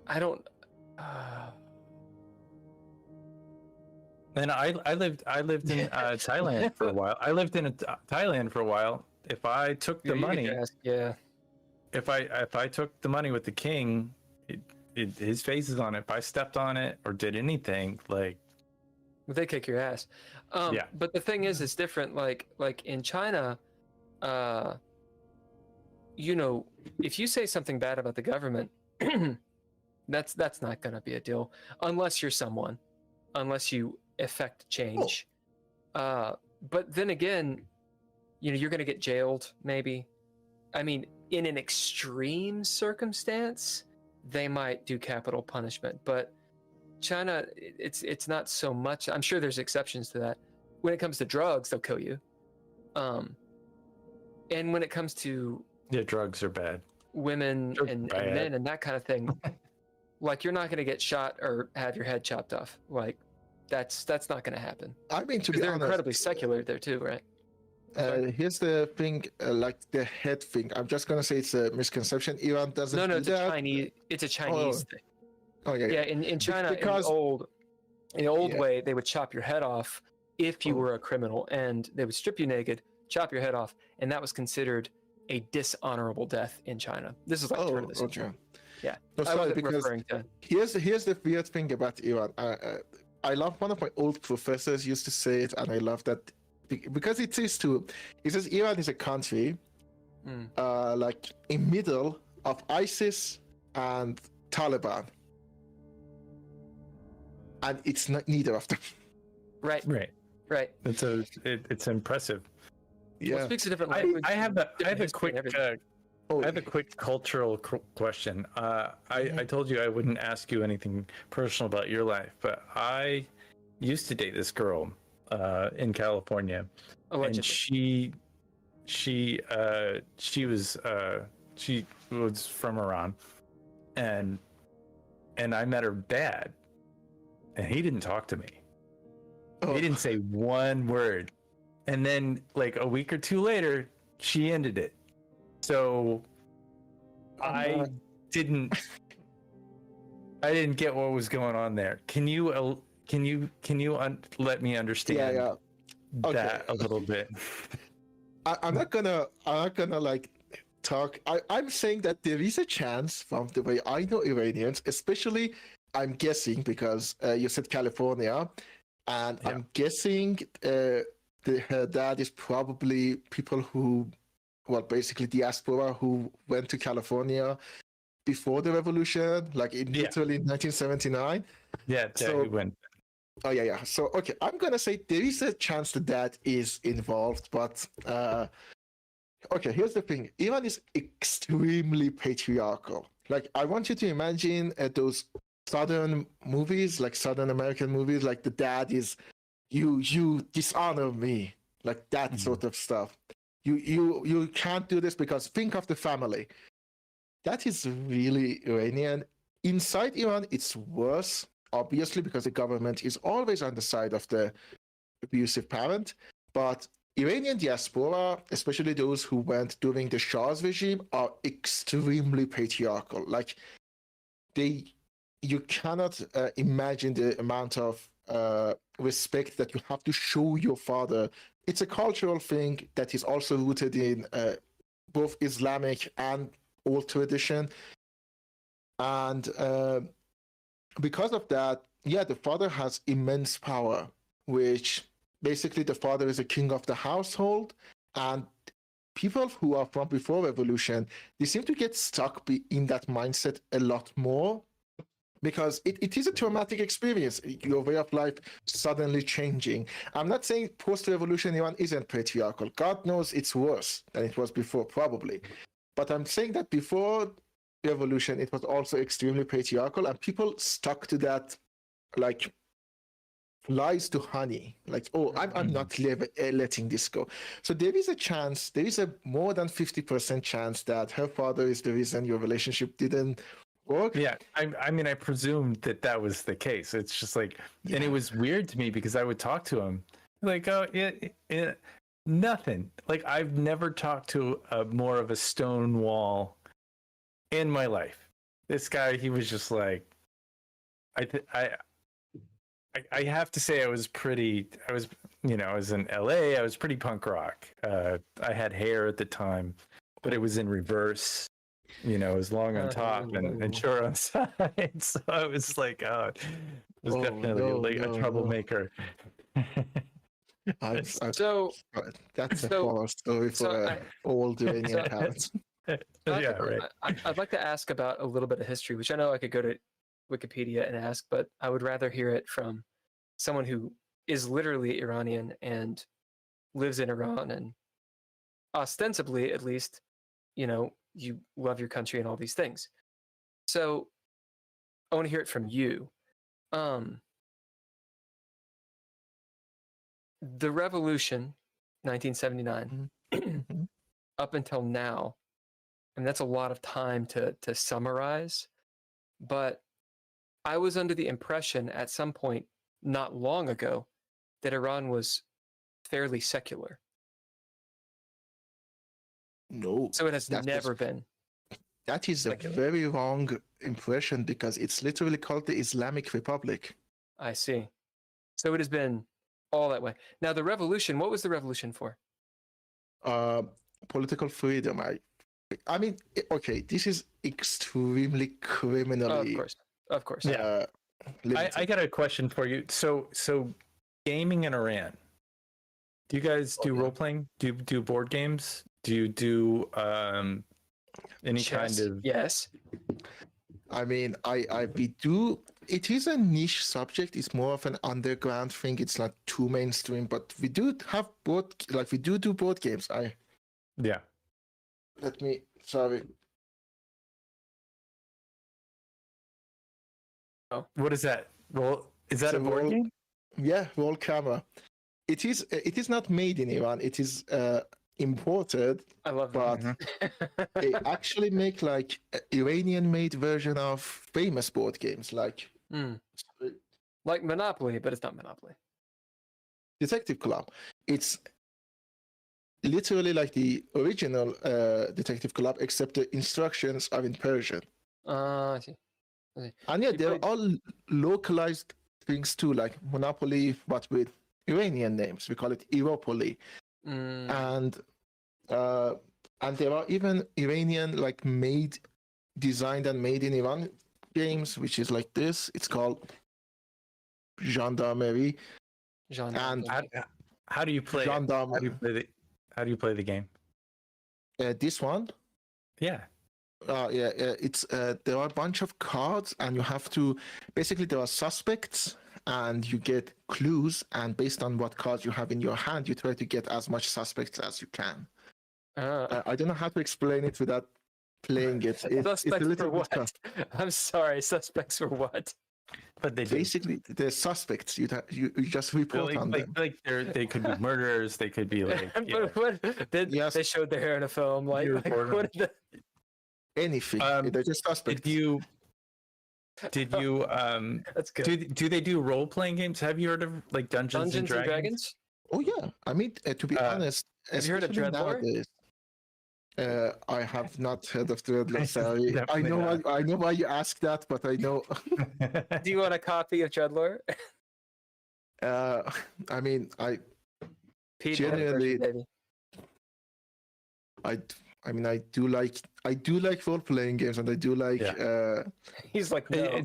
I don't. And I lived in Thailand for a while. I lived in Thailand for a while. If I took the money, yeah. if I took the money with the king, his face is on it. If I stepped on it or did anything, like, Well, they kick your ass. Yeah. But the thing is, it's different. Like in China, if you say something bad about the government, that's not going to be a deal unless you're someone, unless you effect change. But then again, you're going to get jailed. Maybe. I mean, in an extreme circumstance, they might do capital punishment, but China, it's not so much. I'm sure there's exceptions to that. When it comes to drugs, they'll kill you. And when it comes to drugs are bad. women They're and bad. men and that kind of thing, like you're not going to get shot or have your head chopped off. Like that's not going to happen. I mean, to Because be they're honest, incredibly secular there too, right? here's the thing, like the head thing. I'm just gonna say it's a misconception. Iran doesn't No, do it's a that. Chinese. It's a Chinese thing. Oh yeah. Yeah, in China, Because- in the old Yeah. way, they would chop your head off if you Oh. were a criminal, and they would strip you naked, chop your head off, and that was considered a dishonorable death in China. This is like turn of the century. Okay. Yeah, No, I sorry, wasn't because referring to. here's the weird thing about Iran. I love one of my old professors used to say it, and I love that because it says he says Iran is a country like in middle of ISIS and Taliban, and it's not neither of them. Right, Right. right. It's impressive. Well, it Yeah. speaks a different language. I have a different history quick and everything. I have a quick cultural question. I told you I wouldn't ask you anything personal about your life, but I used to date this girl in California, Allegedly. and she was from Iran, and I met her dad, and he didn't talk to me. Oh. He didn't say one word, and then like a week or two later, she ended it. So I didn't get what was going on there. Can you let me understand Yeah. Okay. that a little bit? I'm not gonna like talk. I'm saying that there is a chance, from the way I know Iranians, especially I'm guessing because you said California, and Yeah. I'm guessing her dad is probably people who, well, basically diaspora who went to California before the revolution, like literally in 1979. Yeah, So- he went. Oh yeah. So okay, I'm gonna say there is a chance that that is involved, but okay. Here's the thing: Iran is extremely patriarchal. Like I want you to imagine those Southern movies, like Southern American movies, like the dad is, you dishonor me, like that Mhm. sort of stuff. You can't do this because think of the family. That is really Iranian. Inside Iran, it's worse, obviously, because the government is always on the side of the abusive parent. But Iranian diaspora, especially those who went during the Shah's regime, are extremely patriarchal. Like you cannot imagine the amount of respect that you have to show your father. It's a cultural thing that is also rooted in both Islamic and old tradition. And because of that, yeah, the father has immense power, which basically the father is a king of the household. And people who are from before revolution, they seem to get stuck in that mindset a lot more, because it is a traumatic experience, your way of life suddenly changing. I'm not saying post-revolution Iran isn't patriarchal. God knows it's worse than it was before, probably. But I'm saying that before, revolution, it was also extremely patriarchal, and people stuck to that, like lies to honey. Like, oh, I'm not letting this go. So there is a chance, there is a more than 50% chance that her father is the reason your relationship didn't work. Yeah, I mean, I presumed that was the case. It's just like, and it was weird to me because I would talk to him, like, oh, yeah, nothing. Like, I've never talked to more of a stone wall in my life. This guy, he was just like, I have to say I was, you know, I was in LA, I was pretty punk rock. I had hair at the time, but it was in reverse. You know, it was long on top and short on side. So I was like, oh, it was definitely a troublemaker. So that's a horror story for all Iranian parents. Yeah, right. I'd like to ask about a little bit of history, which I know I could go to Wikipedia and ask, but I would rather hear it from someone who is literally Iranian and lives in Iran, and ostensibly, at least, you know, you love your country and all these things. So I want to hear it from you. The revolution, 1979, up until now, and that's a lot of time to summarize, but I was under the impression at some point not long ago that Iran was fairly secular. No. So it has never been. That is secular. A very wrong impression because it's literally called the Islamic Republic. I see. So it has been all that way. Now the revolution, what was the revolution for? Political freedom. I mean, okay, this is extremely criminally. Of course. Yeah. I got a question for you. So gaming in Iran. Do you guys do role playing? Do you do board games? Do you do any Chess, kind of? Yes. I mean, we do. It is a niche subject. It's more of an underground thing. It's not too mainstream, but we do have we do board games. Yeah. Sorry. Oh, what is that? Is that a board game? Yeah, Roll Camera. It is not made in Iran. It is imported. I love that. But they actually make like Iranian-made version of famous board games, like Monopoly, but it's not Monopoly. Detective Club. It's literally like the original Detective Club, except the instructions are in Persian. I see. And yeah, they're all localized things too, like Monopoly, but with Iranian names. We call it Europoly. And there are even Iranian designed and made in Iran games, which is like this. It's called Gendarmerie. And how do you play? How do you play the game? This one? Yeah. It's there are a bunch of cards, and you have to basically there are suspects, and you get clues, and based on what cards you have in your hand, you try to get as much suspects as you can. I don't know how to explain it without playing it. It's a little for what? tough. I'm sorry, suspects for what? But they basically they're suspects. You just report on them. Like they could be murderers. They could be like. They showed their hair in a film. Like what did anything. They're just suspects. Did you That's good. Do they do role playing games? Have you heard of like Dungeons and Dragons? Oh yeah. I mean, to be honest, have you heard of DreadLore? Nowadays, I have not heard of DreadLore. Sorry, I know why you asked that, but I know. Do you want a copy of DreadLore? I mean, I genuinely, I do like role playing games, and I do like. He's like, no.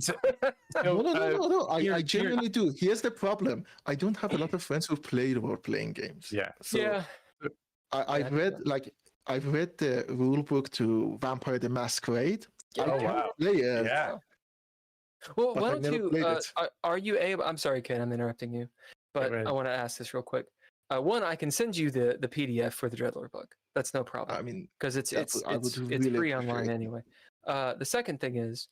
No. I genuinely do. Here's the problem: I don't have a lot of friends who play role playing games. Yeah. So I've read the rule book to Vampire the Masquerade. Wow. Yeah. Well, why don't you? Are you able? I'm sorry, Ken. I'm interrupting you, but I want to ask this real quick. one, I can send you the PDF for the DreadLore book. That's no problem. I mean, Because it's I would it's really free online appreciate it. anyway. The second thing is,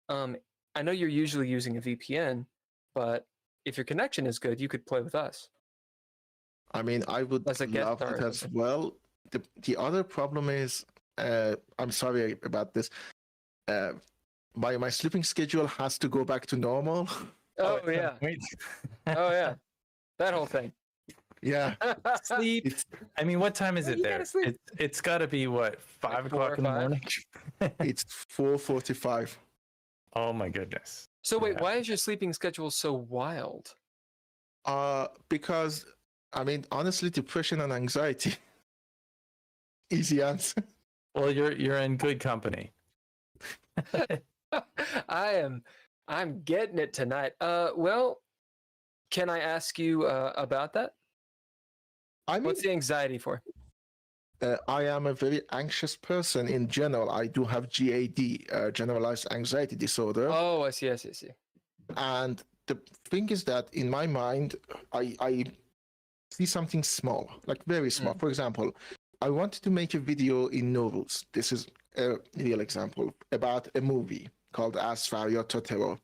I know you're usually using a VPN, but if your connection is good, you could play with us I mean, I would as a guest love star it or as something. well. The other problem is, I'm sorry about this. Uh, my sleeping schedule has to go back to normal. Oh at some yeah, point. oh yeah, that whole thing. Yeah, Sleep. it's I mean, what time is Well, it you there? gotta sleep. It's got to be what, Like 5 4 or o'clock in the 5? morning? it's 4:45. Oh my goodness. So wait, Yeah. why is your sleeping schedule so wild? Because I mean, honestly, depression and anxiety. Easy answer. Well, you're in good company. I'm getting it tonight. Well, can I ask you about that? I mean, What's the anxiety for? I am a very anxious person in general. I do have GAD, generalized anxiety disorder. Oh, I see, I see, I see. And the thing is that in my mind, I see something small, like very small. For example, I wanted to make a video in novels. This is a real example about a movie called As Faryat Totero.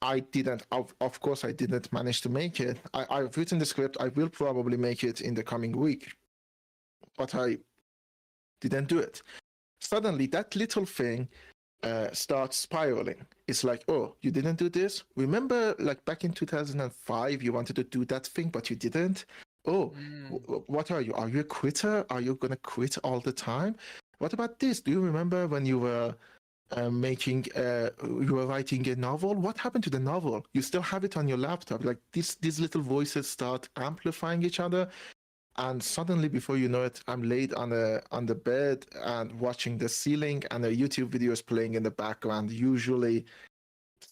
I didn't, of course, I didn't manage to make it. I've written the script. I will probably make it in the coming week, but I didn't do it. Suddenly, that little thing starts spiraling. It's like, oh, you didn't do this? Remember, like back in 2005, you wanted to do that thing, but you didn't? Oh, what are you? Are you a quitter? Are you going to quit all the time? What about this? Do you remember when you were you were writing a novel? What happened to the novel? You still have it on your laptop. Like these little voices start amplifying each other. And suddenly, before you know it, I'm laid on the bed and watching the ceiling, and a YouTube video is playing in the background. Usually,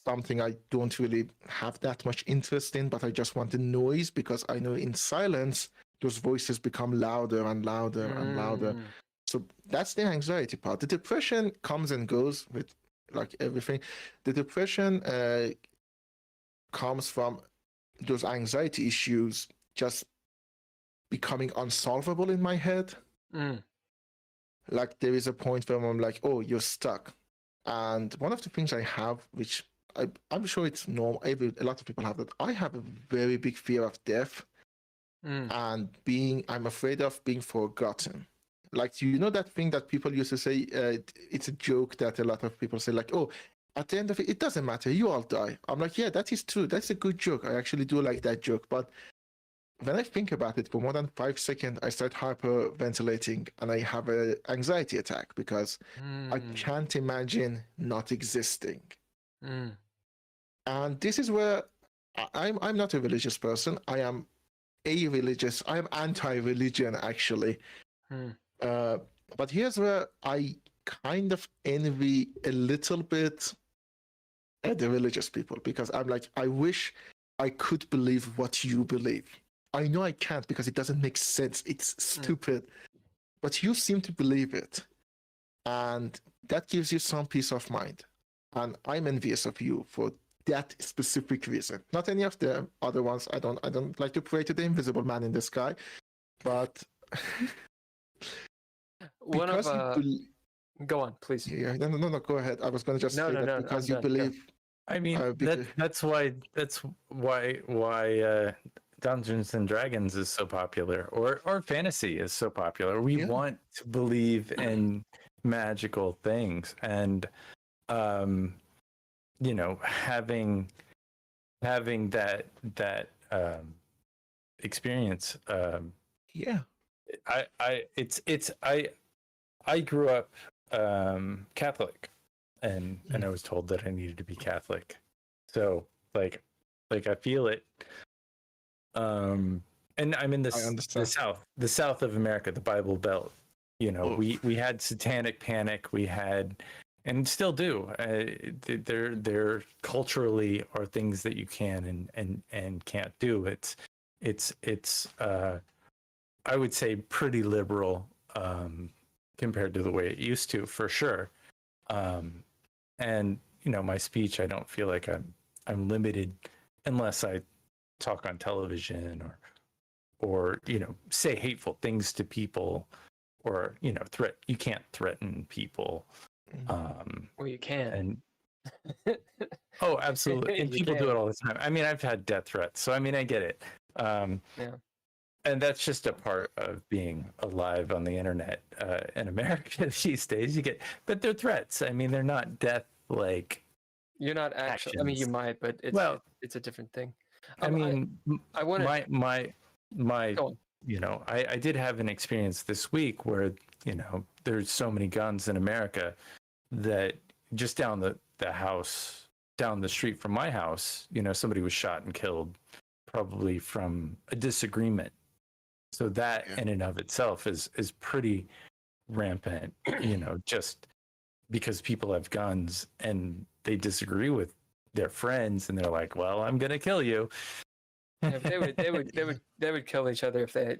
something I don't really have that much interest in, but I just want the noise because I know in silence those voices become louder and louder and louder. So that's the anxiety part. The depression comes and goes with like everything. The depression comes from those anxiety issues just becoming unsolvable in my head. Like there is a point where I'm like, oh, you're stuck. And one of the things I have, which I'm sure it's normal, a lot of people have that. I have a very big fear of death and I'm afraid of being forgotten. Like, you know, that thing that people used to say, it's a joke that a lot of people say, like, oh, at the end of it, it doesn't matter, you all die. I'm like, yeah, that is true. That's a good joke. I actually do like that joke. But when I think about it for more than 5 seconds, I start hyperventilating and I have an anxiety attack because I can't imagine not existing. And this is where I'm not a religious person. I am anti-religion, actually. But here's where I kind of envy a little bit the religious people, because I'm like, I wish I could believe what you believe. I know I can't because it doesn't make sense. It's stupid. But you seem to believe it. And that gives you some peace of mind. And I'm envious of you for that specific reason. Not any of the other ones. I don't like to pray to the invisible man in the sky. But One of go on, please. Yeah, no, go ahead. I was going to just say that because you believe. I mean, that's why Dungeons and Dragons is so popular, or fantasy is so popular. We want to believe in magical things, and you know, having that experience. I grew up Catholic, and I was told that I needed to be Catholic. So like I feel it. And I'm in the south of America, the Bible Belt. You know, we had satanic panic. We had, and still do. There culturally are things that you can and can't do. It's I would say pretty liberal compared to the way it used to, for sure. And you know, my speech, I don't feel like I'm limited unless I talk on television or say hateful things to people, or you can't threaten people. Well, you can. And oh, absolutely, and You people do can. it all the time. I mean, I've had death threats, so I mean, I get it. Yeah. And that's just a part of being alive on the internet in America these days. But they're threats. I mean, they're not death like. You're not actually. I mean, you actions. might, but it's a different thing. I mean, I want my Go on. I did have an experience this week where there's so many guns in America that just down the street from my house, somebody was shot and killed, probably from a disagreement. So that in and of itself is pretty rampant, just because people have guns and they disagree with their friends and they're like, well, I'm going to kill you. Yeah, they would kill each other if they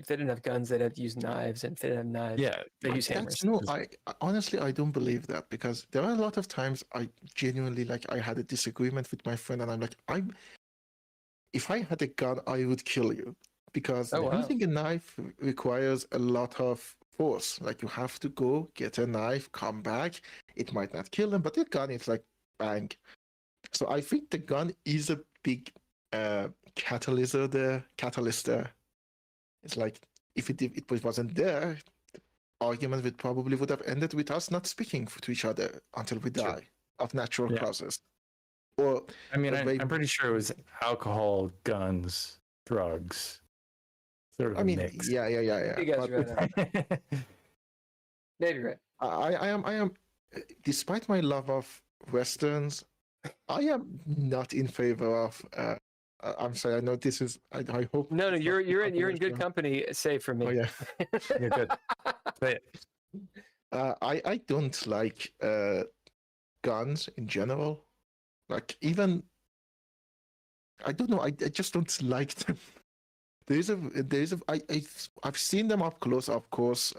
didn't have guns. They'd have to use knives, and if they didn't have knives, they use hammers. No, I honestly I don't believe that, because there are a lot of times I genuinely I had a disagreement with my friend and I'm like, if I had a gun I would kill you, because using a knife requires a lot of force. Like you have to go get a knife, come back. It might not kill them, but the gun is like bang. So I think the gun is a big catalyst there. It's like if it wasn't there, the argument would have ended with us not speaking to each other until we die of natural causes. Or I mean, I'm pretty sure it was alcohol, guns, drugs. Sort of mix. Yeah. You guys are right. Maybe right. I am. Despite my love of westerns, I am not in favor of. I'm sorry. I know this is. I hope. No, you're in good company. Save for me. Oh yeah, you're good. Say it. I don't like guns in general. Like even. I don't know. I just don't like them. I've seen them up close, of course.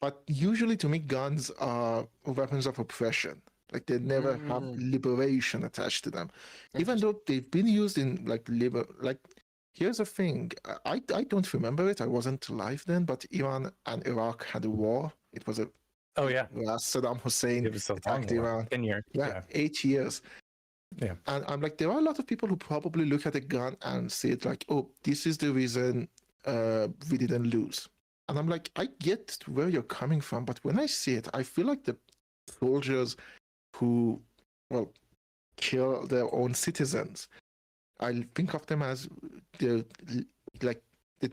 But usually, to me, guns are weapons of oppression. Like they never have liberation attached to them, even though they've been used in here's the thing. I don't remember it. I wasn't alive then, but Iran and Iraq had a war. It was Saddam Hussein attacked Iran. 10 years. Yeah, 8 years. Yeah. And I'm like, there are a lot of people who probably look at a gun and say it like, oh, this is the reason we didn't lose. And I'm like, I get where you're coming from, but when I see it, I feel like the soldiers who, kill their own citizens, I think of them as the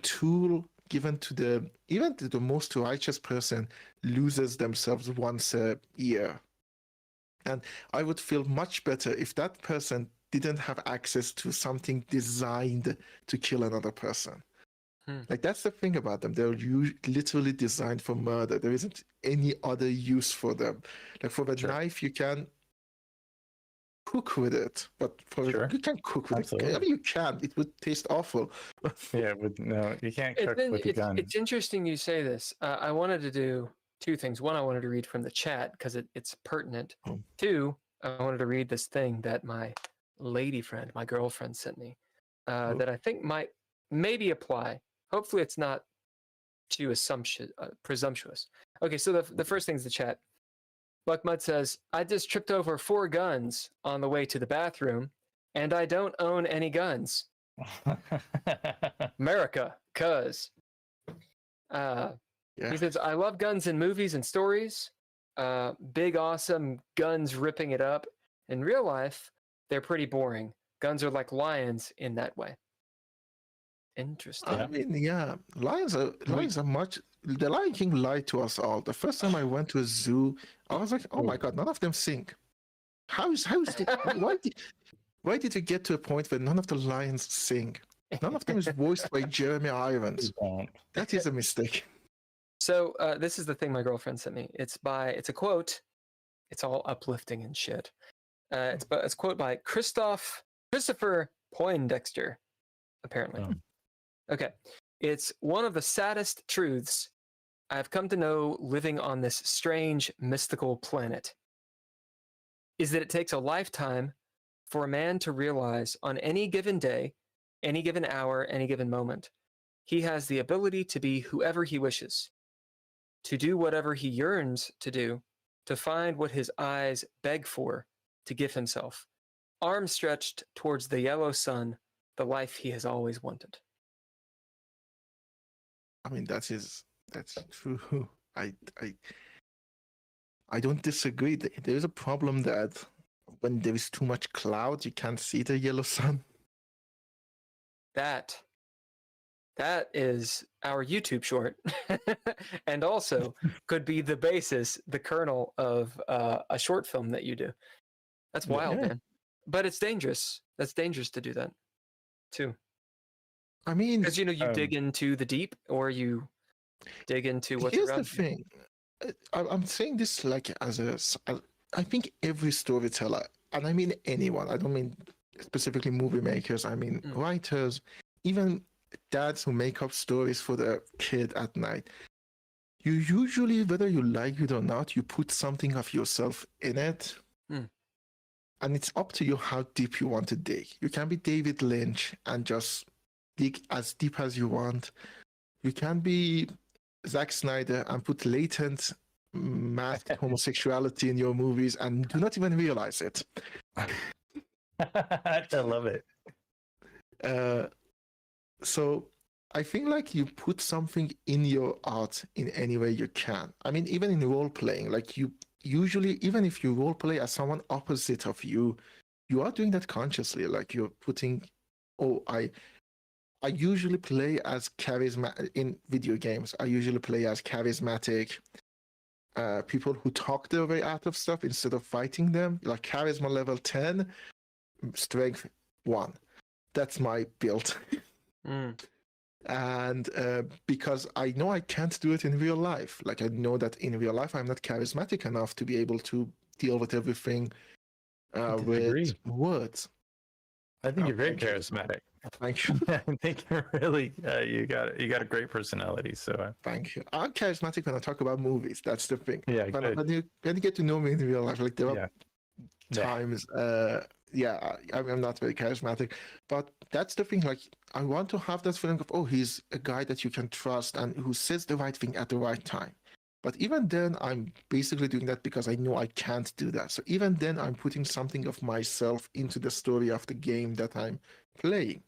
tool given to even the most righteous person loses themselves once a year. And I would feel much better if that person didn't have access to something designed to kill another person. Like that's the thing about them. They're literally designed for murder. There isn't any other use for them. Like for the knife, you can cook with it, but you can't cook with it. I mean, you can. It would taste awful. Yeah, no, you can't cook with a gun. It's interesting you say this. I wanted to do two things. One, I wanted to read from the chat because it's pertinent. Two, I wanted to read this thing that my lady friend, my girlfriend, sent me that I think might maybe apply. Hopefully, it's not too presumptuous. Okay, so the first thing is the chat. Buck Mud says, I just tripped over 4 guns on the way to the bathroom, and I don't own any guns. America, cuz. He says, I love guns in movies and stories. Big, awesome guns ripping it up. In real life, they're pretty boring. Guns are like lions in that way. Interesting. I mean, yeah, lions are much. The Lion King lied to us all. The first time I went to a zoo, I was like, "Oh my god, none of them sing. How is why did we get to a point where none of the lions sing? None of them is voiced by Jeremy Irons. That is a mistake." So this is the thing my girlfriend sent me. It's a quote. It's all uplifting and shit. It's a quote by Christopher Poindexter, apparently. Okay. It's one of the saddest truths I've come to know living on this strange, mystical planet is that it takes a lifetime for a man to realize on any given day any given hour, any given moment. He has the ability to be whoever he wishes, to do whatever he yearns to do, to find what his eyes beg for, to give himself, arms stretched towards the yellow sun, the life he has always wanted. I mean, that's true. I don't disagree. There is a problem that when there is too much cloud, you can't see the yellow sun. That is our YouTube short, and also could be the basis, the kernel of a short film that you do. That's wild, man. But it's dangerous. That's dangerous to do that, too. I mean, because you dig into the deep, or you dig into what's here's around the thing. I'm saying this like I think every storyteller, and I mean anyone. I don't mean specifically movie makers. I mean writers, even dads who make up stories for their kid at night. You usually, whether you like it or not, you put something of yourself in it. And it's up to you how deep you want to dig. You can be David Lynch and just dig as deep as you want. You can be Zack Snyder and put latent masked homosexuality in your movies and do not even realize it. I love it. So I think like you put something in your art in any way you can. I mean, even in role playing, like you usually, even if you role play as someone opposite of you, you are doing that consciously. Like you're putting, I usually play as charismatic in video games. I usually play as charismatic people who talk their way out of stuff instead of fighting them. Like charisma level 10, strength 1. That's my build. And because I know I can't do it in real life. Like I know that in real life I'm not charismatic enough to be able to deal with everything with words. I think you're very charismatic. Thank you. I think you're really you got a great personality. So thank you. I'm charismatic when I talk about movies. That's the thing. Yeah, when you get to know me in real life, like there are times. I'm not very charismatic, but that's the thing. Like I want to have that feeling of he's a guy that you can trust and who says the right thing at the right time. But even then, I'm basically doing that because I know I can't do that. So even then, I'm putting something of myself into the story of the game that I'm playing.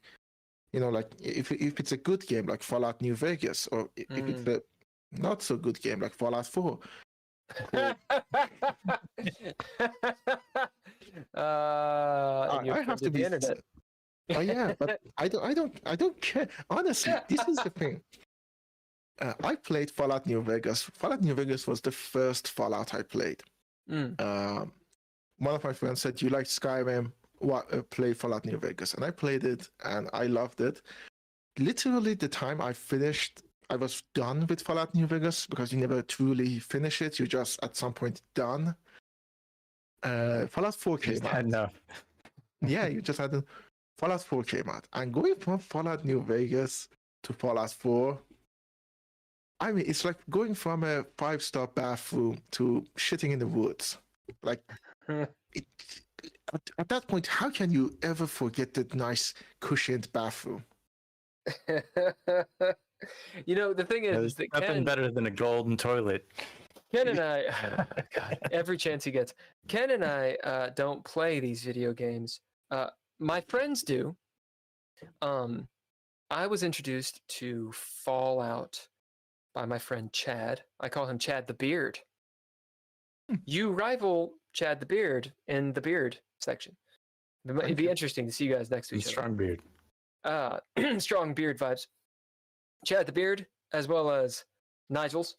Like if it's a good game like Fallout New Vegas, or if it's a not so good game like Fallout 4. I have to be. Internet. But I don't care. Honestly, this is the thing. I played Fallout New Vegas. Fallout New Vegas was the first Fallout I played. One of my friends said, "You like Skyrim? Play Fallout New Vegas." And I played it, and I loved it. Literally, the time I finished, I was done with Fallout New Vegas because you never truly finish it. You're just at some point done. Fallout 4 came out. Enough. Yeah, you just had Fallout 4 came out. And going from Fallout New Vegas to Fallout 4, I mean, it's like going from a 5-star bathroom to shitting in the woods. Like, at that point, how can you ever forget that nice cushioned bathroom? The thing is that nothing better than a golden toilet. Ken and I, God, every chance he gets, Ken and I don't play these video games. My friends do. I was introduced to Fallout by my friend Chad. I call him Chad the Beard. You rival Chad the Beard in the beard section. It'd be interesting to see you guys next to each other. Strong beard. Strong beard vibes. Chad the Beard, as well as Nigel's.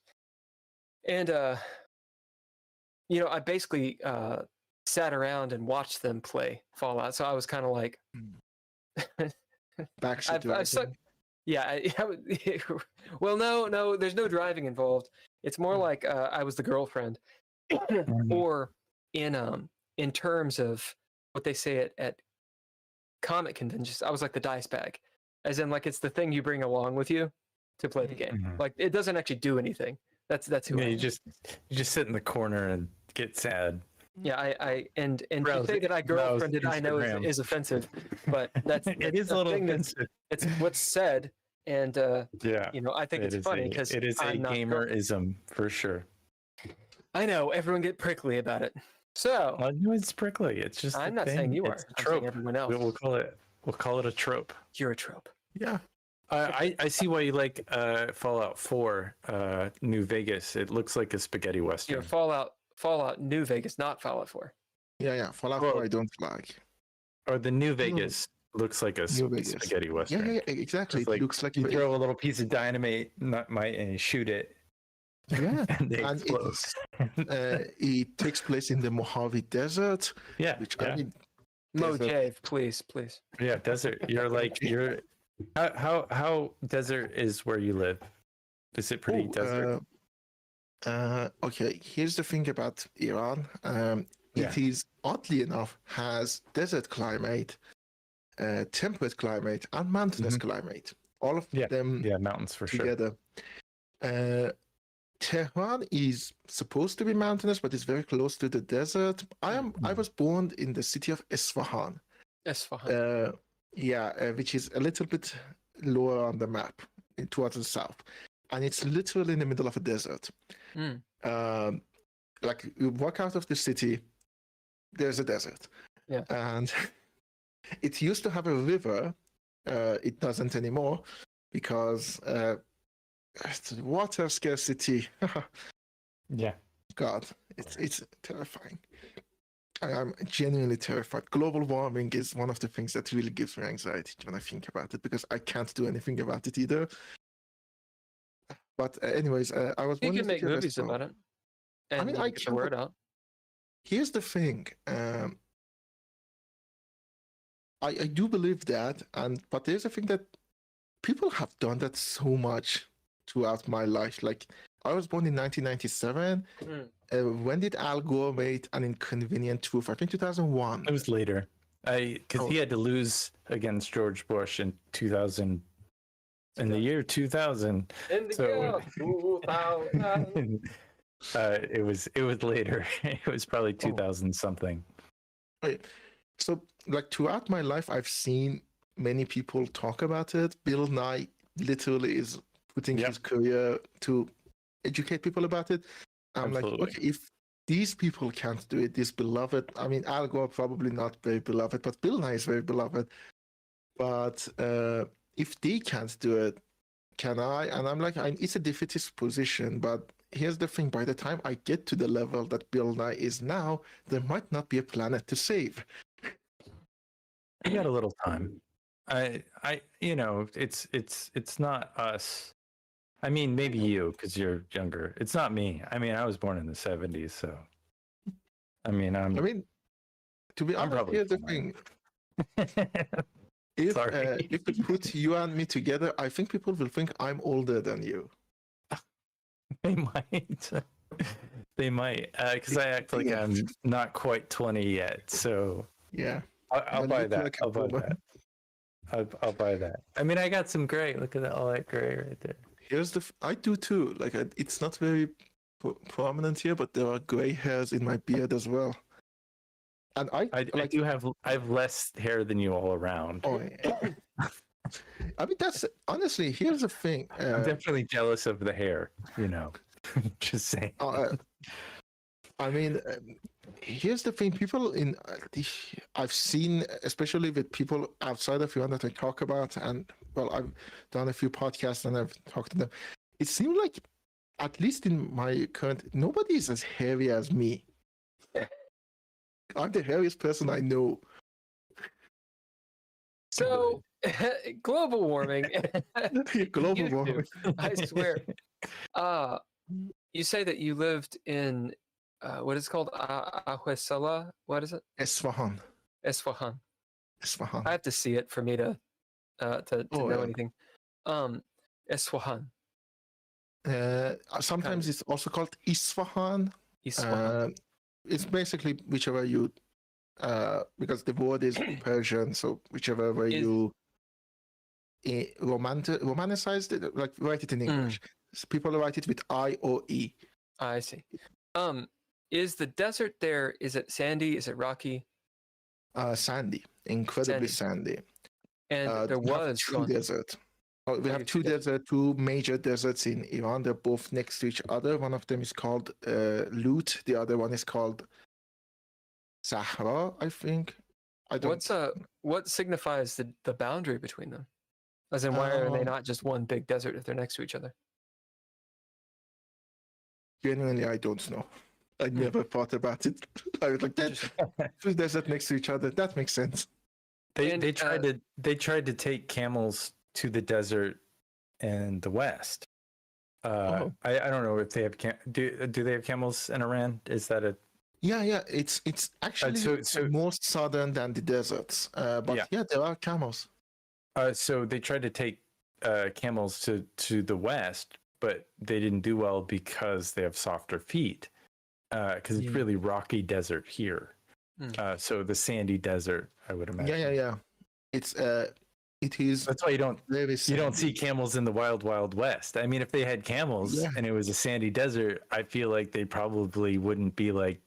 And, I basically sat around and watched them play Fallout. So I was kind of like... Well, no, there's no driving involved. It's more like I was the girlfriend. Or in terms of what they say at comic conventions, I was like the dice bag. As in, like, it's the thing you bring along with you to play the game. Like, it doesn't actually do anything. That's who I am. You just sit in the corner and get sad. Yeah, and to Browse say that I girlfriended, I know Instagram. is offensive, but that's It is a the little thing offensive. it's what's said, and Yeah, I think it's funny because it is a I'm not gamerism for sure. I know everyone get prickly about it. So Well, no, it's prickly. It's just I'm a not saying thing. you are. It's a I'm trope. saying everyone else. We'll call it a trope. You're a trope. Yeah. I see why you like Fallout 4 New Vegas. It looks like a spaghetti western. You're Fallout New Vegas, not Fallout 4. Yeah. Fallout Well, 4 I don't like. Or the New Vegas looks like a New Vegas. spaghetti western. Yeah, exactly. It's It looks like you throw a little piece of dynamite, and you shoot it. Yeah, and they and explode. it takes place in the Mojave Desert. Yeah, Which yeah. I mean, Mojave, please. Yeah, desert. You're how desert is where you live? Is it pretty desert? Okay, here's the thing about Iran. Yeah. It is oddly enough has desert climate, temperate climate, and mountainous climate. All of them mountains for sure. together. Tehran is supposed to be mountainous, but it's very close to the desert. I was born in the city of Isfahan. Isfahan. Which is a little bit lower on the map towards the south, and it's literally in the middle of a desert. Like you walk out of the city, there's a desert. Yeah, and it used to have a river. It doesn't anymore because it's water scarcity. Yeah. God, it's terrifying. I'm genuinely terrified. Global warming is one of the things that really gives me anxiety when I think about it, because I can't do anything about it either. But anyways, I was. You can make movies about it. And I mean, I get the word out. Here's the thing. I do believe that, but there's a thing that people have done that so much throughout my life. Like, I was born in 1997. When did Al Gore make An Inconvenient Truth? I think 2001. It was later. Because he had to lose against George Bush in 2000. In the year 2000. In the year 2000. It was later. It was probably 2000 something. Right. So, like, throughout my life, I've seen many people talk about it. Bill Nye literally is putting his career to educate people about it. I'm like, okay, if these people can't do it, this beloved, I mean, Al Gore probably not very beloved, but Bill Nye is very beloved. But if they can't do it, can I? And I'm like, it's a defeatist position, but here's the thing, by the time I get to the level that Bill Nye is now, there might not be a planet to save. You got a little time. It's not us. I mean, maybe you, because you're younger. It's not me. I mean, I was born in the 70s, so. To be honest, here's the thing. If we put you and me together, I think people will think I'm older than you. They might. They might, because I act like I'm not quite 20 yet. So yeah, I'll buy that. I'll buy that. I'll buy that. I mean, I got some gray. Look at all that gray right there. I do too. Like, it's not very prominent here, but there are gray hairs in my beard as well. And I have less hair than you all around. Oh, yeah. I mean, that's honestly. Here's the thing. I'm definitely jealous of the hair. Just saying. I mean, here's the thing. People I've seen, especially with people outside of Iran that I talk about, and I've done a few podcasts and I've talked to them. It seems like, at least in my current, nobody is as hairy as me. I'm the hairiest person I know. So, global warming. Global warming. I swear. You say that you lived in, what is it called? Ahwesala? What is it? Isfahan. Isfahan. Isfahan. I have to see it for me to know anything. Isfahan. Sometimes it's also called Isfahan. Isfahan. It's basically whichever you, because the word is Persian, so whichever way you romanicized it, like write it in English. So people write it with I or E. I see. Is the desert there? Is it sandy? Is it rocky? Sandy, incredibly sandy. And there We have was two deserts. Oh, we Oh, have you two two major deserts in Iran. They're both next to each other. One of them is called Lut. The other one is called Sahara, I think. I don't. What signifies the boundary between them? As in, why are they not just one big desert if they're next to each other? Genuinely, I don't know. I never thought about it. I was like, two deserts next to each other. That makes sense. They tried to take camels to the desert in the west. I don't know if they have do they have camels in Iran? Is that a Yeah. It's actually more southern than the deserts. But yeah, there are camels. So they tried to take camels to the west, but they didn't do well because they have softer feet. Because it's really rocky desert here. So the sandy desert, I would imagine. Yeah. It is. That's why you don't see camels in the wild west. I mean, if they had camels and it was a sandy desert, I feel like they probably wouldn't be like.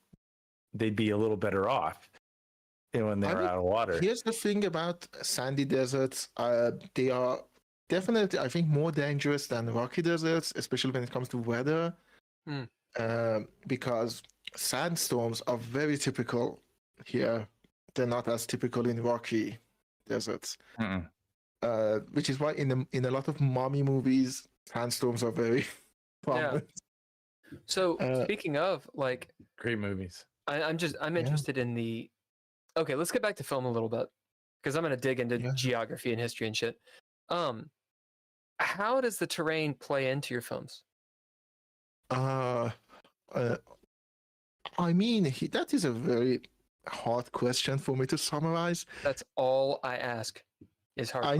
They'd be a little better off when they're out of water. Here's the thing about sandy deserts. They are definitely, I think, more dangerous than rocky deserts, especially when it comes to weather. Because sandstorms are very typical here. They're not as typical in rocky deserts. Which is why in a lot of mommy movies, sandstorms are very prominent. Yeah. So speaking of like great movies, I'm interested in the. Okay, let's get back to film a little bit because I'm going to dig into geography and history and shit. How does the terrain play into your films? I mean, that is a very hard question for me to summarize. That's all I ask is hard. I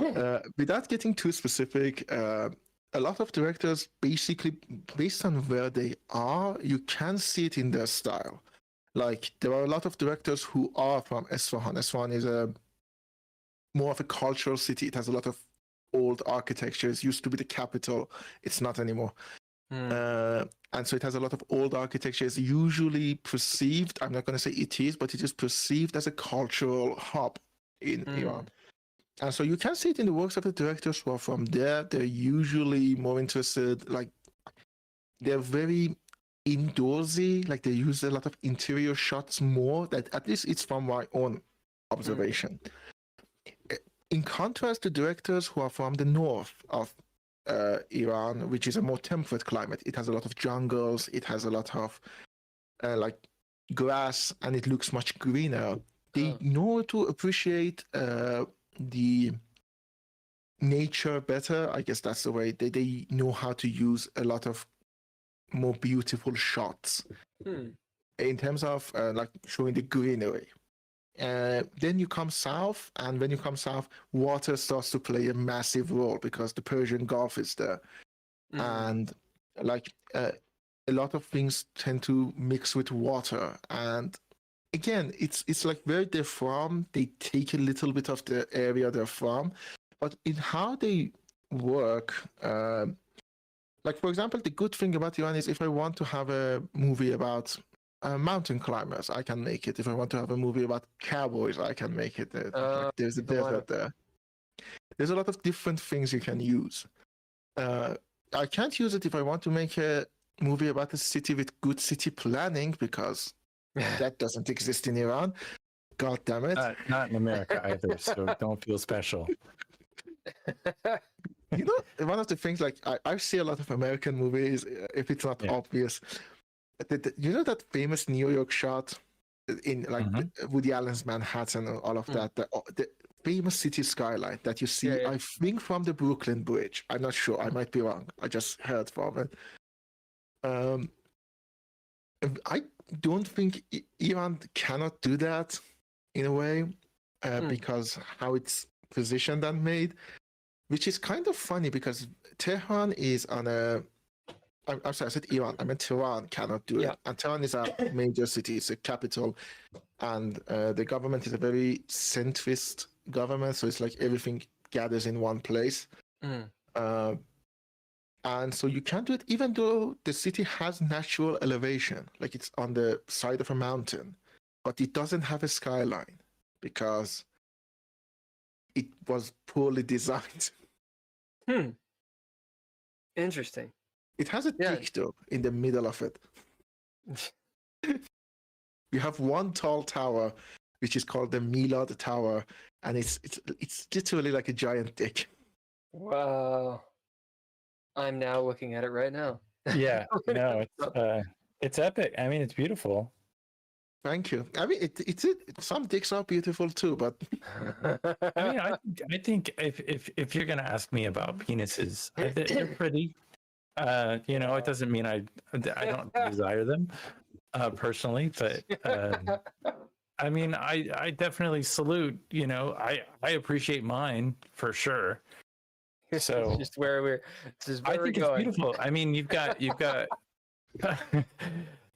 know. Without getting too specific, a lot of directors, basically, based on where they are, you can see it in their style. Like, there are a lot of directors who are from Isfahan. Isfahan is more of a cultural city. It has a lot of old architecture. It used to be the capital. It's not anymore. And so it has a lot of old architecture. It's usually perceived, I'm not going to say it is, but it is perceived as a cultural hub in Iran. And so you can see it in the works of the directors who are from there. They're usually more interested, like, they're very indoorsy, like they use a lot of interior shots more. That at least it's from my own observation. In contrast to directors who are from the north of Iran, which is a more temperate climate. It has a lot of jungles, it has a lot of like grass, and it looks much greener. They know to appreciate the nature better. I guess that's the way they know how to use a lot of more beautiful shots in terms of like showing the greenery. Then you come south, and when you come south, water starts to play a massive role because the Persian Gulf is there, and like a lot of things tend to mix with water. And again, it's like where they're from, they take a little bit of the area they're from, but in how they work, like for example, the good thing about Iran is if I want to have a movie about mountain climbers, I can make it. If I want to have a movie about cowboys, I can make it. Like there's a desert there. There's a lot of different things you can use. I can't use it if I want to make a movie about a city with good city planning, because that doesn't exist in Iran. God damn it. Not in America either, so don't feel special. You know, one of the things, like I see a lot of American movies, if it's not obvious. You know that famous New York shot in like Woody Allen's Manhattan and all of that, the famous city skyline that you see, I think from the Brooklyn Bridge. I'm not sure. I might be wrong. I just heard from it. I don't think Iran cannot do that in a way because how it's positioned and made, which is kind of funny because Tehran is on a... I'm sorry, I said Iran. I meant Tehran cannot do it. And Tehran is a major city. It's a capital. And the government is a very centrist government. So it's like everything gathers in one place. And And so you can't do it even though the city has natural elevation, like it's on the side of a mountain, but it doesn't have a skyline because it was poorly designed. Interesting. It has a Yeah. dick though in the middle of it. You have one tall tower, which is called the Milad Tower, and it's literally like a giant dick. Wow. I'm now looking at it right now. Yeah, no, it's epic. I mean, it's beautiful. Thank you. I mean, some dicks are beautiful too, but I mean, I think if you're gonna ask me about penises, they're pretty. It doesn't mean I don't desire them personally, but I mean, I definitely salute. I appreciate mine for sure. So just where we're I think it's going. beautiful. I mean, you've got you've got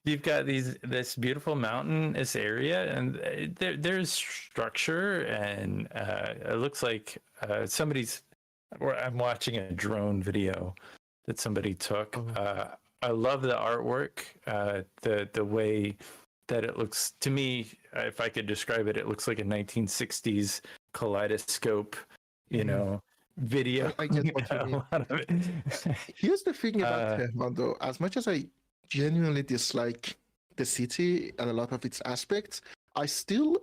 this beautiful mountainous area, and there's structure, and it looks like I'm watching a drone video that somebody took. I love the artwork, the way that it looks to me. If I could describe it, it looks like a 1960s kaleidoscope, video. I get what you mean. A lot of it. Here's the thing about Tehran, though. As much as I genuinely dislike the city and a lot of its aspects, I still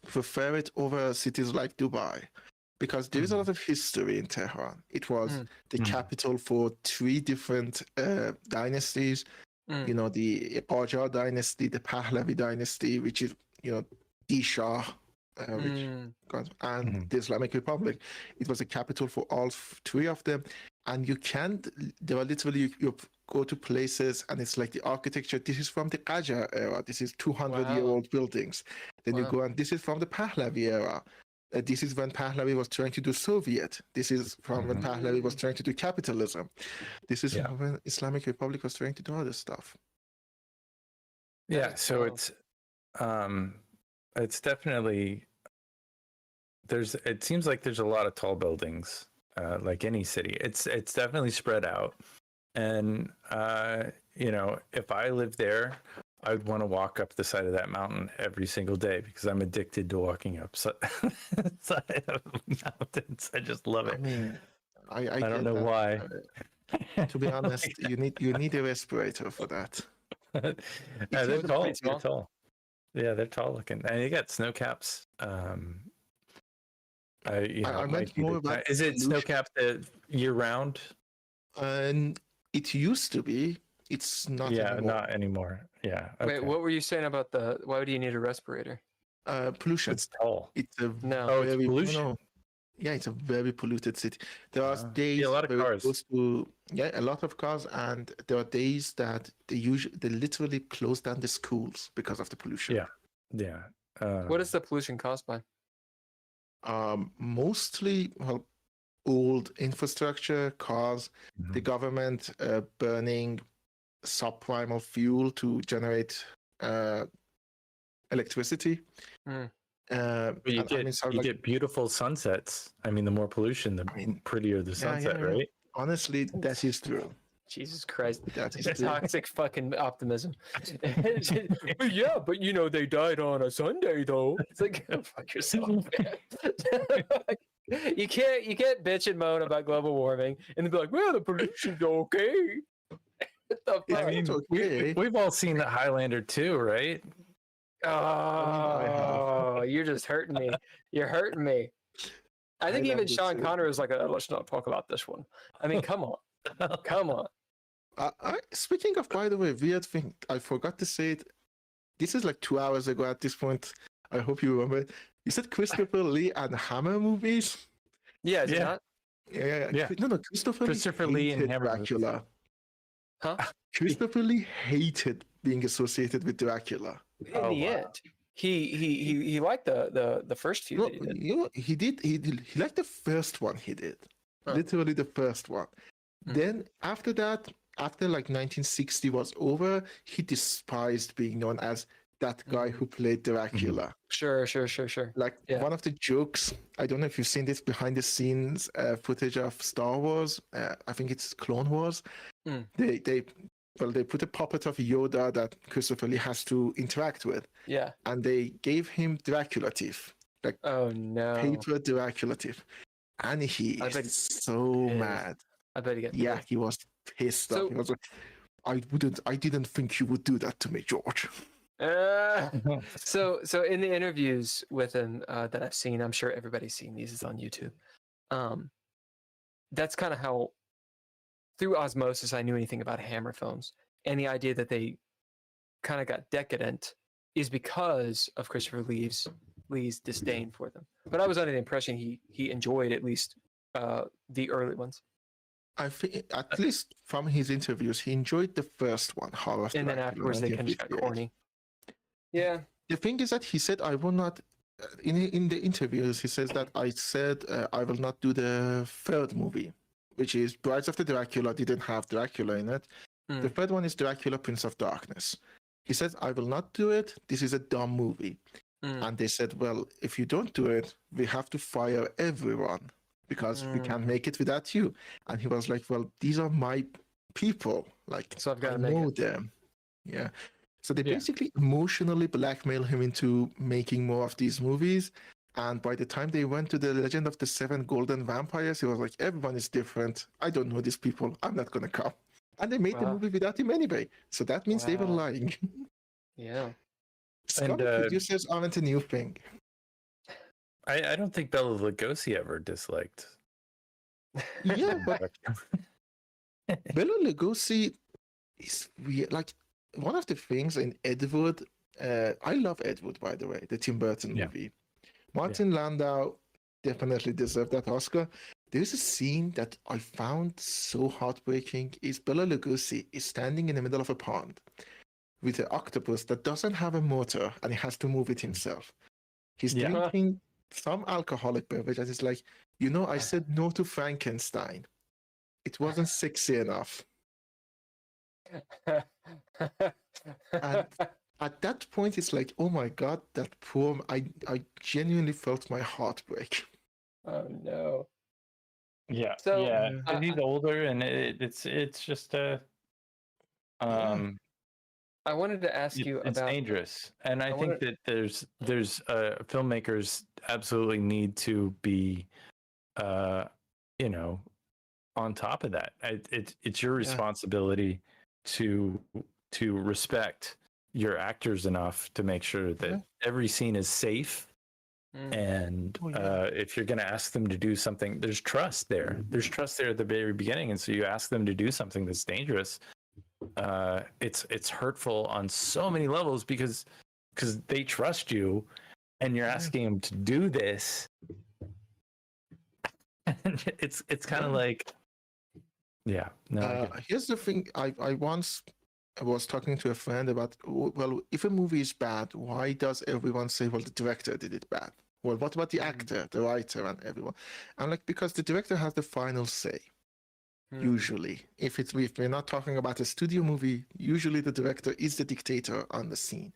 prefer it over cities like Dubai because there is a lot of history in Tehran. It was the capital for 3 different dynasties. The Qajar dynasty, the Pahlavi dynasty, which is the Shah. And the Islamic Republic. It was a capital for all 3 of them, and there are literally you go to places and it's like the architecture. This is from the Qajar era. This is 200-year-old buildings. Then you go and this is from the Pahlavi era. This is when Pahlavi was trying to do Soviet. This is from when Pahlavi was trying to do capitalism. This is when Islamic Republic was trying to do other stuff. Yeah, so it's definitely it seems like there's a lot of tall buildings, like any city. It's definitely spread out, and if I lived there, I would want to walk up the side of that mountain every single day because I'm addicted to walking up side of mountains. I just love it. I mean, I don't know why. To be honest, you need a respirator for that. They're tall. They're tall. Yeah, they're tall looking, and you got snow caps. I meant more about is it snow capped year round? And it used to be. It's not. Yeah, anymore. not anymore. Yeah. Okay. Wait, what were you saying about why do you need a respirator? Pollution. It's tall. It's a it's pollution. No. Yeah, it's a very polluted city. There are days a lot of cars. A lot of cars, and there are days that they literally close down the schools because of the pollution. Yeah. What is the pollution caused by? Mostly old infrastructure, cars, the government burning subprimal fuel to generate electricity. But you get beautiful sunsets. I mean, the more pollution, the prettier the sunset, right? Honestly, that is true. Jesus Christ. That is toxic fucking optimism. Yeah, but they died on a Sunday though. It's like, go fuck yourself, man. You can't bitch and moan about global warming and then be like, well, the pollution's okay. What the fuck? I mean, we've all seen the Highlander too, right? Oh, you're just hurting me. You're hurting me. I think even Sean Connery was like, let's not talk about this one. I mean, come on. Come on. Speaking of, by the way, weird thing, I forgot to say it. This is like 2 hours ago at this point. I hope you remember it. You said Christopher Lee and Hammer movies? Yeah, is it not? Yeah. No, Christopher Lee and Hammer Dracula. Movies. Huh? Christopher Lee hated being associated with Dracula. In the end. He liked the first few that he did. He liked the first one he did. Literally the first one. Then after that, after like 1960 was over, he despised being known as that guy who played Dracula. Sure. Like Yeah. one of the jokes, I don't know if you've seen this behind the scenes footage of Star Wars. I think it's Clone Wars. Mm. They put a puppet of Yoda that Christopher Lee has to interact with, Yeah. and they gave him Dracula teeth, like Oh no. paper Dracula teeth, and he I bet is so pissed. mad. I bet he get Yeah, pissed. he was pissed off. So- He was like, I didn't think you would do that to me, George. So in the interviews with him that I've seen, I'm sure everybody's seen these. It's on YouTube. That's kind of how, through osmosis, I knew anything about Hammer films, and the idea that they kind of got decadent is because of Christopher Lee's disdain for them. But I was under the impression he enjoyed at least the early ones, I think, at least from his interviews, he enjoyed the first one, Horror of and then Dracula, afterwards they kind of got 1958. corny. Yeah. The thing is that he said, I will not, in the interviews, he says that I said I will not do the third movie, which is Brides of the Dracula, didn't have Dracula in it. Mm. The third one is Dracula, Prince of Darkness. He says, I will not do it. This is a dumb movie. Mm. And they said, well, if you don't do it, we have to fire everyone because we can't make it without you. And he was like, well, these are my people. Like, So I've got I to make know it. them. Yeah. So they Yeah. basically emotionally blackmail him into making more of these movies. And by the time they went to the Legend of the Seven Golden Vampires, he was like, everyone is different. I don't know these people. I'm not going to come. And they made the Wow. movie without him anyway. So that means they were Wow. lying. Yeah. Scummy producers aren't a new thing. I don't think Bela Lugosi ever disliked. Yeah, but Bela Lugosi is weird. Like, one of the things in Ed Wood, I love Ed Wood, by the way, the Tim Burton Yeah. movie. Martin Landau definitely deserved that Oscar. There's a scene that I found so heartbreaking is Bela Lugosi is standing in the middle of a pond with an octopus that doesn't have a motor and he has to move it himself. He's Yeah. drinking some alcoholic beverage and he's like, I said no to Frankenstein. It wasn't sexy enough. And at that point, it's like, oh my God, that poem, I genuinely felt my heart break. Oh no. Yeah. So, yeah. Yeah. And he's older, and it's just I wanted to ask you it's about dangerous, and I I think wanna- that there's filmmakers absolutely need to be on top of that. It's your responsibility to respect your actors enough to make sure that every scene is safe. And if you're going to ask them to do something, there's trust there. There's trust there at the very beginning, and so you ask them to do something that's dangerous. It's hurtful on so many levels because they trust you, and you're asking them to do this. And it's kind of like, yeah. No, I get it. Here's the thing. I once was talking to a friend about, well, if a movie is bad, why does everyone say, well, the director did it bad? Well, what about the actor, the writer, and everyone? I'm like, because the director has the final say. Usually, if we're not talking about a studio movie, usually the director is the dictator on the scene.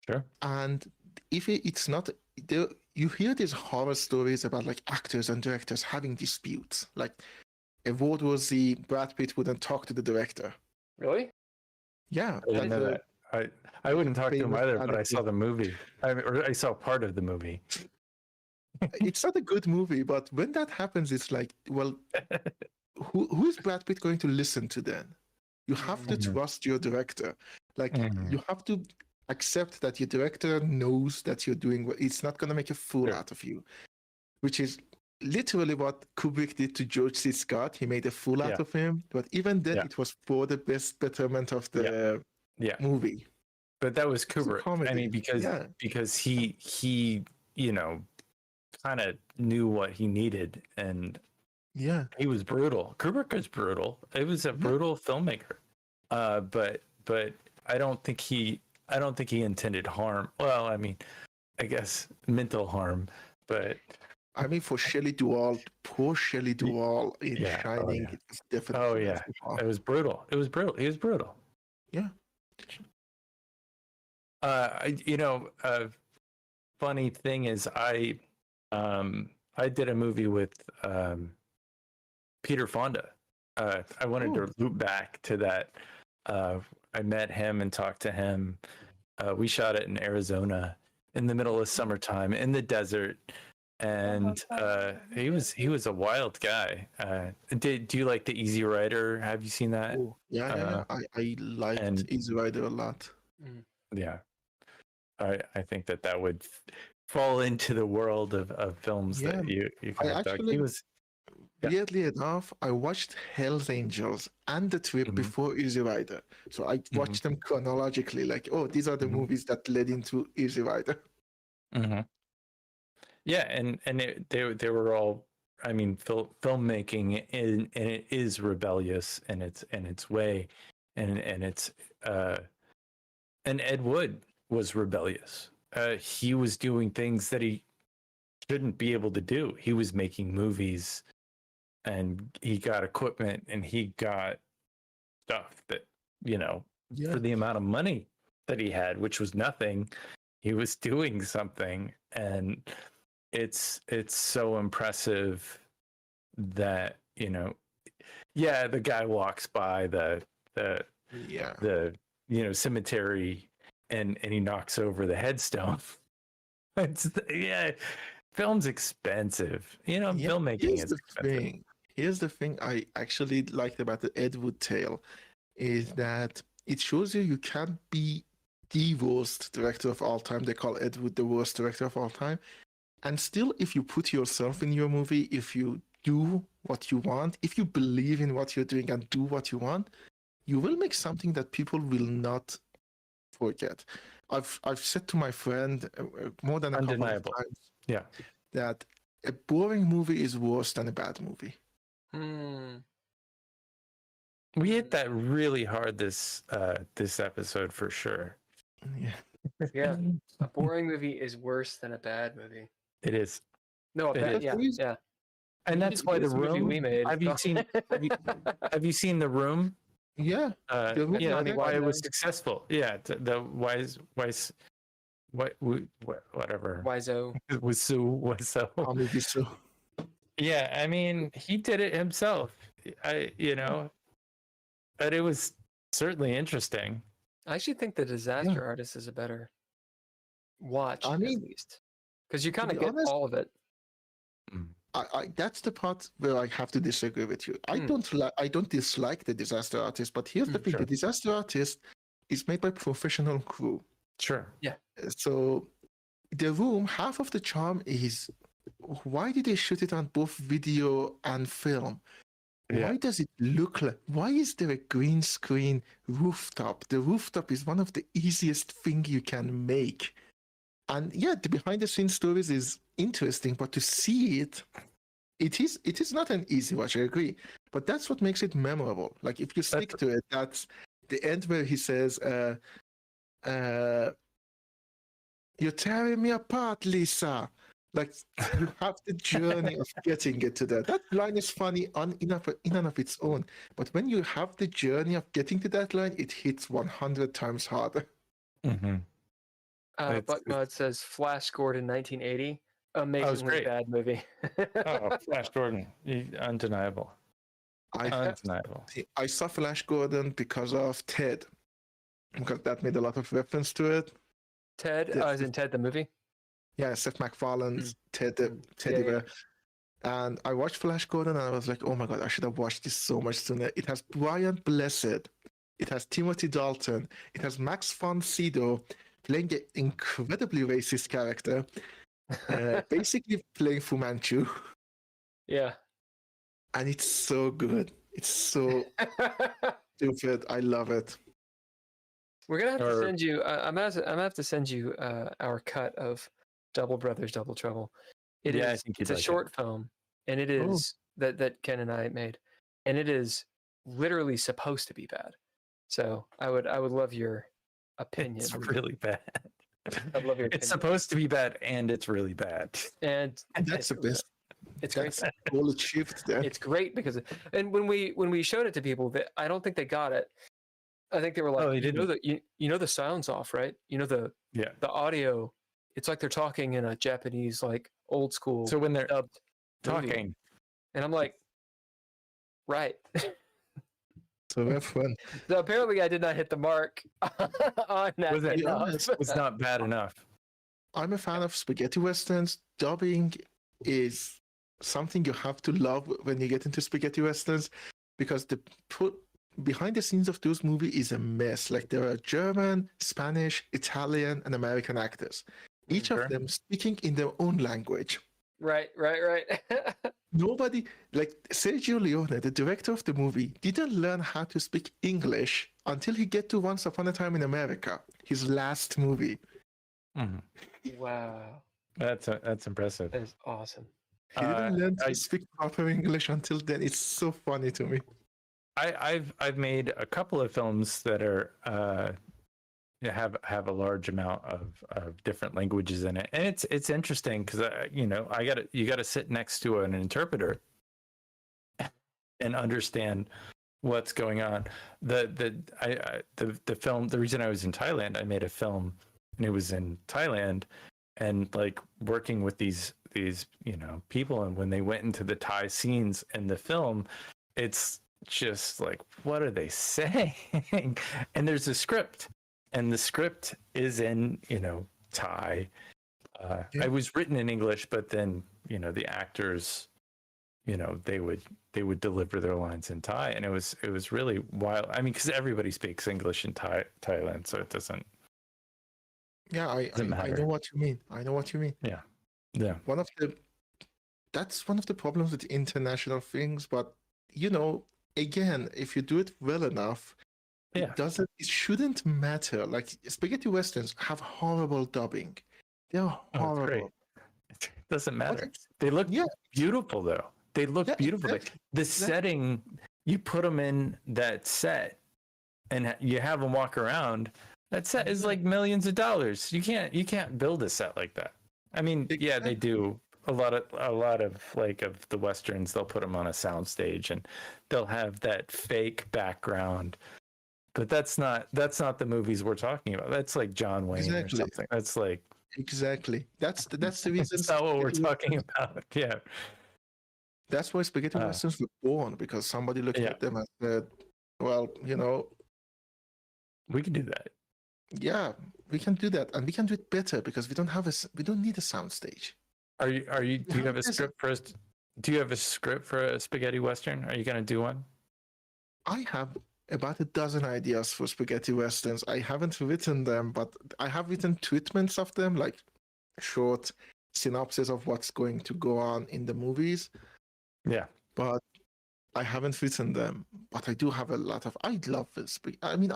Sure. And if it's not, you hear these horror stories about like actors and directors having disputes. Like a World War Z, Brad Pitt wouldn't talk to the director. Really? Yeah, I didn't know that. I wouldn't talk to him famous either, but I anecdote. saw the movie. I saw part of the movie. It's not a good movie, but when that happens, it's like, well, who is Brad Pitt going to listen to then? You have to trust your director. Like, you have to accept that your director knows that you're doing what it's not going to make a fool out of you, which is literally what Kubrick did to George C. Scott. He made a fool out of him, but even then, it was for the best betterment of the movie. But that was Kubrick. I mean, because he kind of knew what he needed, and he was brutal. Kubrick was brutal. It was a brutal filmmaker. But I don't think he intended harm. Well, I mean, I guess mental harm, but I mean, for Shelley Duvall, poor Shelley Duvall in Shining, it was definitely. It was brutal. He was brutal. Yeah. Funny thing is, I did a movie with Peter Fonda. I wanted to loop back to that. I met him and talked to him. We shot it in Arizona in the middle of summertime in the desert, and he was a wild guy. Do you like the Easy Rider? Have you seen that? Oh, yeah. I liked Easy Rider a lot. Yeah, I think that would fall into the world of films that you kind of dug. He was. Weirdly enough, I watched Hell's Angels and The Trip before Easy Rider. So I watched them chronologically, like, oh, these are the movies that led into Easy Rider. Yeah, and they were all, I mean, filmmaking and it is rebellious in its way, and it's and Ed Wood was rebellious. He was doing things that he shouldn't be able to do. He was making movies, and he got equipment, and he got stuff that, for the amount of money that he had, which was nothing, he was doing something. And it's so impressive that, the guy walks by the cemetery and he knocks over the headstone. Film's expensive. Filmmaking is expensive. Here's the thing I actually liked about the Ed Wood tale is that it shows you can't be the worst director of all time. They call Ed Wood the worst director of all time. And still, if you put yourself in your movie, if you do what you want, if you believe in what you're doing and do what you want, you will make something that people will not forget. I've said to my friend more than a couple of times that a boring movie is worse than a bad movie. We hit that really hard this episode for sure. Yeah, a boring movie is worse than a bad movie. It is. No, yeah. And that's why The Room. We made. Have you seen The Room? Yeah. Why it was successful. Yeah, whatever. Wiseau. Yeah, I mean, he did it himself. But it was certainly interesting. I actually think The Disaster Artist is a better watch, at least, because you kind of get all of it. That's the part where I have to disagree with you. I don't dislike The Disaster Artist, but here's the thing: The Disaster Artist is made by professional crew. Sure. Yeah. So, The Room, half of the charm is why did they shoot it on both video and film? Yeah. Why does it look like? Why is there a green screen rooftop? The rooftop is one of the easiest thing you can make. And the behind the scenes stories is interesting, but to see it is not an easy watch, I agree. But that's what makes it memorable. Like if you stick to it, that's the end where he says, you're tearing me apart, Lisa. Like you have the journey of getting it to that. That line is funny in and of its own. But when you have the journey of getting to that line, it hits 100 times harder. It says Flash Gordon 1980. Amazingly bad movie. Flash Gordon. Undeniable. Undeniable. I saw Flash Gordon because of Ted. Because that made a lot of reference to it. Ted? Is in Ted the movie? Yeah, Seth MacFarlane's Teddy Bear. And I watched Flash Gordon and I was like, oh my God, I should have watched this so much sooner. It has Brian Blessed. It has Timothy Dalton. It has Max von Sydow playing an incredibly racist character. Basically playing Fu Manchu. Yeah. And it's so good. It's so stupid. I love it. We're gonna have to send you. I'm gonna have to send you our cut of Double Brothers, Double Trouble. It's a short film, and it is that Ken and I made, and it is literally supposed to be bad. So I would love your opinion. It's really bad. I'd love your opinion. It's supposed to be bad, and it's really bad. And that's the best. It's great. All achieved there. It's great because, and when we showed it to people, that I don't think they got it. I think they were like, Oh, they you know didn't. you know the sound's off, right? You know the Yeah. audio. It's like they're talking in a Japanese, like old school So when they're dubbed movie. talking, And I'm like, right. So have fun. So apparently I did not hit the mark on that Was it- enough. it's not bad enough. I'm a fan of spaghetti westerns. Dubbing is something you have to love when you get into spaghetti westerns, because the behind the scenes of those movies is a mess. Like there are German, Spanish, Italian, and American actors, each Sure. of them speaking in their own language. Right. Nobody, like Sergio Leone, the director of the movie, didn't learn how to speak English until he get to Once Upon a Time in America, his last movie. Mhm. Wow. That's impressive. That is awesome. He didn't learn to I- speak proper English until then. It's so funny to me. I've made a couple of films that are have a large amount of different languages in it, and it's interesting because you got to sit next to an interpreter and understand what's going on. The film, the reason I was in Thailand, I made a film and it was in Thailand, and like working with these people, and when they went into the Thai scenes in the film, it's just like, what are they saying? And there's a script, and the script is in Thai. It was written in English, but then the actors, they would deliver their lines in Thai, and it was really wild. I mean, because everybody speaks English in Thailand, so it doesn't. Yeah, I matter. know what you mean. I know what you mean. Yeah. That's one of the problems with international things, but again, if you do it well enough, Yeah. it shouldn't matter. Like spaghetti westerns have horrible dubbing. They're Oh, it's horrible. great. It doesn't matter. it's- They look Yeah. beautiful, though. They look Yeah, beautiful. exactly. The setting, you put them in that set, and you have them walk around. That set is like millions of dollars. You can't build a set like that. I mean, yeah, they do a lot of like of the westerns. They'll put them on a soundstage, and they'll have that fake background. But that's not the movies we're talking about. That's like John Wayne or Exactly. something. That's like Exactly. That's the reason. that's not what we're spaghetti talking westerns- about. Yeah. That's why spaghetti westerns were born, because somebody looked Yeah. at them and said, "Well, We can do that. yeah, we can do that, and we can do it better because we don't need a soundstage." Do you have a this- script for do you have a script for a spaghetti western? Are you going to do one? I have about a dozen ideas for spaghetti westerns. I haven't written them, but I have written treatments of them, like short synopsis of what's going to go on in the movies. Yeah. But I haven't written them. But I do have a lot of. I love this. I mean,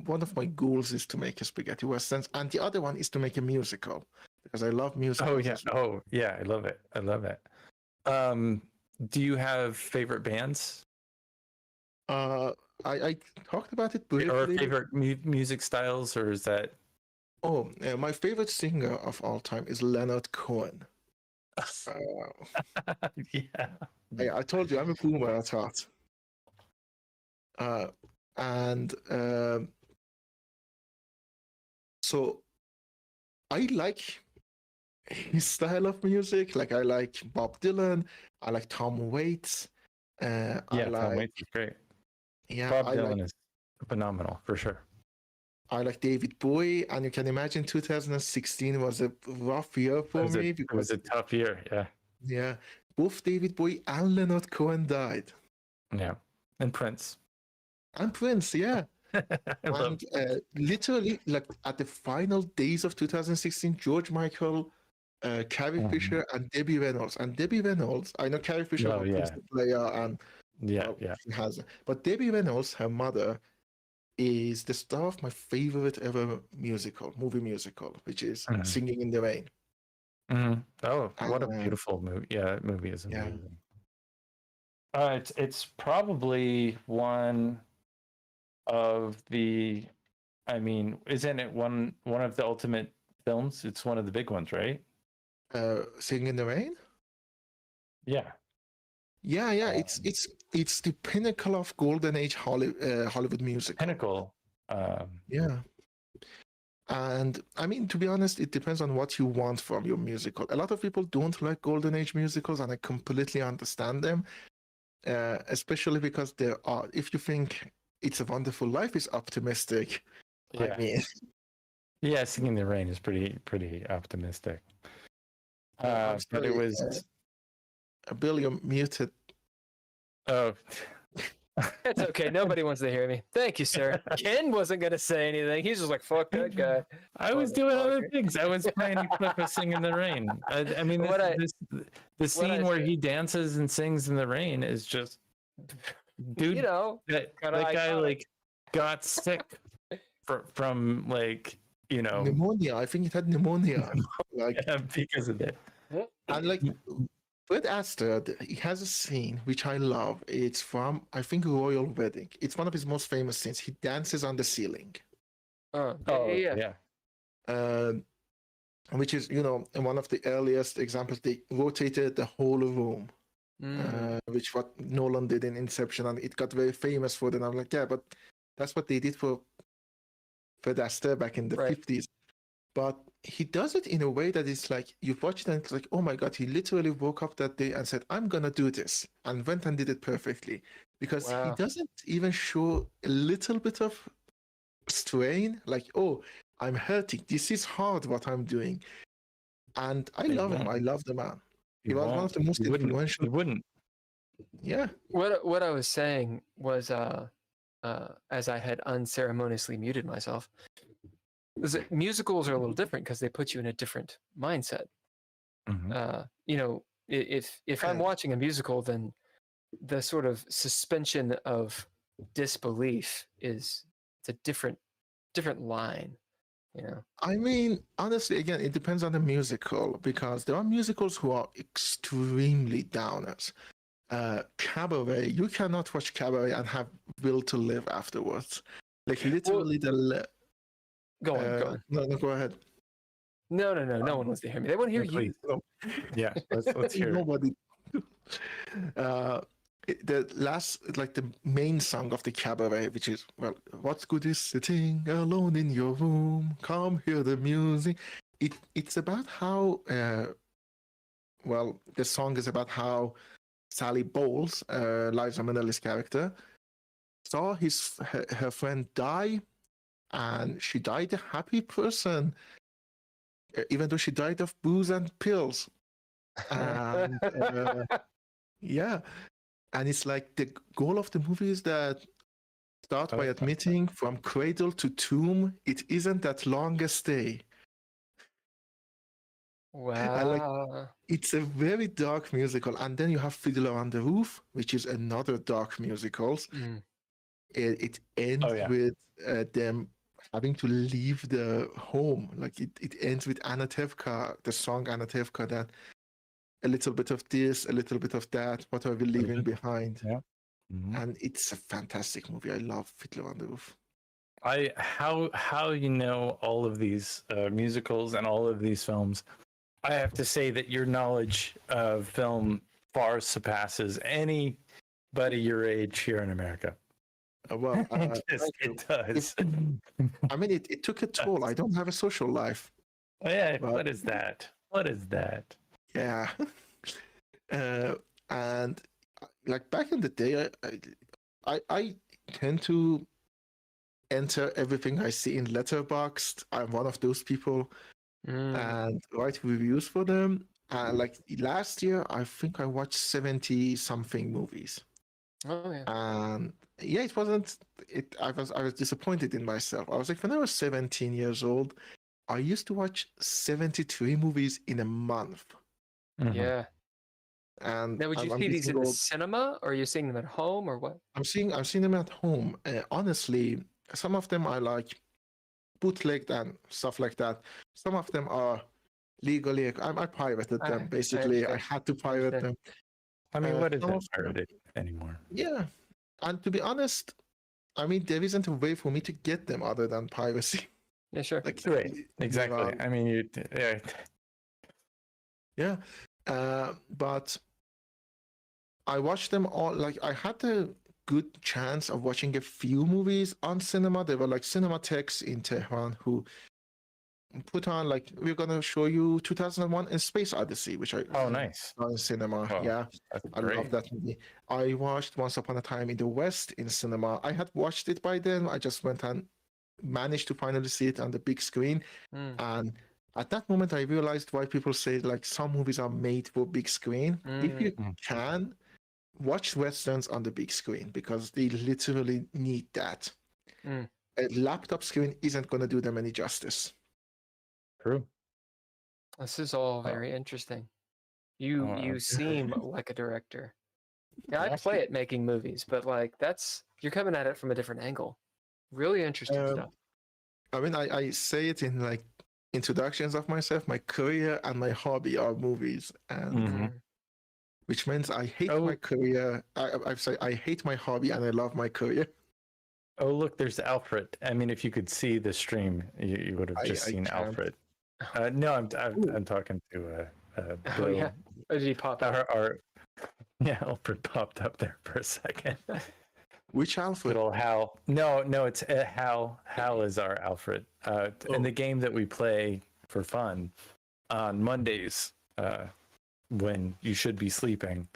one of my goals is to make a spaghetti westerns, and the other one is to make a musical because I love music. Oh yeah. Oh yeah. I love it. I love it. Do you have favorite bands I talked about it or briefly. favorite music styles, or is that? Oh, my favorite singer of all time is Leonard Cohen. Yeah. I told you I'm a boomer at heart. So I like his style of music. Like I like Bob Dylan. I like Tom Waits. Yeah. Tom Waits is great. Yeah, Bob I Dylan like is phenomenal for sure. I like David Bowie, and you can imagine 2016 was a rough year for me It because was a tough year. Yeah. both David Bowie and Leonard Cohen died. Yeah. And Prince. And Prince, yeah. I love. And literally, like at the final days of 2016, George Michael, Carrie Mhm. Fisher, and Debbie Reynolds. And Debbie Reynolds, I know Carrie Fisher, Oh, was yeah. the player, and Yeah. Yeah. she has. But Debbie Reynolds, her mother, is the star of my favorite ever movie musical, which is Mhm. Singing in the Rain. Mhm. Oh, what a Uh, beautiful movie! Yeah, that movie is Yeah. amazing. It's probably one of the. I mean, isn't it one of the ultimate films? It's one of the big ones, right? Singing in the Rain. Yeah. Yeah. It's the pinnacle of golden age Hollywood musical. Pinnacle. Yeah. And I mean, to be honest, it depends on what you want from your musical. A lot of people don't like Golden Age musicals, and I completely understand them, especially because there are, if you think It's a Wonderful Life is optimistic, Yeah. I mean, Yeah, Singing in the Rain is pretty optimistic. I'm But it sorry, was Bill, you're muted. oh It's okay. Nobody wants to hear me. Thank you, sir. Ken wasn't gonna say anything. He's just like, "Fuck that guy." I was doing other Motherfucker. things. I was playing a clip of Sing in the Rain. I mean, What I- the scene where said- he dances and sings in the rain is just, dude. You know, that kinda guy iconic. like got sick from like Pneumonia. I think it had pneumonia. Like, because of it. and like Fred Astaire, he has a scene which I love. It's from, I think, Royal Wedding. It's one of his most famous scenes. He dances on the ceiling, Oh yeah. which is, one of the earliest examples. They rotated the whole room, which what Nolan did in Inception, and it got very famous for it. And I'm like, yeah, but that's what they did for Fred Astaire back in the Right. 50s. But he does it in a way that it's like, you watch it and it's like, oh my God, he literally woke up that day and said, I'm going to do this, and went and did it perfectly. Because he Wow. doesn't even show a little bit of strain, like, oh, I'm hurting. This is hard what I'm doing. And I love him. I love the man. He was one of the most influential. He wouldn't. Yeah. What I was saying was, as I had unceremoniously muted myself, is that musicals are a little different because they put you in a different mindset. Mhm. If I'm Yeah. watching a musical, then the sort of suspension of disbelief it's a different line. I mean, honestly, again, it depends on the musical, because there are musicals who are extremely downers. Cabaret, you cannot watch Cabaret and have will to live afterwards. Like, literally, Go on. No, go ahead. No one wants to hear me. They want to hear Please. you. Yeah, let's hear it. Nobody. The last, like the main song of the Cabaret, which is, well, what's good is sitting alone in your room, come hear the music. It's about how, the song is about how Sally Bowles, Liza Minnelli's character, saw her friend die, and she died a happy person, even though she died of booze and pills. And yeah, and it's like the goal of the movie is that start by admitting from cradle to tomb, it isn't that long a stay. Wow. It's a very dark musical, and then you have Fiddler on the Roof, which is another dark musical. It ends with them having to leave the home. Like it ends with Anatevka, the song Anatevka, that a little bit of this, a little bit of that. What are we leaving behind? Yeah. Mm-hmm. And it's a fantastic movie. I love Fiddler on the Roof. How all of these musicals and all of these films. I have to say that your knowledge of film far surpasses anybody your age here in America. It does. I mean, it took a toll. I don't have a social life. Yeah, what is that? What is that? Yeah. And like back in the day, I tend to enter everything I see in Letterboxd. I'm one of those people, and write reviews for them. Like last year, I think I watched 70 something movies. Oh yeah. And yeah, it wasn't. I was disappointed in myself. I was like, when I was 17 years old, I used to watch 73 movies in a month. Mm-hmm. Yeah. And now, would you see these in the cinema, or are you seeing them at home, or what? I'm seeing them at home. Honestly, some of them I like bootlegged and stuff like that. Some of them are legally. I pirated them. Basically, I had to pirate them. I mean, what is that pirated anymore? Yeah, and to be honest, I mean, there isn't a way for me to get them other than piracy. Yeah, sure. Like, right. Exactly. I mean, yeah. But I watched them all. Like, I had the good chance of watching a few movies on cinema. There were like cinematics in Tehran who put on like, we're gonna show you 2001: A Space Odyssey, which I Nice. saw in cinema. Wow, Yeah, that's I great. love that movie. I watched Once Upon a Time in the West in cinema. I had watched it by then. I just went and managed to finally see it on the big screen. And at that moment, I realized why people say like some movies are made for big screen. If you can, watch westerns on the big screen because they literally need that. A laptop screen isn't going to do them any justice. True. This is all very interesting. You okay. seem like a director. Yeah, I play at making movies, but like you're coming at it from a different angle. Really interesting stuff. I mean, I say it in like introductions of myself. My career and my hobby are movies, and which means I hate my career. I say I hate my hobby and I love my career. Oh, look, there's Alfred. I mean, if you could see the stream, you would have just seen can't. Alfred. No, I'm talking to Bill. Oh yeah, did he pop out? Yeah, Alfred popped up there for a second. Which Alfred? Little Howl. No, it's Howl. Howl is our Alfred. In the game that we play for fun on Mondays, when you should be sleeping.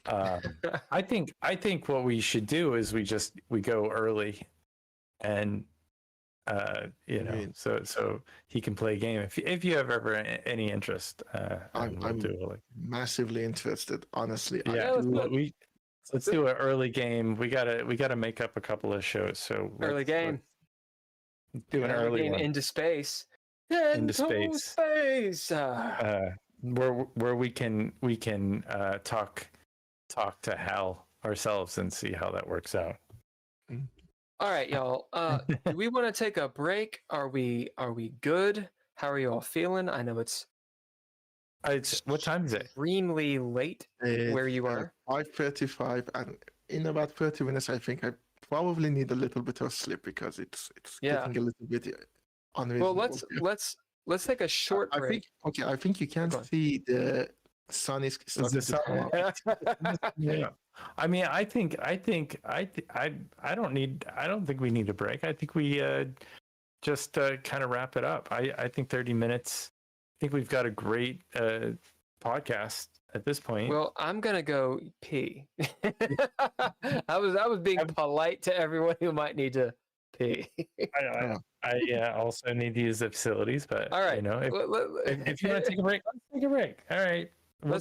I think what we should do is we go early, and so he can play a game if you have ever any interest. I'm massively interested, honestly. Yeah, let's do an early game. We gotta make up a couple of shows. So early game. Do an early one. Into space. Into space. Where we can talk to Hal ourselves and see how that works out. All right, y'all. Do we want to take a break? Are we good? How are you all feeling? I know it's what time is it? Extremely late where you are. 5:35, and in about 30 minutes, I think I probably need a little bit of sleep because it's getting a little bit unreasonable. Well, let's take a short break. I think you can see the sun is starting to come up. Yeah. I mean, I don't think we need a break. I think we just kind of wrap it up. I think 30 minutes. I think we've got a great podcast at this point. Well, I'm gonna go pee. I was being polite to everyone who might need to pee. I also need to use the facilities, but all right. If you want to take a break, let's take a break. All right, we'll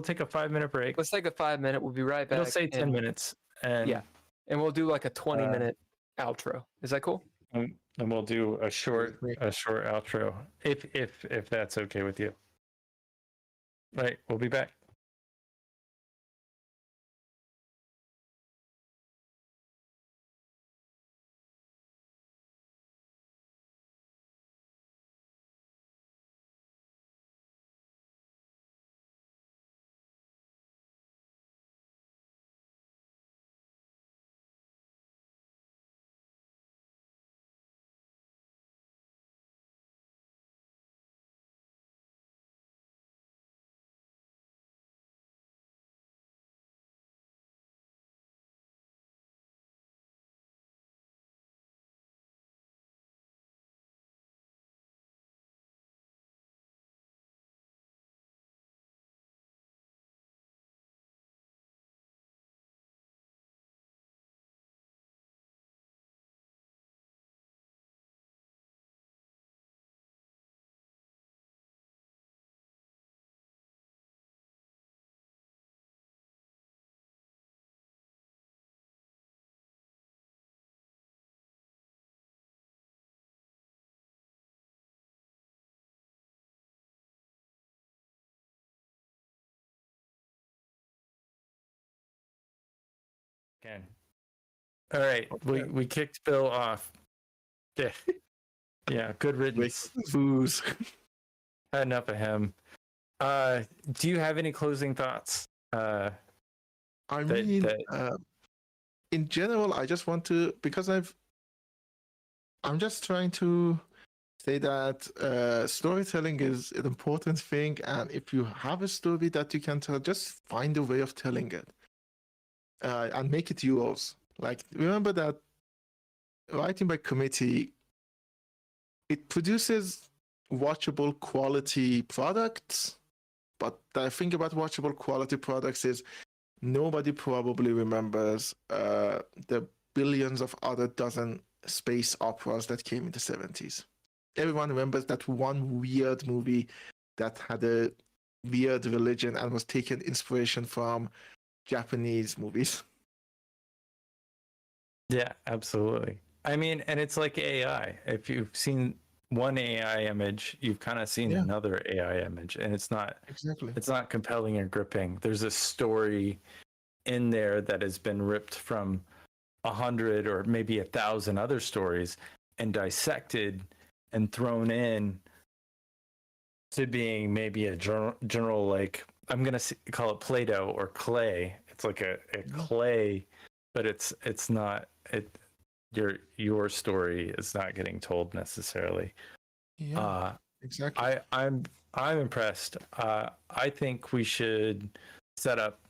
take a 5-minute break. Let's take a 5-minute. We'll be right back. We'll say 10 minutes, and and we'll do like a 20-minute outro. Is that cool? And we'll do a short outro if that's okay with you. Right, we'll be back. Again. All right, we kicked Bill off. Yeah, good riddance. Booze. Had enough of him. Do you have any closing thoughts? In general, I just want to, because I'm just trying to say that storytelling is an important thing, and if you have a story that you can tell, just find a way of telling it. and make it yours. Like, remember that writing by committee, it produces watchable quality products. But the thing about watchable quality products is nobody probably remembers the billions of other dozen space operas that came in the 70s. Everyone remembers that one weird movie that had a weird religion and was taking inspiration from Japanese movies. Yeah, absolutely. I mean, and it's like AI. If you've seen one AI image, you've kind of seen another AI image, and it's not compelling or gripping. There's a story in there that has been ripped from 100 or maybe 1,000 other stories and dissected and thrown in to being maybe a general, like, I'm gonna call it Play-Doh or clay. It's like a clay, but it's not it. Your story is not getting told necessarily. Yeah, exactly. I'm impressed. I think we should set up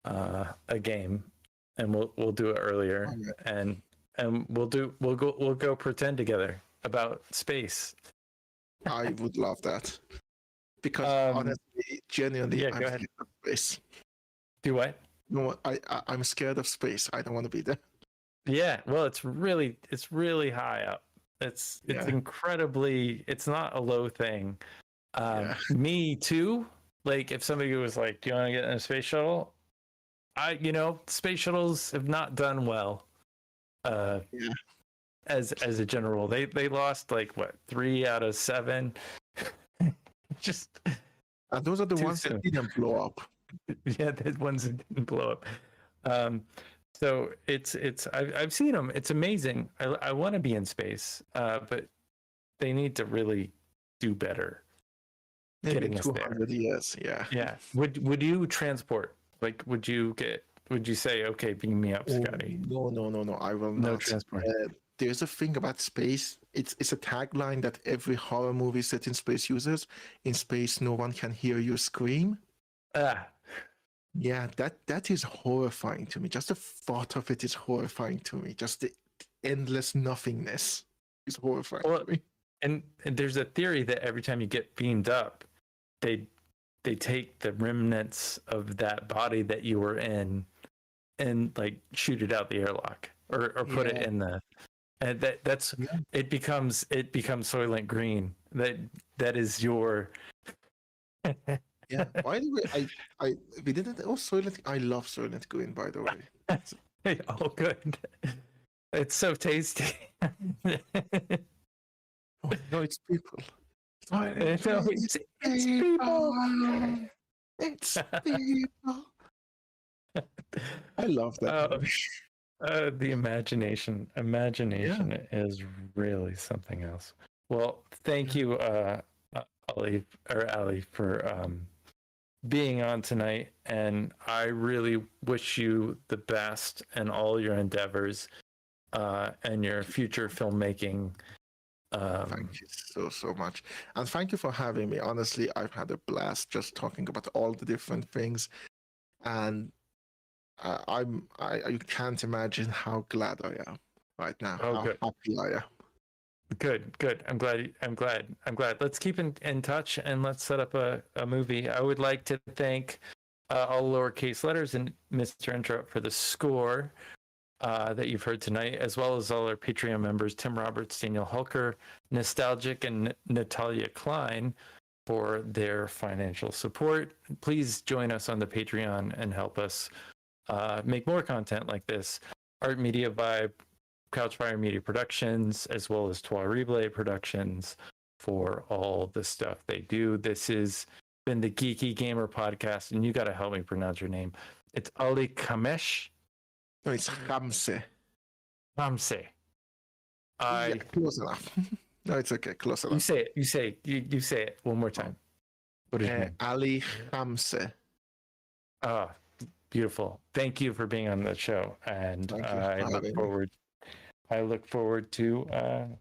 a game, and we'll do it earlier, and we'll go pretend together about space. I would love that, because honestly, genuinely, I'm scared of space. Do what? No, I'm scared of space. I don't want to be there. Yeah, well, it's really high up. It's incredibly. It's not a low thing. Me too. Like, if somebody was like, "Do you want to get in a space shuttle?" Space shuttles have not done well. As a general, they lost like what, 3 out of 7. Just. And those are the ones that didn't blow up. Yeah, the ones that didn't blow up. So I've seen them. It's amazing. I want to be in space, but they need to really do better. Maybe 200 years. Yeah. Yeah. Would you transport? Like, would you say, okay, beam me up, Scotty? No. I will not. No transport. There's a thing about space. It's a tagline that every horror movie set in space uses. In space, no one can hear you scream. Yeah, that is horrifying to me. Just the thought of it is horrifying to me. Just the endless nothingness is horrifying to me. And there's a theory that every time you get beamed up, they take the remnants of that body that you were in and like shoot it out the airlock or put it in the, and it becomes Soylent Green. That is your. Yeah. By the way, we didn't. Oh, Soylent. I love Soylent Green. By the way. Oh, good. It's so tasty. Oh, no, it's people. It's people. It's people. I love that. The imagination is really something else. Well, thank you, Ali for being on tonight, and I really wish you the best in all your endeavors and your future filmmaking. Thank you so much, and thank you for having me. Honestly, I've had a blast just talking about all the different things, and you can't imagine how glad I am right now. How happy I am. Good. I'm glad. Let's keep in touch, and let's set up a movie. I would like to thank all lowercase letters and Mr. Interrupt for the score that you've heard tonight, as well as all our Patreon members, Tim Roberts, Daniel Hulker, Nostalgic, and Natalia Cline for their financial support. Please join us on the Patreon and help us make more content like this. Art Media by Couchfire Media Productions, as well as Trois Reblay Productions for all the stuff they do. This has been the Geeky Gamer Podcast, and you got to help me pronounce your name. It's Ali Khamseh. No, it's Khamseh. Khamseh. Yeah, close enough. No, it's okay. Close enough. You say it one more time. What is your name? Ali Khamseh. Ah, beautiful. Thank you for being on the show, and I look forward to